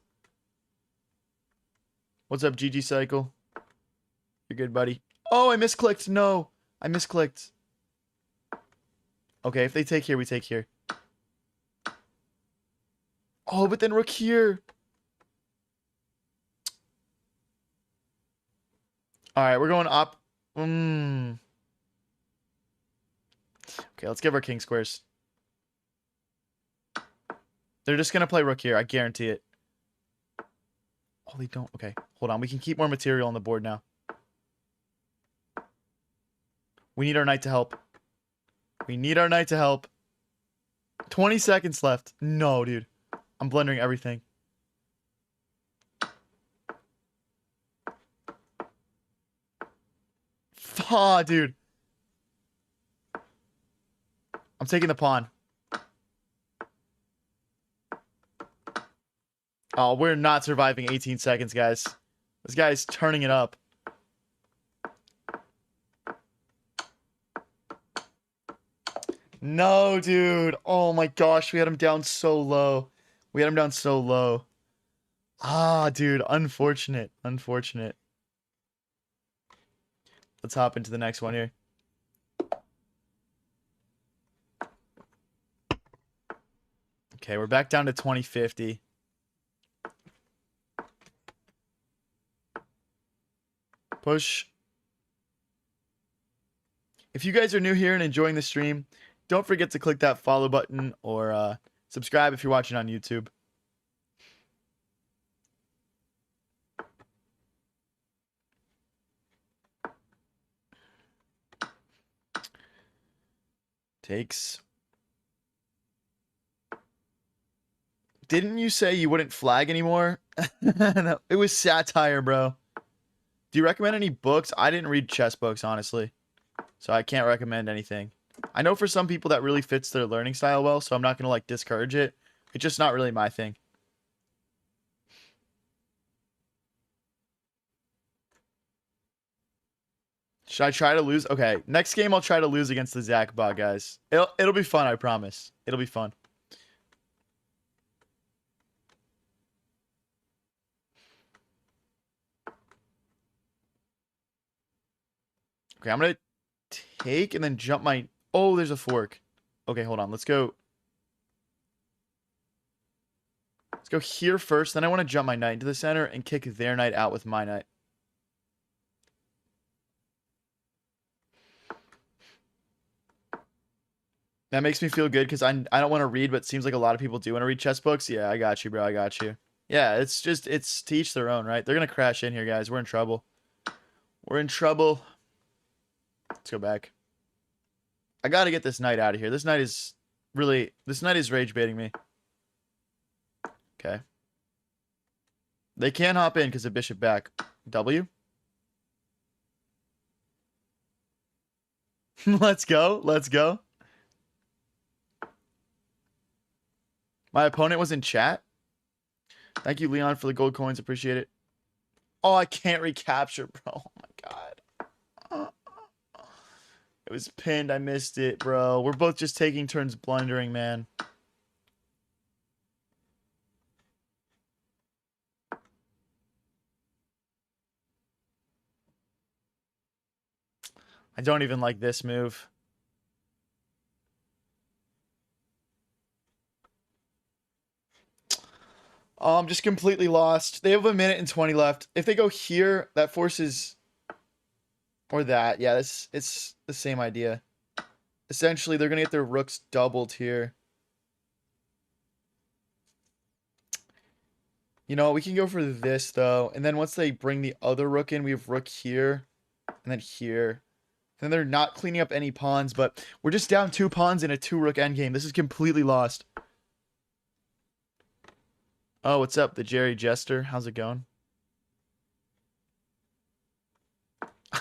Speaker 1: What's up, GG Cycle? You're good, buddy. Oh, I misclicked. No, I misclicked. Okay, if they take here, we take here. Oh, but then rook here. All right, we're going up. Okay, let's give our king squares. They're just going to play rook here. I guarantee it. Oh, they don't. Okay, hold on. We can keep more material on the board now. We need our knight to help. We need our knight to help. 20 seconds left. No, dude. I'm blundering everything. Ah, dude. I'm taking the pawn. Oh, we're not surviving 18 seconds, guys. This guy's turning it up. No, dude. Oh my gosh, we had him down so low. We had him down so low. Ah, dude, unfortunate. Unfortunate. Let's hop into the next one here. Okay, we're back down to 2050. Push. If you guys are new here and enjoying the stream, don't forget to click that follow button or subscribe if you're watching on YouTube. Takes. Didn't you say you wouldn't flag anymore? No, it was satire, bro. Do you recommend any books? I didn't read chess books, honestly. So I can't recommend anything. I know for some people that really fits their learning style well, so I'm not going to like discourage it. It's just not really my thing. Should I try to lose? Okay, next game I'll try to lose against the Zach bot, guys. It'll be fun, I promise. It'll be fun. Okay, I'm going to take and then jump my... Oh, there's a fork. Okay, hold on. Let's go. Let's go here first. Then I want to jump my knight into the center and kick their knight out with my knight. That makes me feel good because I don't want to read, but it seems like a lot of people do want to read chess books. Yeah, I got you, bro. I got you. Yeah, it's to each their own, right? They're going to crash in here, guys. We're in trouble. We're in trouble. Let's go back. I got to get this knight out of here. This knight is rage baiting me. Okay. They can't hop in because of bishop back. W. Let's go. Let's go. My opponent was in chat. Thank you, Leon, for the gold coins. Appreciate it. Oh, I can't recapture, bro. Oh, my God. It was pinned. I missed it, bro. We're both just taking turns blundering, man. I don't even like this move. Oh, I'm just completely lost. They have 1:20 left. If they go here, that forces... Or that. Yeah, it's the same idea. Essentially, they're going to get their rooks doubled here. You know, we can go for this, though. And then once they bring the other rook in, we have rook here. And then here. And they're not cleaning up any pawns, but we're just down 2 pawns in a 2-rook endgame. This is completely lost. Oh, what's up, the Jerry Jester? How's it going?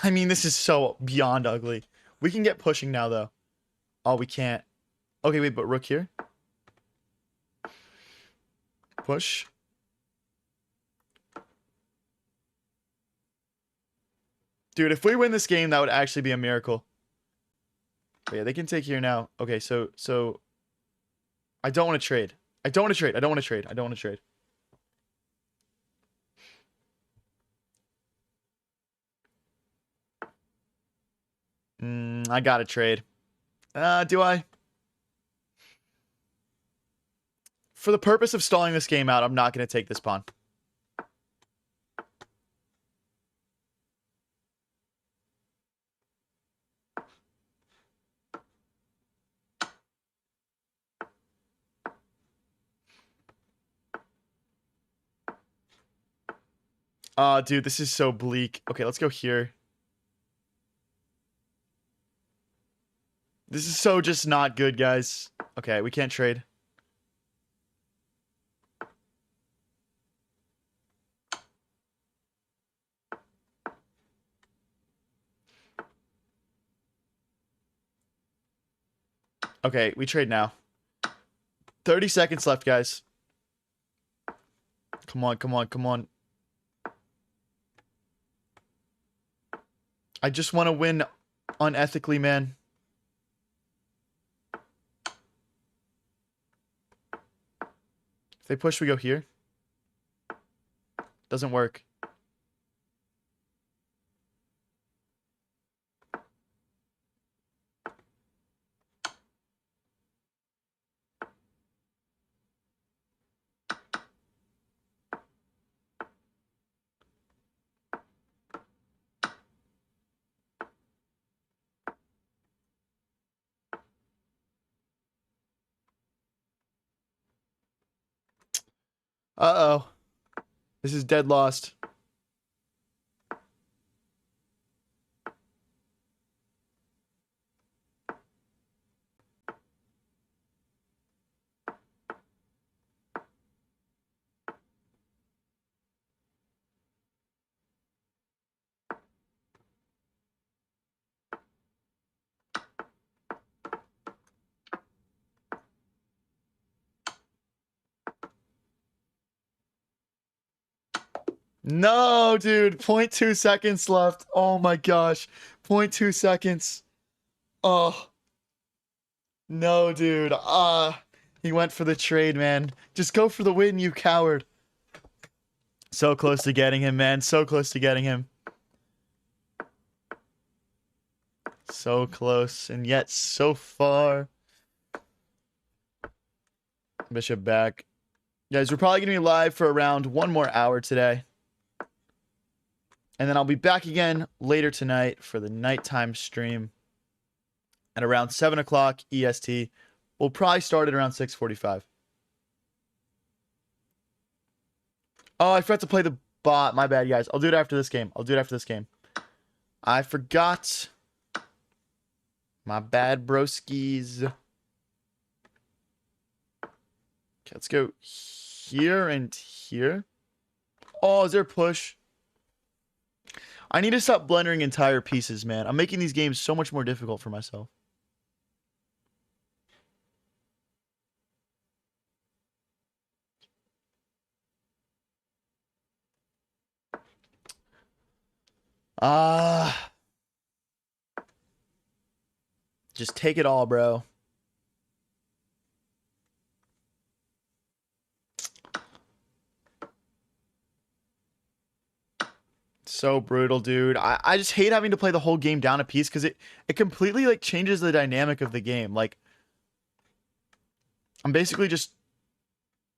Speaker 1: I mean, this is so beyond ugly. We can get pushing now, though. Oh, we can't. Okay, wait, but rook here? Push. Dude, if we win this game, that would actually be a miracle. But yeah, they can take here now. Okay, so I don't want to trade. I don't want to trade. I don't want to trade. I don't want to trade. I gotta trade. Do I? For the purpose of stalling this game out, I'm not going to take this pawn. Dude, this is so bleak. Okay, let's go here. This is so just not good, guys. Okay, we can't trade. Okay, we trade now. 30 seconds left, guys. Come on, come on, come on. I just want to win unethically, man. If they push, we go here. Doesn't work. Uh-oh. This is dead lost. No, dude. 0.2 seconds left. Oh my gosh. 0.2 seconds. Oh. No, dude. He went for the trade, man. Just go for the win, you coward. So close to getting him, man. So close to getting him. So close, and yet so far. Bishop back. Guys, we're probably going to be live for around 1 more hour today. And then I'll be back again later tonight for the nighttime stream at around 7 o'clock EST. We'll probably start at around 6:45. Oh, I forgot to play the bot. My bad, guys. I'll do it after this game. I forgot. My bad, broskies. Okay, let's go here and here. Oh, is there a push? I need to stop blendering entire pieces, man. I'm making these games so much more difficult for myself. Just take it all, bro. So brutal, dude. I just hate having to play the whole game down a piece because it completely like changes the dynamic of the game. Like I'm basically just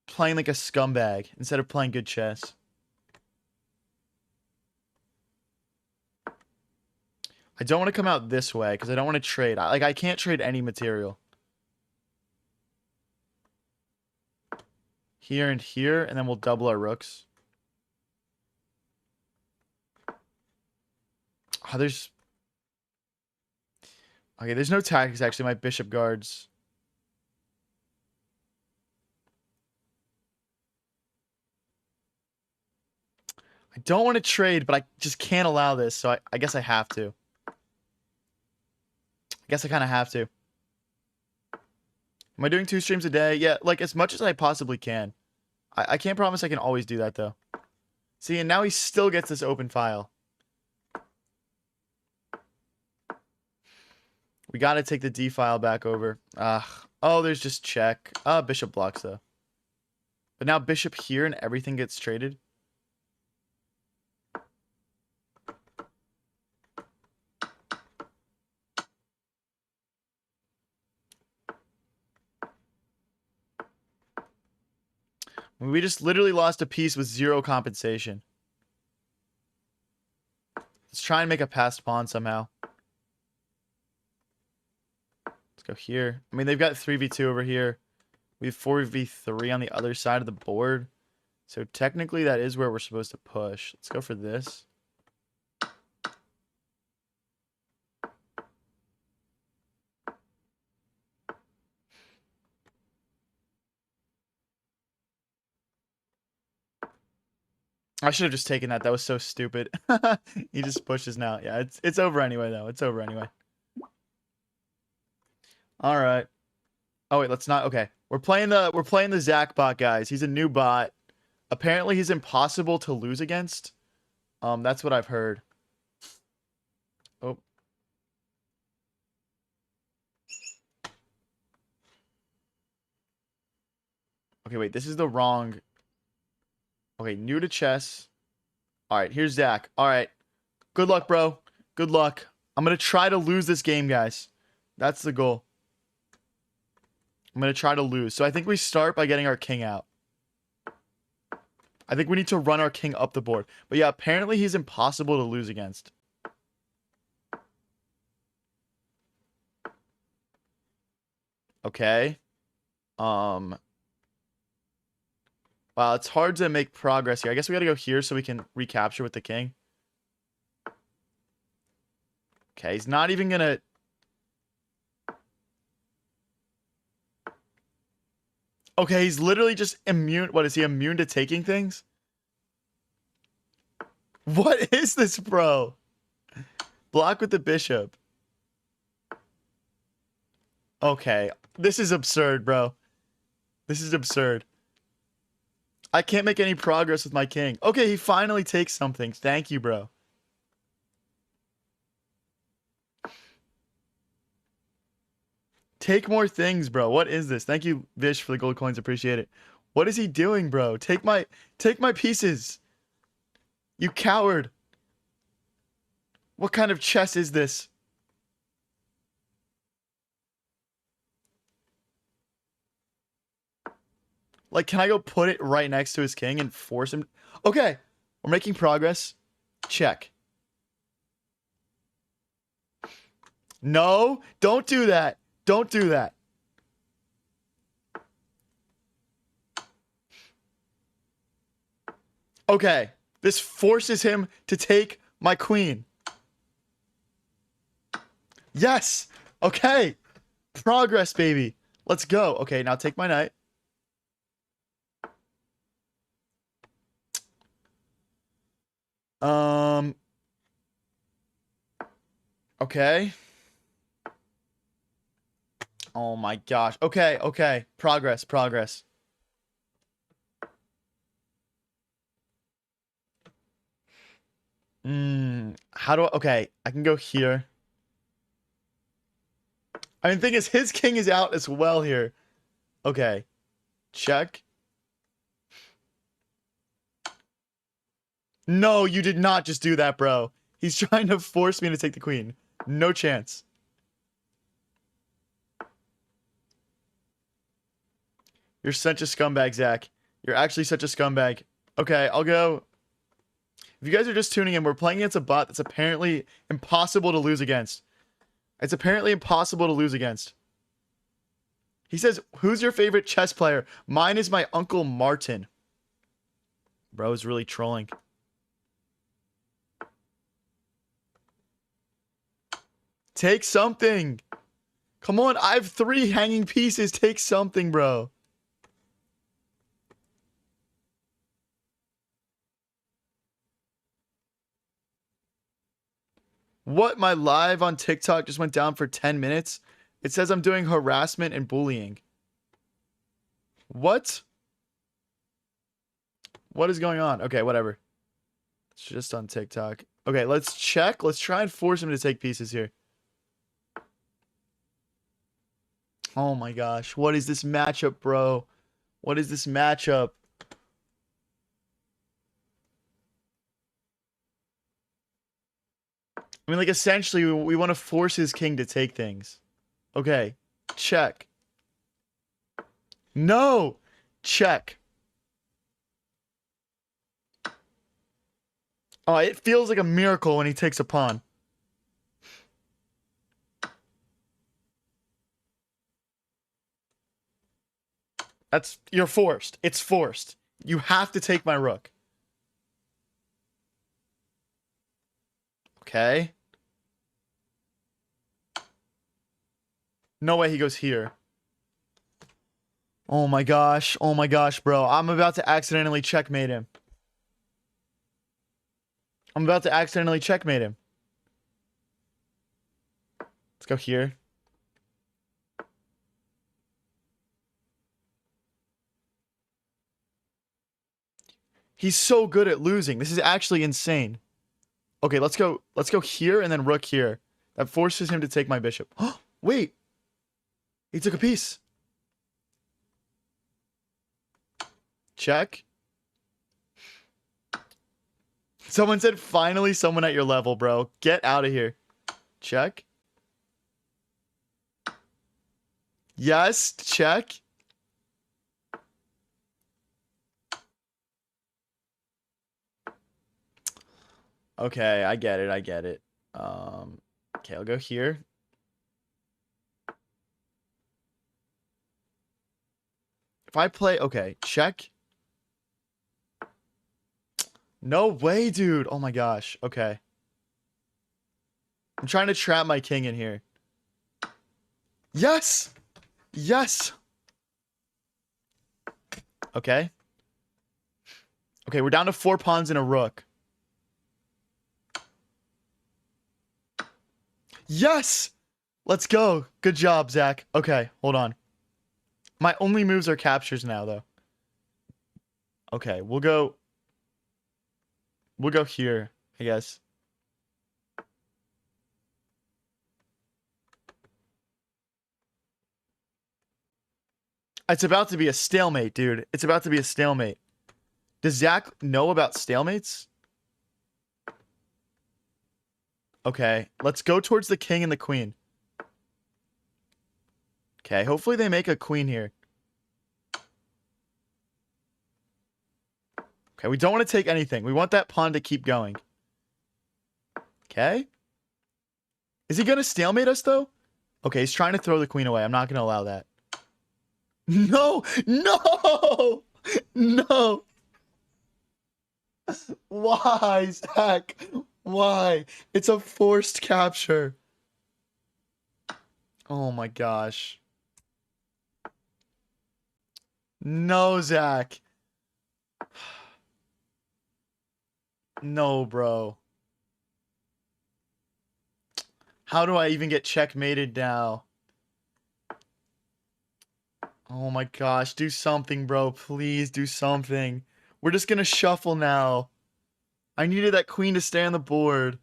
Speaker 1: playing like a scumbag instead of playing good chess. I don't want to come out this way because I don't want to trade. I can't trade any material. Here and here, and then we'll double our rooks. Oh, there's... Okay, there's no tactics, actually. My bishop guards. I don't want to trade, but I just can't allow this, so I guess I have to. I guess I kind of have to. Am I doing 2 streams a day? Yeah, like as much as I possibly can. I can't promise I can always do that, though. See, and now he still gets this open file. We got to take the D file back over. Oh, there's just check. Bishop blocks, though. But now bishop here and everything gets traded. We just literally lost a piece with 0 compensation. Let's try and make a passed pawn somehow. Let's go here. I mean, they've got 3v2 over here. We have 4v3 on the other side of the board. So technically that is where we're supposed to push. Let's go for this. I should have just taken that. That was so stupid. He just pushes now. Yeah, it's over anyway, though. It's over anyway. All right. Oh wait, let's not. Okay, we're playing the Zach bot, guys. He's a new bot. Apparently, he's impossible to lose against. That's what I've heard. Oh. Okay, wait. This is the wrong. Okay, new to chess. All right, here's Zach. All right. Good luck, bro. Good luck. I'm going to try to lose this game, guys. That's the goal. I'm going to try to lose. So I think we start by getting our king out. I think we need to run our king up the board. But yeah, apparently he's impossible to lose against. Okay. Wow, it's hard to make progress here. I guess we gotta go here so we can recapture with the king. Okay, he's not even gonna... Okay, he's literally just immune. What, is he immune to taking things? What is this, bro? Block with the bishop. Okay, this is absurd, bro. This is absurd. I can't make any progress with my king. Okay, he finally takes something. Thank you, bro. Take more things, bro. What is this? Thank you, Vish, for the gold coins. Appreciate it. What is he doing, bro? Take my pieces. You coward. What kind of chess is this? Like, can I go put it right next to his king and force him? Okay, we're making progress. Check. No, don't do that. Don't do that. Okay, this forces him to take my queen. Yes. Okay. Progress, baby. Let's go. Okay, now take my knight. Okay. Oh my gosh. Okay, okay. Progress, progress. How do I... Okay, I can go here. I mean, the thing is, his king is out as well here. Okay. Check. No, you did not just do that, bro. He's trying to force me to take the queen. No chance. You're such a scumbag, Zach. You're actually such a scumbag. Okay, I'll go. If you guys are just tuning in, we're playing against a bot that's apparently impossible to lose against. It's apparently impossible to lose against. He says, who's your favorite chess player? Mine is my Uncle Martin. Bro is really trolling. Take something. Come on, I have 3 hanging pieces. Take something, bro. What? My live on TikTok just went down for 10 minutes? It says I'm doing harassment and bullying. What? What is going on? Okay, whatever. It's just on TikTok. Okay, let's check. Let's try and force him to take pieces here. Oh my gosh. What is this matchup, bro? What is this matchup? I mean, like, essentially, we want to force his king to take things. Okay. Check. No! Check. Oh, it feels like a miracle when he takes a pawn. You're forced. It's forced. You have to take my rook. Okay. No way he goes here. Oh my gosh. Oh my gosh, bro. I'm about to accidentally checkmate him. I'm about to accidentally checkmate him. Let's go here. He's so good at losing. This is actually insane. Okay, let's go here and then rook here. That forces him to take my bishop. Wait. He took a piece. Check. Someone said, finally someone at your level, bro. Get out of here. Check. Yes, check. Okay, I get it. I get it. Okay, I'll go here. If I play, okay, check. No way, dude. Oh my gosh. Okay. I'm trying to trap my king in here. Yes! Yes! Okay. Okay, we're down to 4 pawns and a rook. Yes! Let's go. Good job, Zach. Okay, hold on. My only moves are captures now, though. Okay, we'll go here, I guess. It's about to be a stalemate, dude. It's about to be a stalemate. Does Zach know about stalemates? Okay, let's go towards the king and the queen. Okay, hopefully they make a queen here. Okay, we don't want to take anything. We want that pawn to keep going. Okay. Is he going to stalemate us, though? Okay, he's trying to throw the queen away. I'm not going to allow that. No! No! No! Why, Zach? Why? It's a forced capture. Oh my gosh. No, Zach. No, bro. How do I even get checkmated now? Oh my gosh, do something, bro. Please do something. We're just gonna shuffle now. I needed that queen to stay on the board.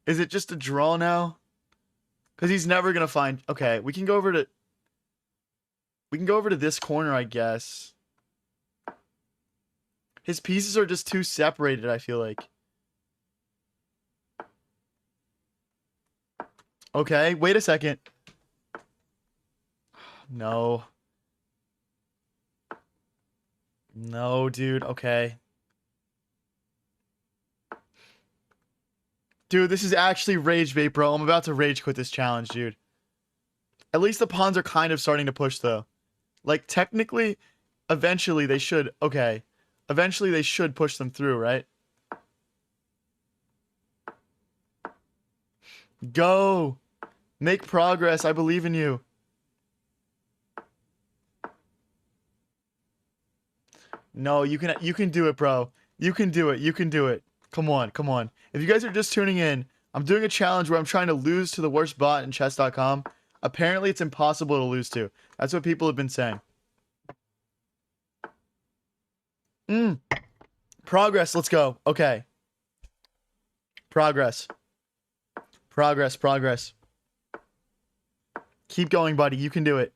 Speaker 1: Is it just a draw now? Because he's never gonna find... Okay, we can go over to... We can go over to this corner, I guess. His pieces are just too separated, I feel like. Okay, wait a second. No. No, dude. Okay. Dude, this is actually rage bait, bro. I'm about to rage quit this challenge, dude. At least the pawns are kind of starting to push, though. Like, technically, eventually they should... Okay. Eventually they should push them through, right? Go! Make progress. I believe in you. No, you can do it, bro. You can do it. You can do it. Come on, come on. If you guys are just tuning in, I'm doing a challenge where I'm trying to lose to the worst bot in chess.com. Apparently, it's impossible to lose to. That's what people have been saying. Progress. Let's go. Okay. Progress. Progress. Progress. Keep going, buddy. You can do it.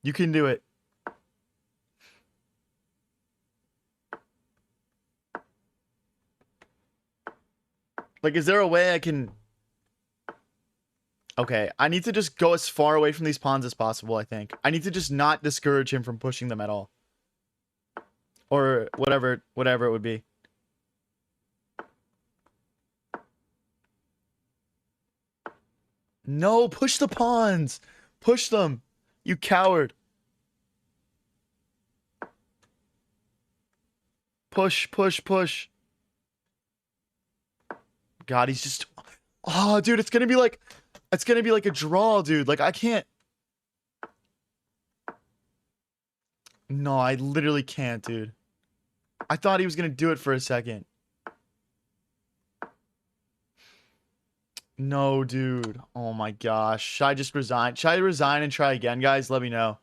Speaker 1: You can do it. Like, is there a way I can... Okay, I need to just go as far away from these pawns as possible, I think. I need to just not discourage him from pushing them at all. Or whatever it would be. No, push the pawns! Push them! You coward! Push, push, push. God, he's just... Oh, dude, it's gonna be like a draw, dude. Like, I can't... No, I literally can't, dude. I thought he was gonna do it for a second. No, dude. Oh my gosh. Should I just resign? Should I resign and try again, guys? Let me know.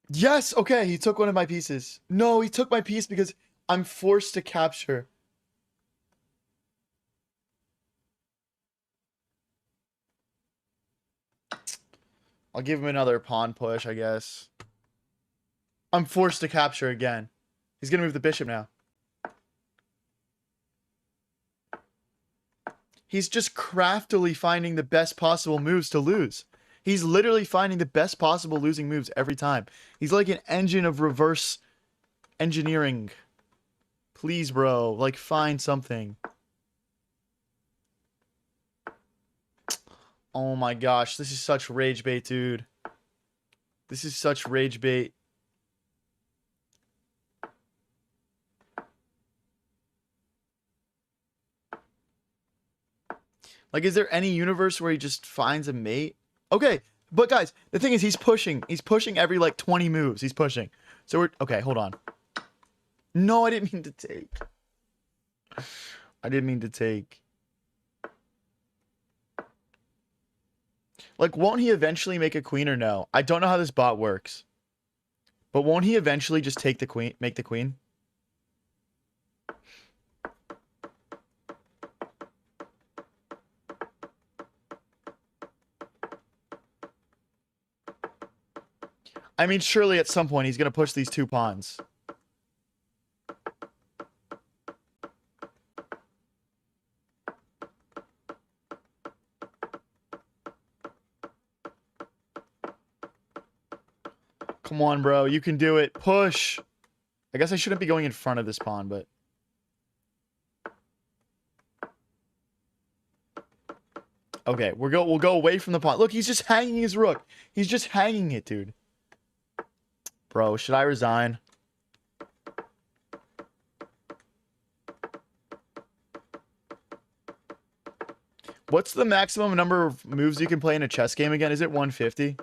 Speaker 1: Yes! Okay, he took one of my pieces. No, he took my piece because I'm forced to capture. I'll give him another pawn push, I guess. I'm forced to capture again. He's gonna move the bishop now. He's just craftily finding the best possible moves to lose. He's literally finding the best possible losing moves every time. He's like an engine of reverse engineering. Please, bro. Like, find something. Oh my gosh, this is such rage bait, dude. This is such rage bait. Like, is there any universe where he just finds a mate? Okay, but guys, the thing is, he's pushing. He's pushing every, like, 20 moves. He's pushing. So we're... Okay, hold on. No, I didn't mean to take. I didn't mean to take. Like, won't he eventually make a queen or no? I don't know how this bot works. But won't he eventually just take the queen, make the queen? I mean, surely at some point he's going to push these 2 pawns. Come on, bro. You can do it. Push. I guess I shouldn't be going in front of this pawn, but... Okay, we'll go away from the pawn. Look, he's just hanging his rook. He's just hanging it, dude. Bro, should I resign? What's the maximum number of moves you can play in a chess game again? Is it 150?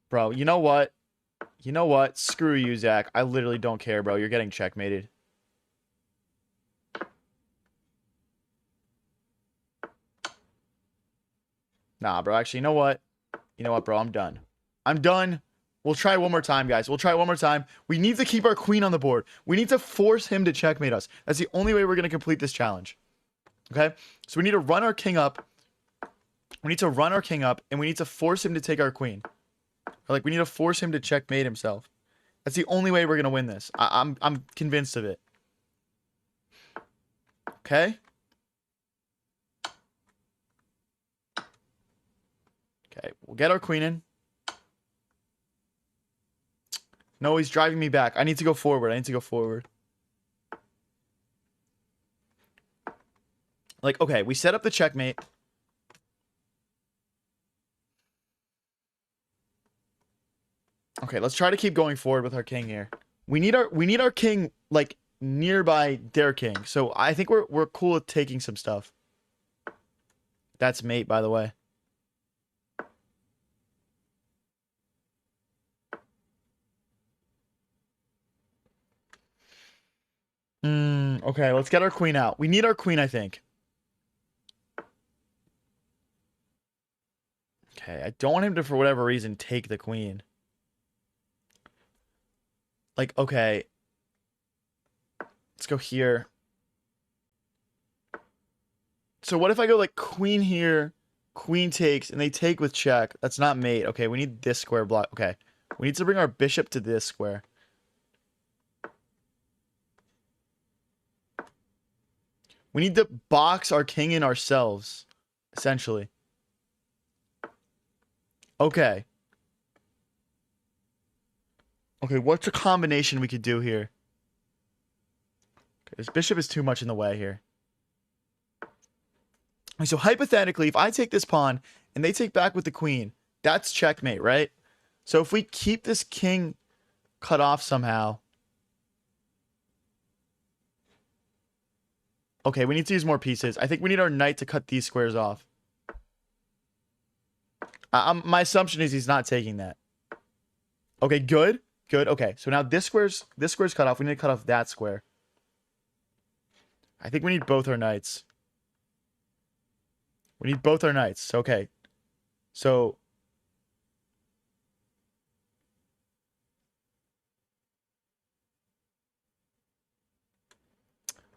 Speaker 1: Bro, you know what? You know what? Screw you, Zach. I literally don't care, bro. You're getting checkmated. Nah, bro. Actually, you know what? You know what, bro? I'm done. I'm done. We'll try one more time, guys. We'll try one more time. We need to keep our queen on the board. We need to force him to checkmate us. That's the only way we're going to complete this challenge. Okay? So we need to run our king up. We need to run our king up, and we need to force him to take our queen. Like, we need to force him to checkmate himself. That's the only way we're going to win this. I'm convinced of it. Okay? Okay, we'll get our queen in. No, he's driving me back. I need to go forward. I need to go forward. Like, okay, we set up the checkmate. Okay, let's try to keep going forward with our king here. We need our king, like, nearby their king. So I think we're cool with taking some stuff. That's mate, by the way. Okay, let's get our queen out. We need our queen, I think. Okay, I don't want him to, for whatever reason, take the queen. Like, okay. Let's go here. So what if I go, like, queen here, queen takes, and they take with check? That's not mate. Okay, we need this square block. Okay, we need to bring our bishop to this square. We need to box our king in ourselves, essentially. Okay. Okay, what's a combination we could do here? Okay, this bishop is too much in the way here. Okay, so hypothetically, if I take this pawn and they take back with the queen, that's checkmate, right? So if we keep this king cut off somehow... Okay, we need to use more pieces. I think we need our knight to cut these squares off. My assumption is he's not taking that. Okay, good. Good. Okay, so now this square's cut off. We need to cut off that square. I think we need both our knights. We need both our knights. Okay. So...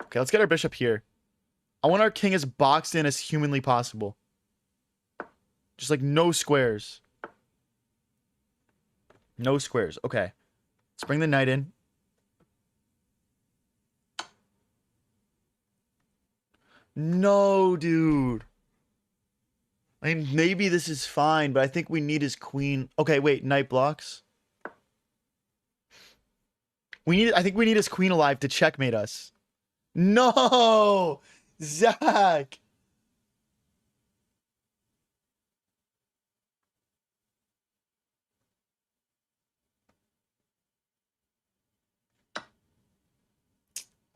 Speaker 1: Okay, let's get our bishop here. I want our king as boxed in as humanly possible. Just like no squares. No squares. Okay. Let's bring the knight in. No, dude. I mean, maybe this is fine, but I think we need his queen. Okay, wait. Knight blocks. I think we need his queen alive to checkmate us. No! Zach!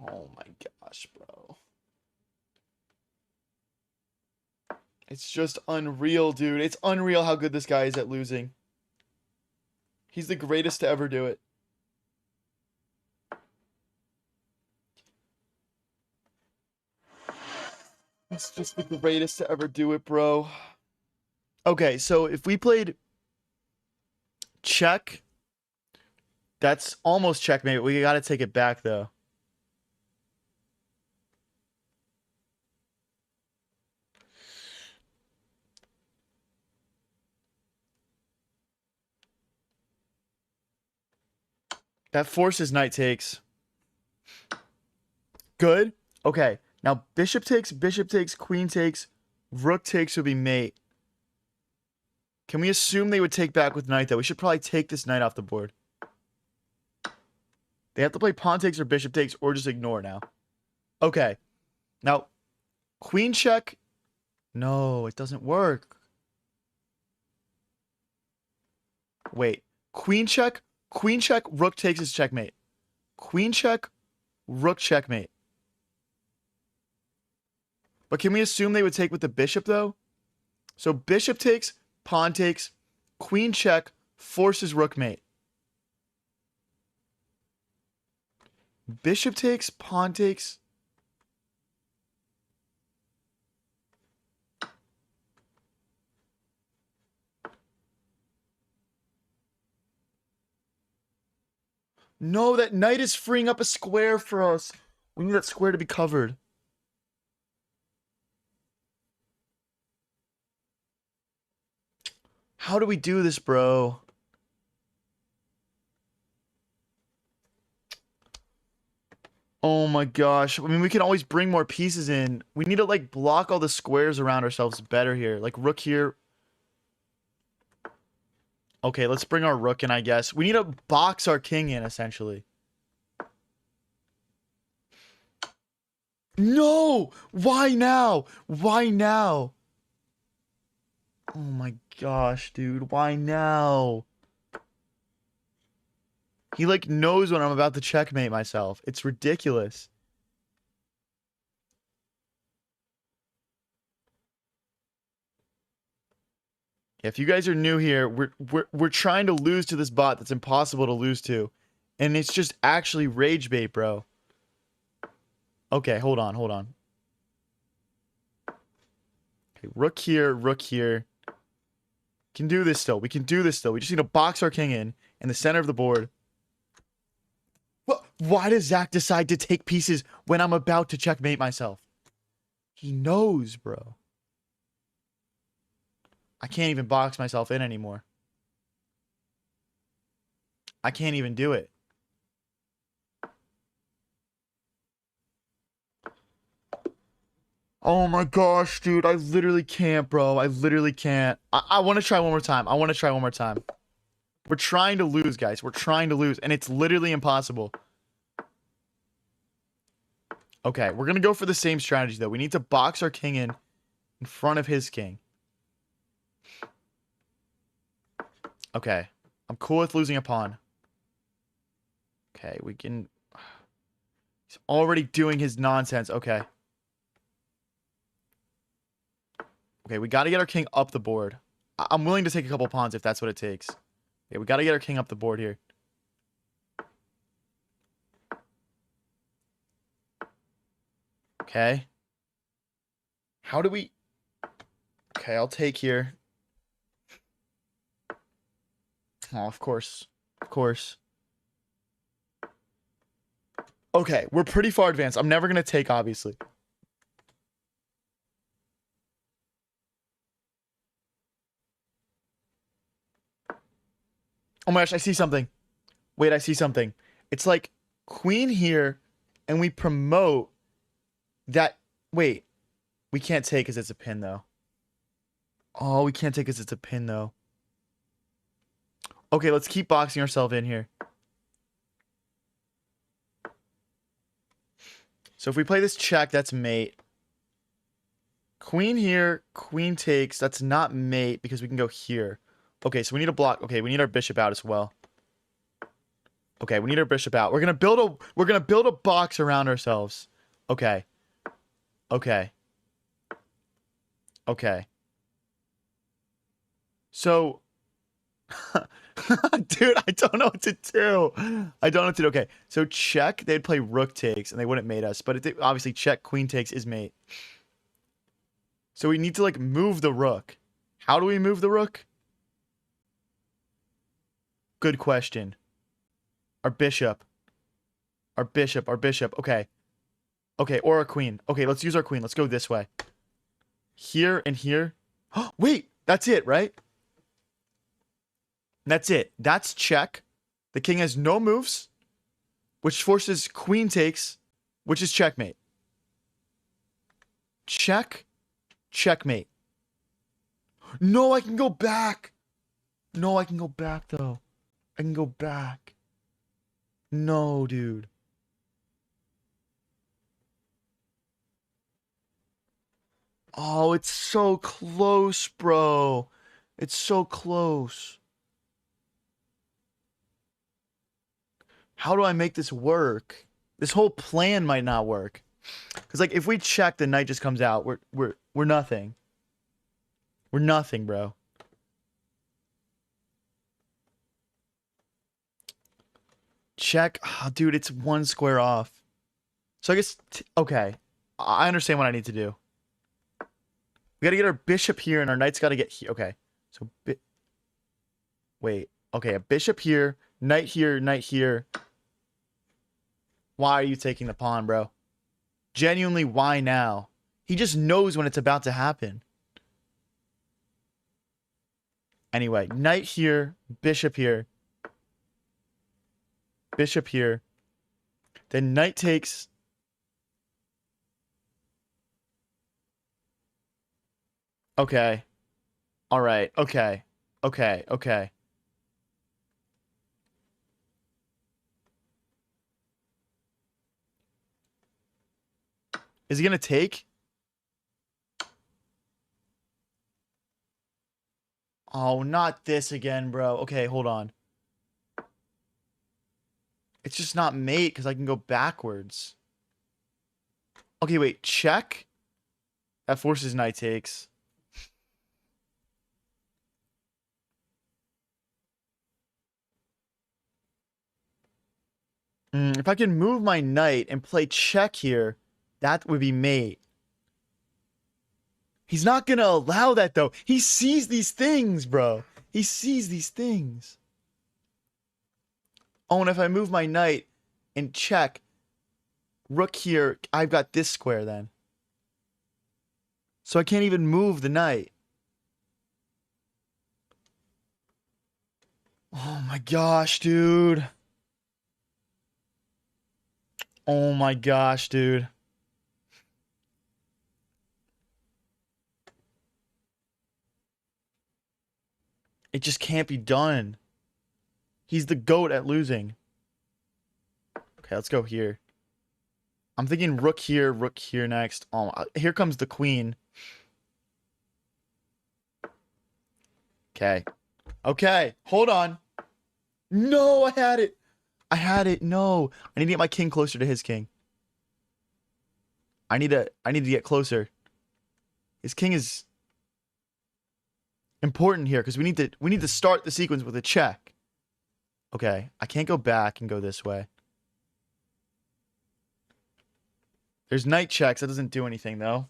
Speaker 1: Oh my gosh, bro. It's just unreal, dude. It's unreal how good this guy is at losing. He's the greatest to ever do it. He's just the greatest to ever do it, bro. Okay, so if we played check, that's almost checkmate. We got to take it back, though. That forces knight takes. Good. Okay. Now bishop takes, queen takes, rook takes would be mate. Can we assume they would take back with knight, though? We should probably take this knight off the board. They have to play pawn takes or bishop takes or just ignore now. Okay. Now, queen check. No, it doesn't work. Wait. Queen check, rook takes is checkmate. Queen check, rook checkmate. But can we assume they would take with the bishop, though? So bishop takes, pawn takes, queen check, forces rook mate. Bishop takes, pawn takes. No, that knight is freeing up a square for us. We need that square to be covered. How do we do this, bro? Oh my gosh. I mean, we can always bring more pieces in. We need to, like, block all the squares around ourselves better here. Like, rook here. Okay, let's bring our rook in, I guess. We need to box our king in, essentially. No! Why now? Why now? Oh my gosh, dude. Why now? He, like, knows when I'm about to checkmate myself. It's ridiculous. If you guys are new here, we're trying to lose to this bot that's impossible to lose to. And it's just actually rage bait, bro. Okay, hold on, hold on. Okay, rook here, rook here. Can do this still. We can do this still. We just need to box our king in the center of the board. What? Why does Zach decide to take pieces when I'm about to checkmate myself? He knows, bro. I can't even box myself in anymore. I can't even do it. Oh my gosh, dude. I literally can't, bro. I literally can't. I want to try one more time. I want to try one more time. We're trying to lose, guys. We're trying to lose, and it's literally impossible. Okay, we're going to go for the same strategy, though. We need to box our king in front of his king. Okay. I'm cool with losing a pawn. Okay, we can... He's already doing his nonsense. Okay. Okay, we got to get our king up the board. I'm willing to take a couple pawns if that's what it takes. Yeah, we got to get our king up the board here. Okay. How do we... Okay, I'll take here. Oh, of course. Of course. Okay, we're pretty far advanced. I'm never going to take, obviously. Oh my gosh, I see something. Wait, I see something. It's like queen here, and we promote that... Wait. We can't take because it's a pin, though. Oh, we can't take because it's a pin, though. Okay, let's keep boxing ourselves in here. So if we play this check, that's mate. Queen here, queen takes. That's not mate because we can go here. Okay, so we need a block. Okay, we need our bishop out as well. Okay, we need our bishop out. We're gonna build a box around ourselves. Okay. Okay. Okay. So dude, I don't know what to do. I don't know what to do. Okay, so check, they'd play rook takes and they wouldn't mate us, but obviously check, queen takes is mate. So we need to like move the rook. How do we move the rook? Good question. Our bishop. Our bishop. Our bishop. Okay. Okay, or our queen. Okay, let's use our queen. Let's go this way. Here and here. Wait, that's it, right? That's it. That's check. The king has no moves, which forces queen takes, which is checkmate. Check. Checkmate. No, I can go back. No, I can go back, though. I can go back. No, dude. Oh, it's so close, bro. It's so close. How do I make this work? This whole plan might not work. Because, like, if we check, the knight just comes out. We're nothing. We're nothing, bro. Check. Oh, dude, it's one square off. So I guess, okay. I understand what I need to do. We got to get our bishop here, and our knight's got to get here. Okay. So, wait. Okay, a bishop here, knight here, knight here. Why are you taking the pawn, bro? Genuinely, why now? He just knows when it's about to happen. Anyway, knight here, bishop here. Bishop here. Then knight takes. Okay. All right. Okay. Okay. Okay. Is he going to take? Oh, not this again, bro. Okay, hold on. It's just not mate because I can go backwards. Okay, wait. Check. That forces knight takes. If I can move my knight and play check here, that would be mate. He's not going to allow that, though. He sees these things, bro. He sees these things. Oh, and if I move my knight and check, rook here, I've got this square then. So I can't even move the knight. Oh my gosh, dude. Oh my gosh, dude. It just can't be done. He's the GOAT at losing. Okay, let's go here. I'm thinking rook here next. Oh, here comes the queen. Okay. Okay, hold on. No, I had it. I had it. No. I need to get my king closer to his king. I need to get closer. His king is important here because we need to start the sequence with a check. Okay, I can't go back and go this way. There's knight checks. That doesn't do anything though.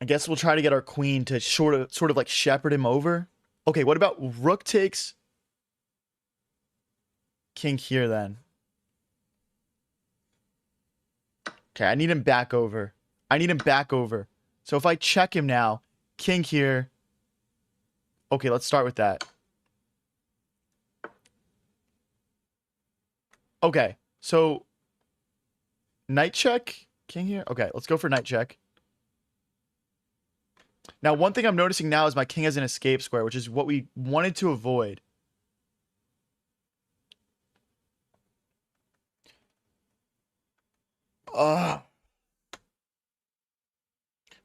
Speaker 1: I guess we'll try to get our queen to sort of like shepherd him over. Okay, what about rook takes king here then? Okay, I need him back over. I need him back over. So if I check him now, king here. Okay, let's start with that. Okay, so knight check, king here. Okay, let's go for knight check. Now, one thing I'm noticing now is my king has an escape square, which is what we wanted to avoid. The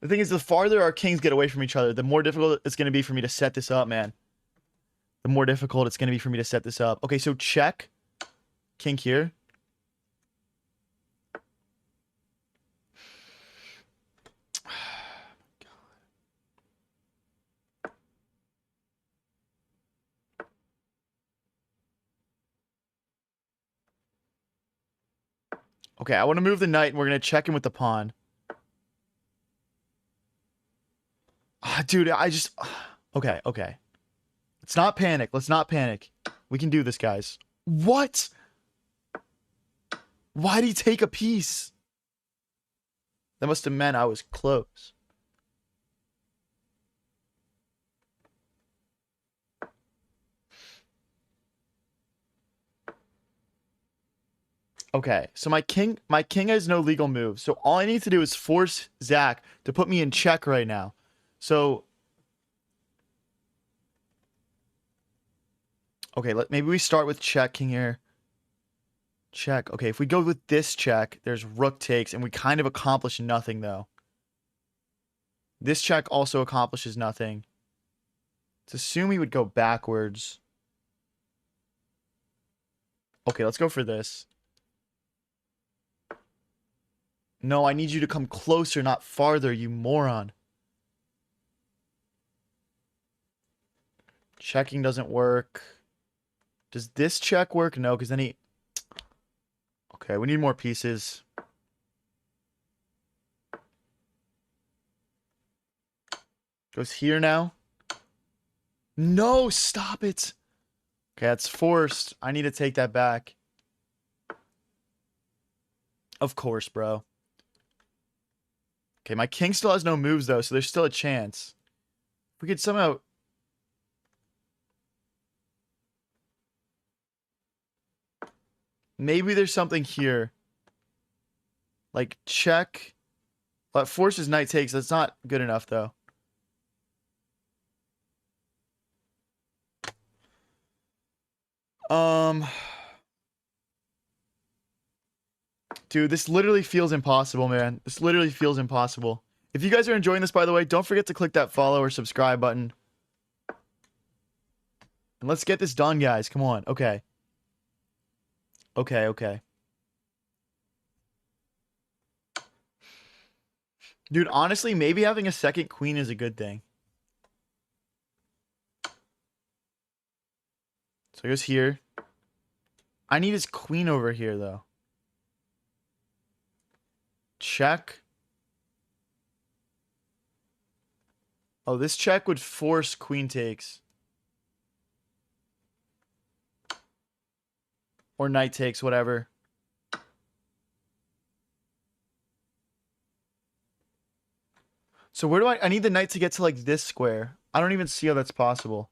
Speaker 1: thing is, the farther our kings get away from each other, the more difficult it's going to be for me to set this up, man. The more difficult it's going to be for me to set this up. Okay, so check. King here. Okay, I want to move the knight, and we're going to check in with the pawn. Dude, I just... Okay, okay. Let's not panic. Let's not panic. We can do this, guys. What? Why'd he take a piece? That must have meant I was close. Okay, so my king has no legal move. So all I need to do is force Zach to put me in check right now. So okay, maybe we start with check king here. Check. Okay, if we go with this check, there's rook takes, and we kind of accomplish nothing though. This check also accomplishes nothing. Let's assume he would go backwards. Okay, let's go for this. No, I need you to come closer, not farther, you moron. Checking doesn't work. Does this check work? No, because then he... Okay, we need more pieces. Goes here now. No, stop it. Okay, that's forced. I need to take that back. Of course, bro. Okay, my king still has no moves, though, so there's still a chance. If we could somehow... Maybe there's something here. Like, check. But forces knight takes. That's not good enough, though. Dude, this literally feels impossible, man. This literally feels impossible. If you guys are enjoying this, by the way, don't forget to click that follow or subscribe button. And let's get this done, guys. Come on. Okay. Okay, okay. Dude, honestly, maybe having a second queen is a good thing. So he goes here. I need his queen over here, though. Check. Oh, this check would force queen takes. Or knight takes, whatever. So where do I need the knight to get to like this square. I don't even see how that's possible.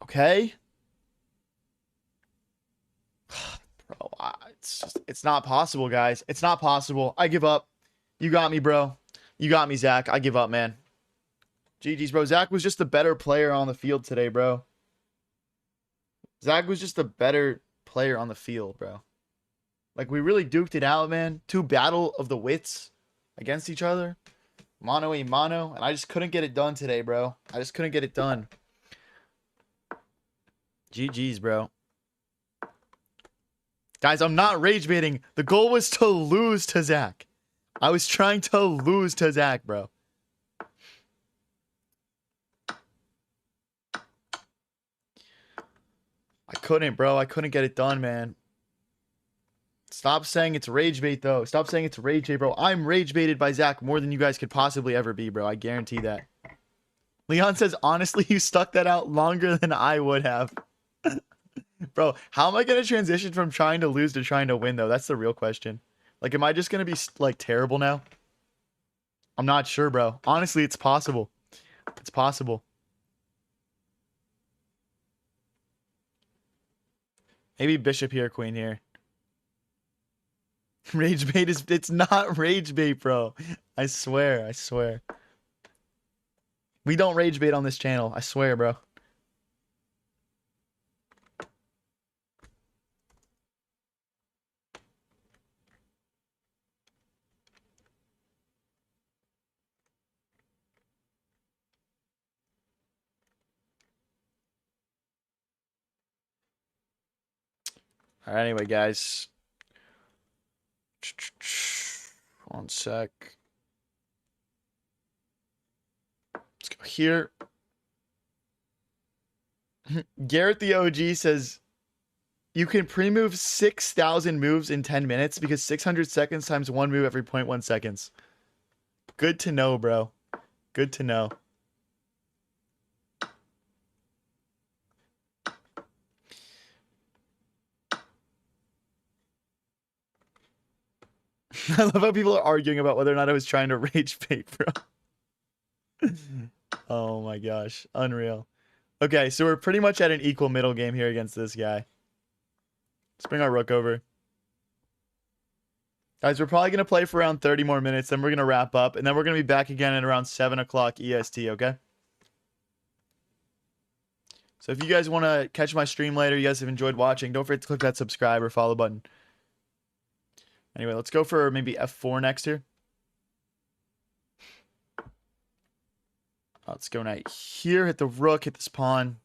Speaker 1: Okay. Bro, it's not possible, guys. It's not possible. I give up. You got me, bro. You got me, Zach. I give up, man. GG's, bro. Zach was just the better player on the field today, bro. Zach was just the better player on the field, bro. Like, we really duked it out, man. Two battle of the wits against each other. Mano a mano. And I just couldn't get it done today, bro. I just couldn't get it done. GG's, bro. Guys, I'm not rage baiting. The goal was to lose to Zach. I was trying to lose to Zach, bro. I couldn't, bro. I couldn't get it done, man. Stop saying it's rage bait, though. Stop saying it's rage bait, bro. I'm rage baited by Zach more than you guys could possibly ever be, bro. I guarantee that. Leon says, honestly, you stuck that out longer than I would have. Bro, how am I going to transition from trying to lose to trying to win, though? That's the real question. Like, am I just going to be, like, terrible now? I'm not sure, bro. Honestly, it's possible. It's possible. Maybe bishop here, queen here. Rage bait is... It's not rage bait, bro. I swear. I swear. We don't rage bait on this channel. I swear, bro. All right, anyway, guys. 1 sec. Let's go here. Garrett the OG says you can pre-move 6,000 moves in 10 minutes because 600 seconds times one move every 0.1 seconds. Good to know, bro. Good to know. I love how people are arguing about whether or not I was trying to rage bait, bro. Oh my gosh. Unreal. Okay, so we're pretty much at an equal middle game here against this guy. Let's bring our rook over. Guys, we're probably going to play for around 30 more minutes, then we're going to wrap up, and then we're going to be back again at around 7 o'clock EST, okay? So if you guys want to catch my stream later, you guys have enjoyed watching, don't forget to click that subscribe or follow button. Anyway, let's go for maybe F4 next here. Let's go knight here, hit the rook, hit this pawn.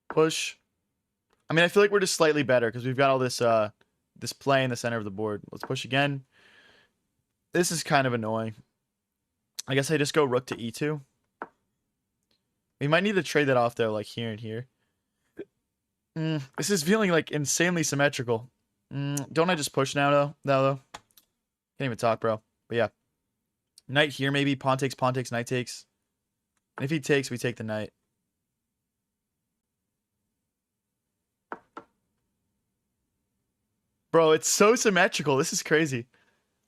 Speaker 1: Push. I mean, I feel like we're just slightly better because we've got all this this play in the center of the board. Let's push again. This is kind of annoying. I guess I just go rook to E2. We might need to trade that off though, like here and here. This is feeling like insanely symmetrical. Don't I just push now though? Can't even talk, bro. But yeah. Knight here maybe. Pawn takes, knight takes. And if he takes, we take the knight. Bro, it's so symmetrical. This is crazy.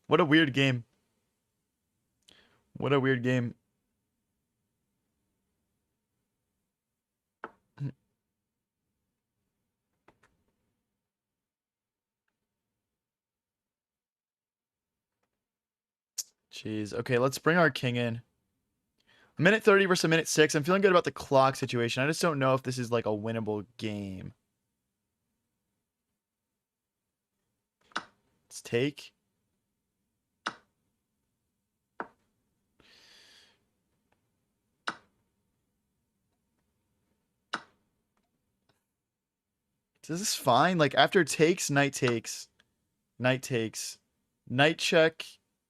Speaker 1: What a weird game. What a weird game. Jeez. Okay, let's bring our king in. A minute 30 versus a minute 6. I'm feeling good about the clock situation. I just don't know if this is like a winnable game. Let's take. This is fine. Like after takes, knight takes. Knight takes. Knight check.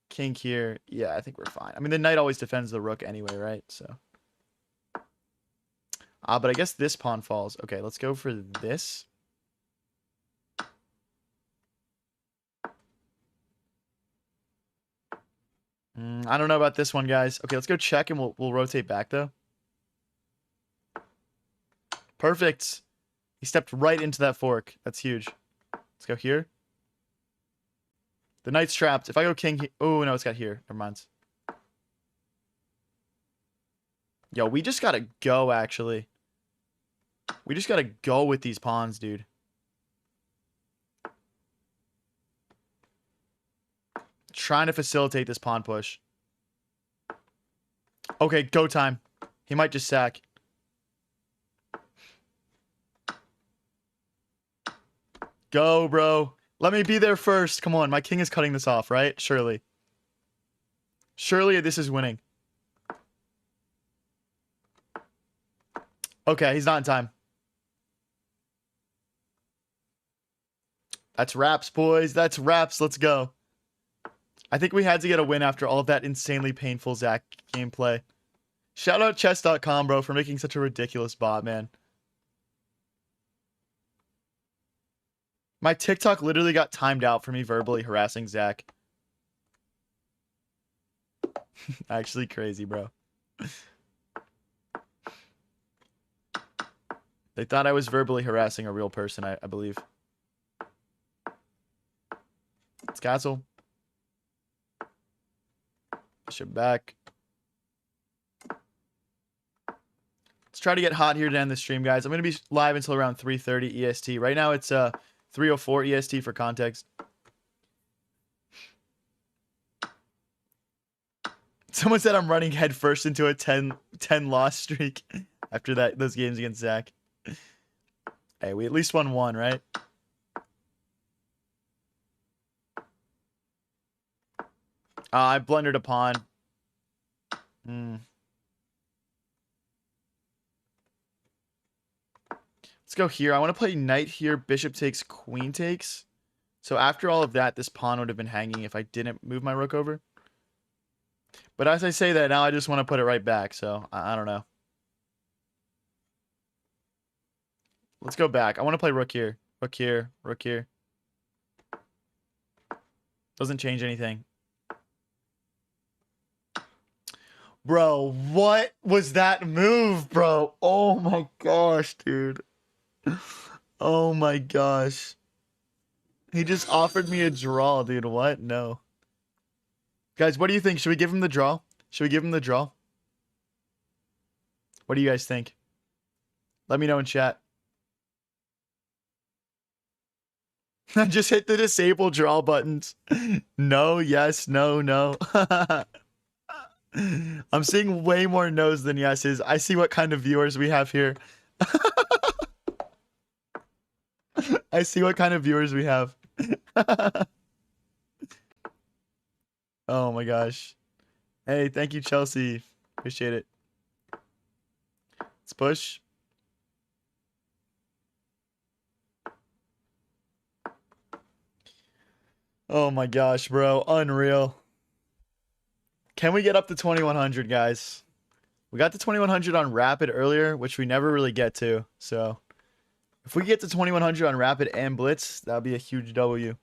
Speaker 1: King here. Yeah, I think we're fine. I mean, the knight always defends the rook anyway, right? So. But I guess this pawn falls. Okay, let's go for this. I don't know about this one, guys. Okay, let's go check and we'll rotate back though. Perfect. He stepped right into that fork. That's huge. Let's go here. The knight's trapped. If I go king... Oh, no, it's got here. Never mind. Yo, we just gotta go, actually. We just gotta go with these pawns, dude. Trying to facilitate this pawn push. Okay, go time. He might just sack. Go, bro. Let me be there first. Come on, my king is cutting this off, right? Surely. Surely this is winning. Okay, he's not in time. That's wraps, boys. That's wraps. Let's go. I think we had to get a win after all of that insanely painful Zach gameplay. Shout out chess.com, bro, for making such a ridiculous bot, man. My TikTok literally got timed out for me verbally harassing Zach. Actually crazy, bro. They thought I was verbally harassing a real person, I believe. Let's castle. Bishop back. Let's try to get hot here to end the stream, guys. I'm going to be live until around 3:30 EST. Right now it's 3:04 EST for context. Someone said I'm running headfirst into a 10 loss streak after those games against Zach. Hey, we at least won one, right? I blundered a pawn. Let's go here. I want to play knight here. Bishop takes, queen takes. So after all of that, this pawn would have been hanging if I didn't move my rook over. But as I say that, now I just want to put it right back. So I don't know. Let's go back. I want to play rook here. Rook here. Rook here. Doesn't change anything. Bro, what was that move, bro? Oh my gosh, dude. Oh my gosh. He just offered me a draw, dude. What? No. Guys, what do you think? Should we give him the draw? Should we give him the draw? What do you guys think? Let me know in chat. Just hit the disable draw buttons. No, yes, no, no. I'm seeing way more no's than yeses. I see what kind of viewers we have here. I see what kind of viewers we have. Oh my gosh. Hey, thank you, Chelsea. Appreciate it. Let's push. Oh my gosh, bro. Unreal. Can we get up to 2100, guys? We got to 2100 on Rapid earlier, which we never really get to. So if we get to 2100 on Rapid and Blitz, that'll be a huge W.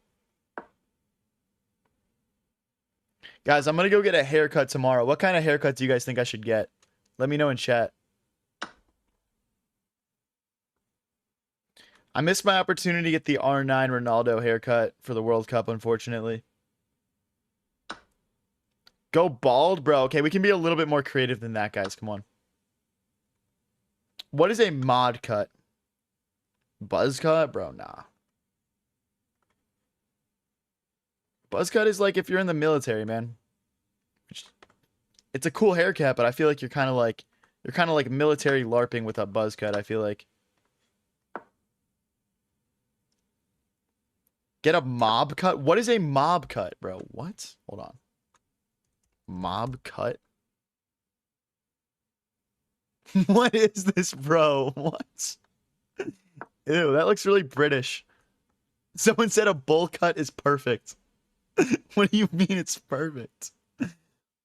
Speaker 1: Guys, I'm going to go get a haircut tomorrow. What kind of haircut do you guys think I should get? Let me know in chat. I missed my opportunity to get the R9 Ronaldo haircut for the World Cup, unfortunately. Go bald, bro. Okay, we can be a little bit more creative than that, guys. Come on. What is a mod cut? Buzz cut? Bro, nah. Buzz cut is like if you're in the military, man. It's a cool haircut, but I feel like you're kind of like military LARPing with a buzz cut, I feel like. Get a mob cut? What is a mob cut, bro? What? Hold on. Mob cut? What is this, bro? What? Ew, that looks really British. Someone said a bowl cut is perfect. What do you mean it's perfect?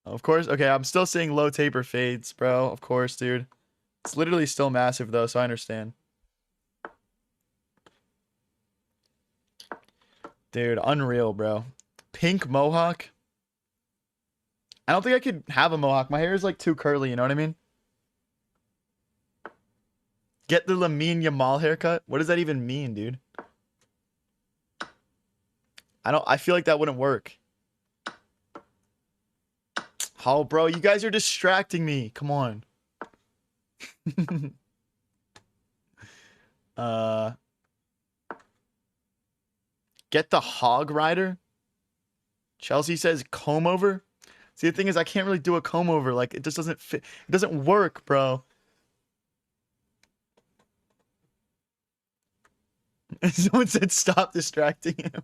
Speaker 1: Of course. Okay, I'm still seeing low taper fades, bro. Of course, dude. It's literally still massive, though, so I understand. Dude, unreal, bro. Pink mohawk? I don't think I could have a mohawk. My hair is like too curly, you know what I mean? Get the Lamine Yamal haircut? What does that even mean, dude? I feel like that wouldn't work. Oh, bro, you guys are distracting me. Come on. Get the hog rider? Chelsea says comb over. See, the thing is, I can't really do a comb over. Like, it just doesn't fit. It doesn't work, bro. Someone said stop distracting him.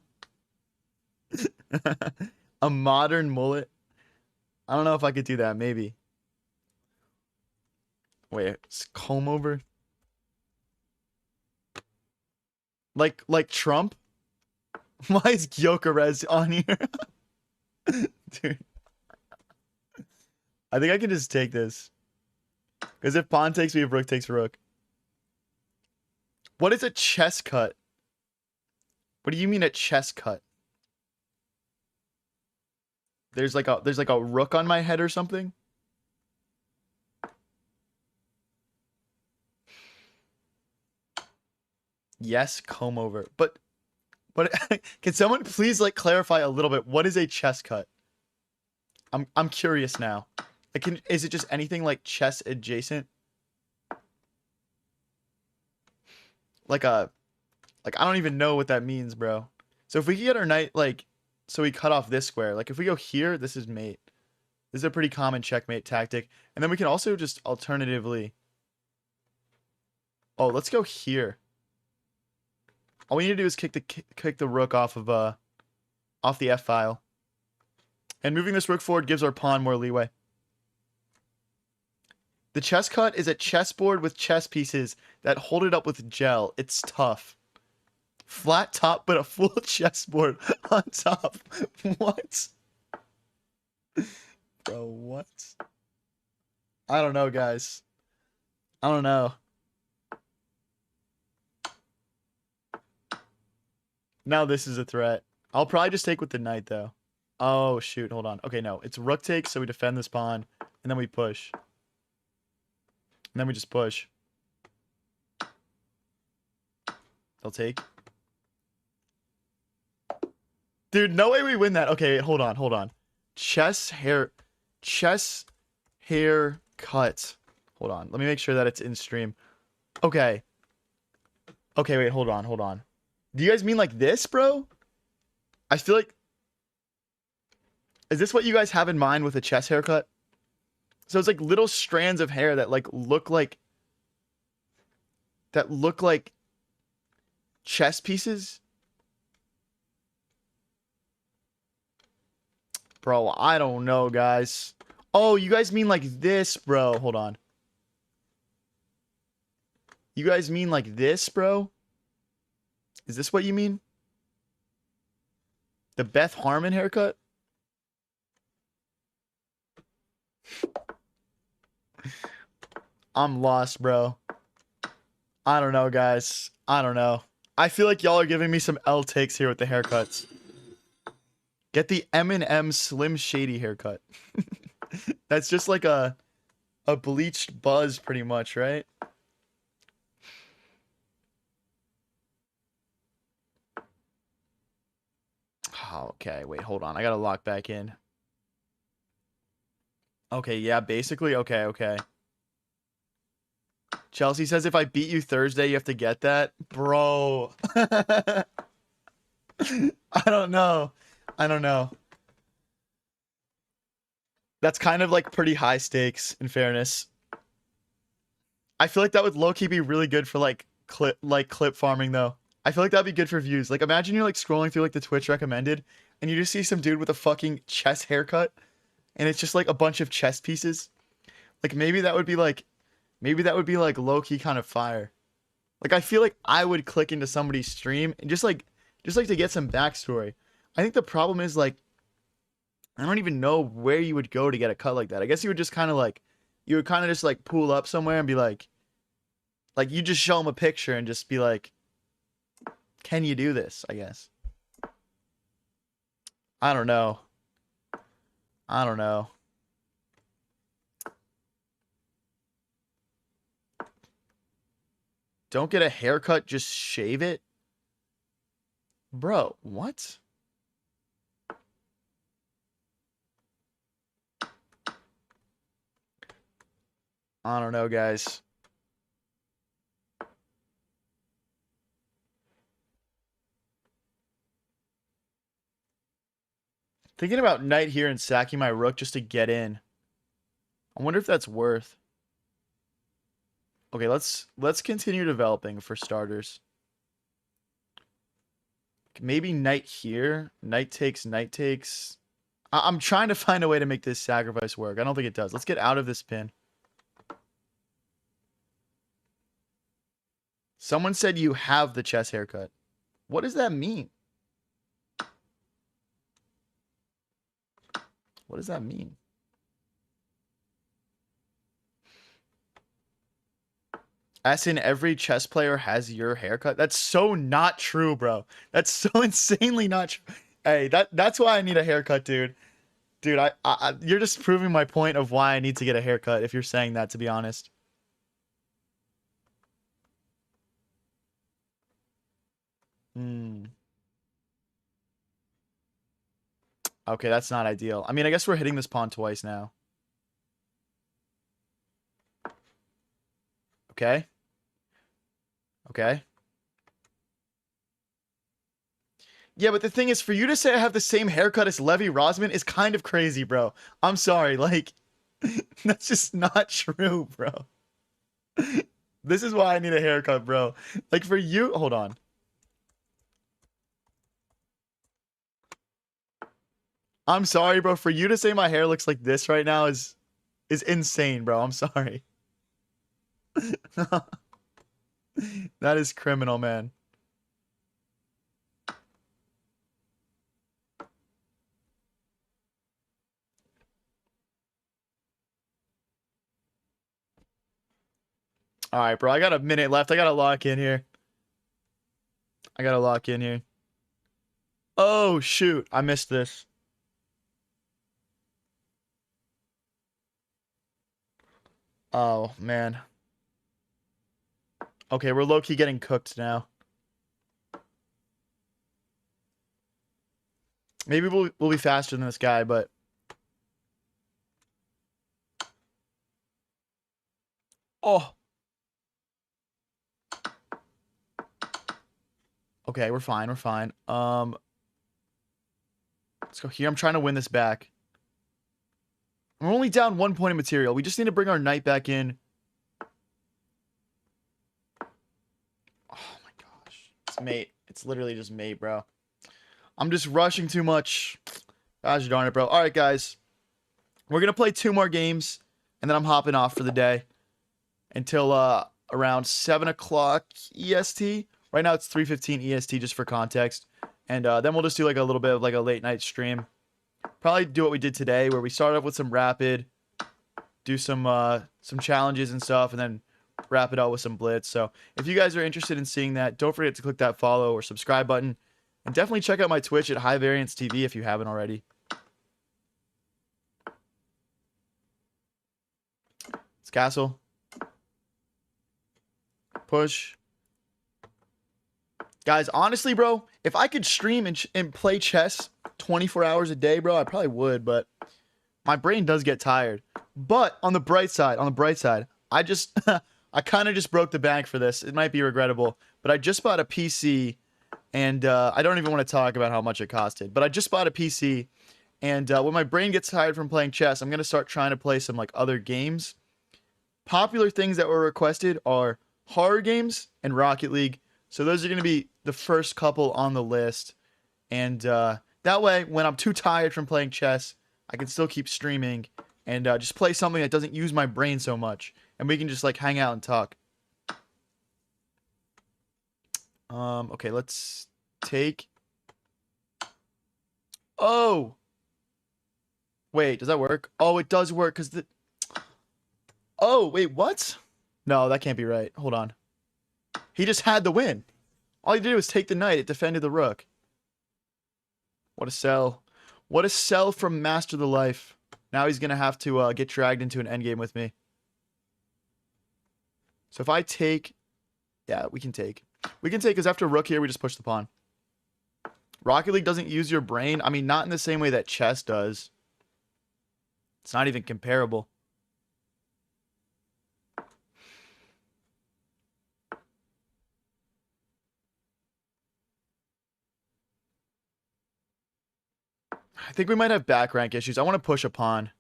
Speaker 1: A modern mullet. I don't know if I could do that. Maybe. Wait, comb over. Like Trump? Why is Gyökeres on here? Dude. I think I can just take this. Because if pawn takes, we have rook takes rook. What is a chess cut? What do you mean a chess cut? There's like a rook on my head or something? Yes, comb over. But can someone please like clarify a little bit? What is a chess cut? I'm curious now. Is it just anything like chess adjacent? Like I don't even know what that means, bro. So if we could get our knight like, so we cut off this square. Like if we go here, this is mate. This is a pretty common checkmate tactic. And then we can also just alternatively... Oh, let's go here. All we need to do is kick the rook off of off the F file. And moving this rook forward gives our pawn more leeway. The chess cut is a chessboard with chess pieces that hold it up with gel. It's tough. Flat top, but a full chessboard on top. What? Bro, what? I don't know, guys. I don't know. Now this is a threat. I'll probably just take with the knight, though. Oh, shoot. Hold on. Okay, no. It's rook takes, so we defend this pawn, and then we push. And then we just push. They'll take. Dude, no way we win that. Okay, hold on, hold on. Chess hair cut. Hold on. Let me make sure that it's in stream. Okay. Okay, wait, hold on, hold on. Do you guys mean like this, bro? I feel like... Is this what you guys have in mind with a chess haircut? So it's like little strands of hair that like look like... That look like... chess pieces? Bro, I don't know, guys. Oh, you guys mean like this, bro. Hold on. You guys mean like this, bro? Is this what you mean? The Beth Harmon haircut? I'm lost, bro. I don't know, guys. I don't know. I feel like y'all are giving me some L takes here with the haircuts. Get the Eminem Slim Shady haircut. That's just like a bleached buzz, pretty much, right? Oh, okay, wait, hold on. I gotta lock back in. Okay, yeah, basically, okay. Chelsea says if I beat you Thursday, you have to get that. Bro. I don't know. I don't know. That's kind of like pretty high stakes, in fairness. I feel like that would low-key be really good for like clip farming though. I feel like that'd be good for views. Like imagine you're like scrolling through like the Twitch recommended and you just see some dude with a fucking chess haircut and it's just like a bunch of chess pieces. Like maybe that would be like low-key kind of fire. Like I feel like I would click into somebody's stream and just like to get some backstory. I think the problem is like I don't even know where you would go to get a cut like that. I guess you would just kind of like you would kind of just like pull up somewhere and be like you just show them a picture and just be like, can you do this? I guess. I don't know. I don't know. Don't get a haircut, just shave it? Bro, what? I don't know, guys. Thinking about knight here and sacking my rook just to get in. I wonder if that's worth. Okay, let's continue developing for starters. Maybe knight here. Knight takes, knight takes. I'm trying to find a way to make this sacrifice work. I don't think it does. Let's get out of this pin. Someone said you have the chess haircut. What does that mean? What does that mean? As in every chess player has your haircut? That's so not true, bro. That's so insanely not true. Hey, that's why I need a haircut, dude. Dude, you're just proving my point of why I need to get a haircut if you're saying that, to be honest. Hmm. Okay, that's not ideal. I mean, I guess we're hitting this pawn twice now. Okay. Okay. Yeah, but the thing is, for you to say I have the same haircut as Levy Rosman is kind of crazy, bro. I'm sorry, like, that's just not true, bro. This is why I need a haircut, bro. Like, for you, hold on. I'm sorry, bro. For you to say my hair looks like this right now is insane, bro. I'm sorry. That is criminal, man. All right, bro. I got a minute left. I gotta lock in here. I gotta lock in here. Oh, shoot. I missed this. Oh, man. Okay, we're low-key getting cooked now. Maybe we'll be faster than this guy, but... Oh. Okay, we're fine. We're fine. Let's go here. I'm trying to win this back. We're only down 1 point of material. We just need to bring our knight back in. Oh my gosh. It's mate. It's literally just mate, bro. I'm just rushing too much. Gosh darn it, bro. All right, guys. We're going to play 2 more games, and then I'm hopping off for the day until around 7 o'clock EST. Right now, it's 3:15 EST, just for context. And then we'll just do like a little bit of like a late night stream. Probably do what we did today, where we start off with some rapid, do some challenges and stuff, and then wrap it out with some blitz. So if you guys are interested in seeing that, don't forget to click that follow or subscribe button. And definitely check out my Twitch at High Variance TV if you haven't already. It's castle. Push. Guys, honestly, bro, if I could stream and play chess 24 hours a day, bro, I probably would, but my brain does get tired. But on the bright side, I just I kind of just broke the bank for this. It might be regrettable, but I just bought a PC, and I don't even want to talk about how much it costed, but I just bought a PC, and when my brain gets tired from playing chess, I'm going to start trying to play some like other games. Popular things that were requested are horror games and Rocket League. So those are going to be the first couple on the list. And that way, when I'm too tired from playing chess, I can still keep streaming and just play something that doesn't use my brain so much. And we can just like hang out and talk. Okay, let's take... Oh! Wait, does that work? Oh, it does work because the... Oh, wait, what? No, that can't be right. Hold on. He just had the win. All he did was take the knight. It defended the rook. What a sell. What a sell from Master the Life. Now he's going to have to get dragged into an endgame with me. So if I take... Yeah, we can take. We can take because after rook here, we just push the pawn. Rocket League doesn't use your brain. I mean, not in the same way that chess does. It's not even comparable. I think we might have back rank issues. I want to push a pawn.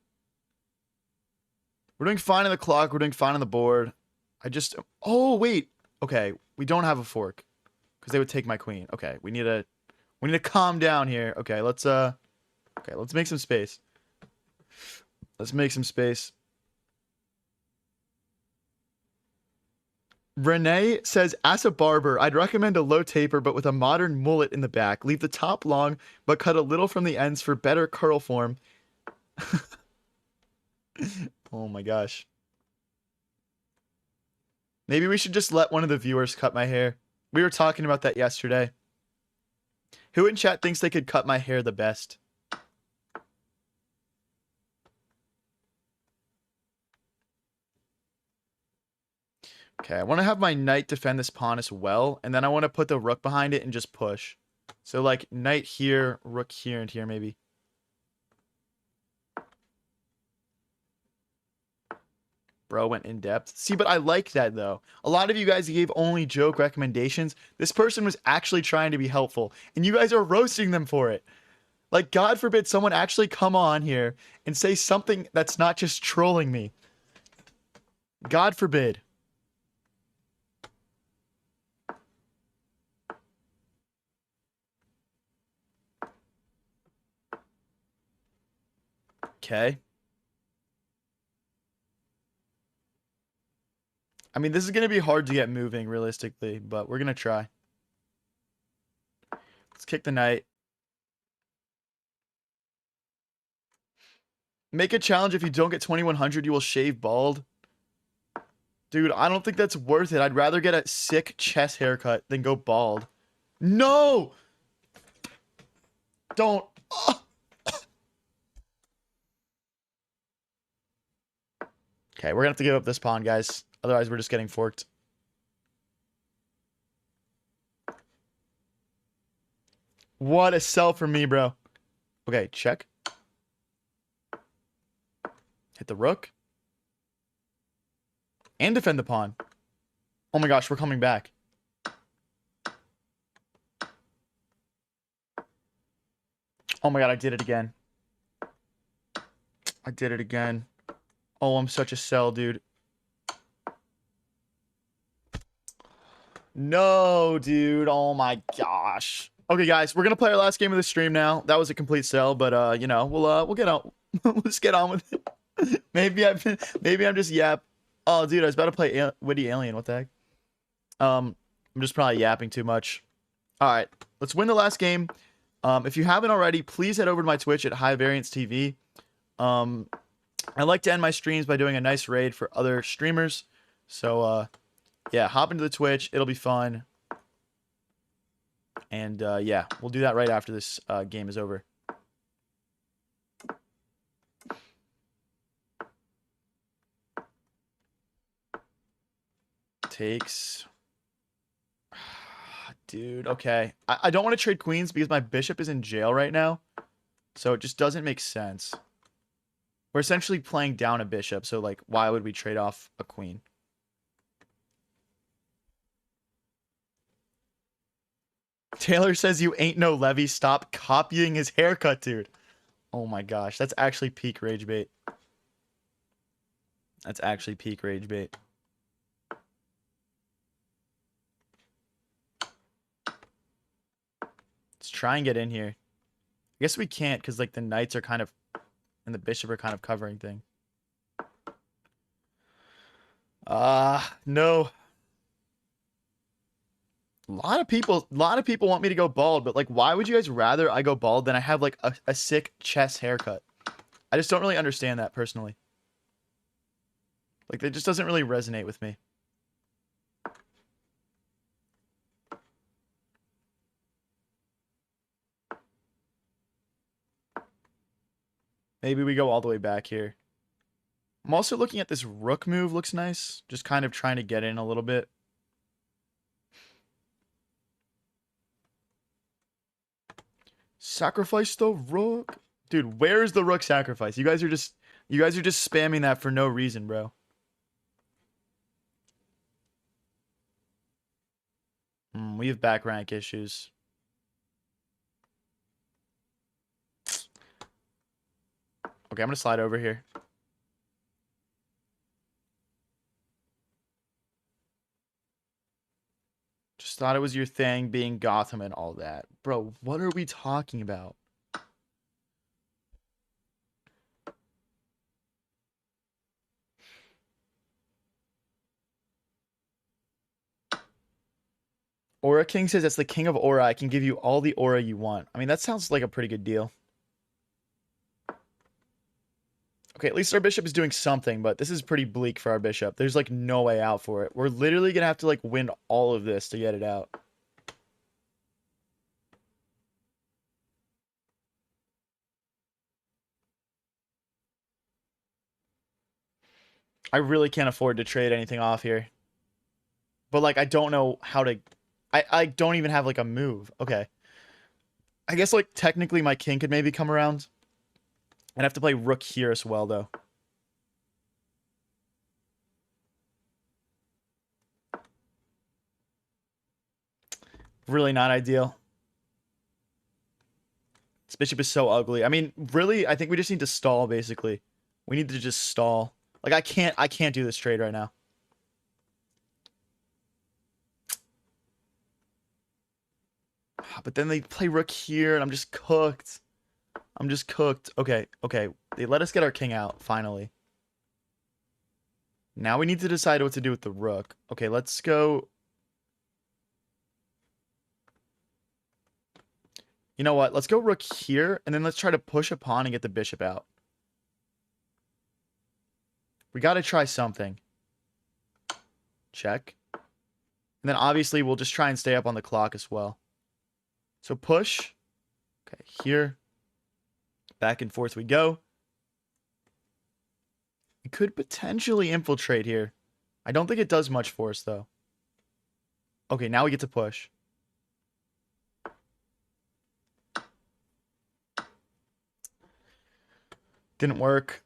Speaker 1: We're doing fine on the clock. We're doing fine on the board. I just... Oh, wait. Okay, we don't have a fork. Because they would take my queen. Okay, we need to calm down here. Okay, let's make some space. Let's make some space. Renee says, as a barber, I'd recommend a low taper but with a modern mullet in the back. Leave the top long, but cut a little from the ends for better curl form. Oh my gosh. Maybe we should just let one of the viewers cut my hair. We were talking about that yesterday. Who in chat thinks they could cut my hair the best? Okay, I want to have my knight defend this pawn as well, and then I want to put the rook behind it and just push. So like knight here, rook here, and here maybe. bro went in depth. See, but I like that though. A lot of you guys gave only joke recommendations. This person was actually trying to be helpful, and you guys are roasting them for it. Like, God forbid someone actually come on here and say something that's not just trolling me. God forbid. Okay. I mean, this is going to be hard to get moving realistically, but we're going to try. Let's kick the knight. Make a challenge. If you don't get 2100, you will shave bald. Dude, I don't think that's worth it. I'd rather get a sick chest haircut than go bald. No! Don't. Okay, we're gonna have to give up this pawn, guys. Otherwise, we're just getting forked. What a sell for me, bro. Okay, check. Hit the rook. And defend the pawn. Oh my gosh, we're coming back. Oh my god, I did it again. I did it again. Oh, I'm such a sell, dude. No, dude. Oh my gosh. Okay, guys, we're gonna play our last game of the stream now. That was a complete sell, but you know, we'll get on. Let's get on with it. maybe I'm just yap. Oh, dude, I was about to play Witty Alien. What the heck? I'm just probably yapping too much. All right, let's win the last game. If you haven't already, please head over to my Twitch at High Variance TV. I like to end my streams by doing a nice raid for other streamers. So, yeah, hop into the Twitch. It'll be fun. And, yeah, we'll do that right after this game is over. Takes. Dude, okay. I don't want to trade queens because my bishop is in jail right now. So it just doesn't make sense. We're essentially playing down a bishop, so, like, why would we trade off a queen? Taylor says you ain't no Levy. Stop copying his haircut, dude. Oh my gosh, that's actually peak rage bait. That's actually peak rage bait. Let's try and get in here. I guess we can't because, like, the knights are kind of... and the bishop are kind of covering thing. No. A lot of people want me to go bald, but, like, why would you guys rather I go bald than I have, like, a sick chest haircut? I just don't really understand that personally. Like, that just doesn't really resonate with me. Maybe we go all the way back here. I'm also looking at this rook move. Looks nice. Just kind of trying to get in a little bit. Sacrifice the rook. Dude, where's the rook sacrifice? You guys are just spamming that for no reason, bro. We have back rank issues. Okay, I'm gonna slide over here. Just thought it was your thing being Gotham and all that. Bro, what are we talking about? Aura King says that's the king of aura. I can give you all the aura you want. I mean, that sounds like a pretty good deal. Okay, at least our bishop is doing something, but this is pretty bleak for our bishop. There's, like, no way out for it. We're literally gonna have to, like, win all of this to get it out. I really can't afford to trade anything off here. But, like, I don't know how to... I don't even have, like, a move. Okay. I guess, like, technically my king could maybe come around. I'd have to play rook here as well, though. Really not ideal. This bishop is so ugly. I mean, really, I think we just need to stall, basically. We need to just stall. Like, I can't do this trade right now. But then they play rook here, and I'm just cooked. I'm just cooked. Okay, okay. They let us get our king out, finally. Now we need to decide what to do with the rook. Okay, let's go. You know what? Let's go rook here, and then let's try to push a pawn and get the bishop out. We got to try something. Check. And then obviously we'll just try and stay up on the clock as well. So push. Okay, here. Back and forth we go. We could potentially infiltrate here. I don't think it does much for us, though. Okay, now we get to push. Didn't work.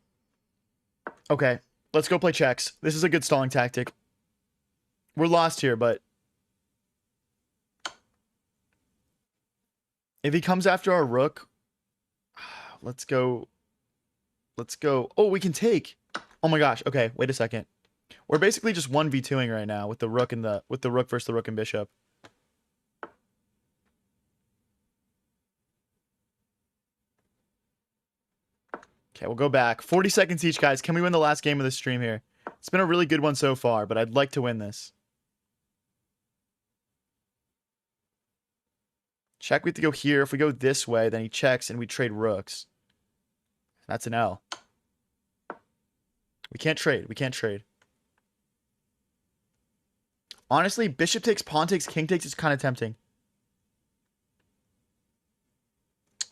Speaker 1: Okay, let's go play checks. This is a good stalling tactic. We're lost here, but if he comes after our rook, let's go. Let's go. Oh, we can take. Oh my gosh. Okay, wait a second. We're basically just 1v2ing right now with the rook and the rook versus the rook and bishop. Okay, we'll go back. 40 seconds each, guys. Can we win the last game of the stream here? It's been a really good one so far, but I'd like to win this. Check, we have to go here. If we go this way, then he checks and we trade rooks. That's an L. We can't trade. We can't trade. Honestly, bishop takes, pawn takes, king takes is kind of tempting.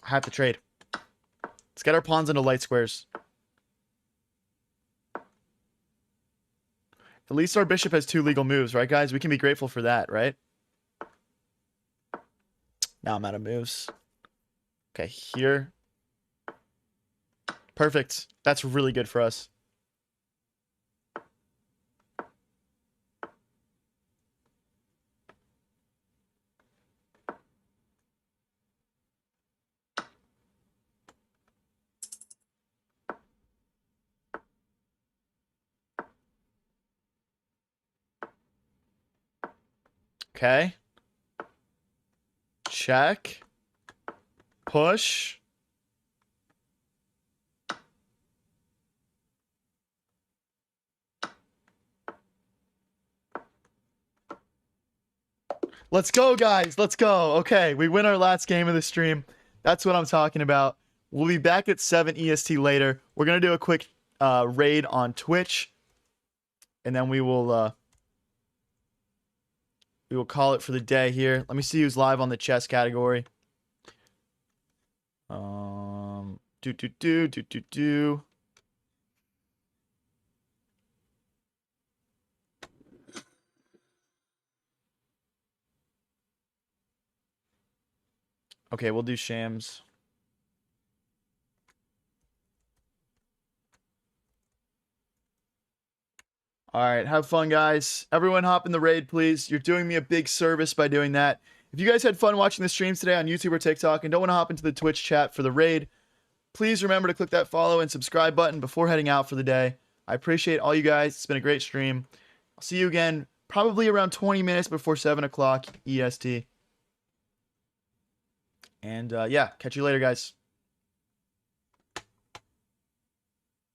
Speaker 1: I have to trade. Let's get our pawns into light squares. At least our bishop has 2 legal moves, right, guys? We can be grateful for that, right? Now I'm out of moves. Okay, here. Perfect. That's really good for us. Okay. Check. Push. Let's go, guys. Let's go. Okay, we win our last game of the stream. That's what I'm talking about. We'll be back at 7 EST later. We're going to do a quick raid on Twitch. And then we will call it for the day here. Let me see who's live on the chess category. Okay, we'll do Shams. All right, have fun, guys. Everyone hop in the raid, please. You're doing me a big service by doing that. If you guys had fun watching the streams today on YouTube or TikTok and don't want to hop into the Twitch chat for the raid, please remember to click that follow and subscribe button before heading out for the day. I appreciate all you guys. It's been a great stream. I'll see you again probably around 20 minutes before 7 o'clock EST. And yeah, catch you later, guys.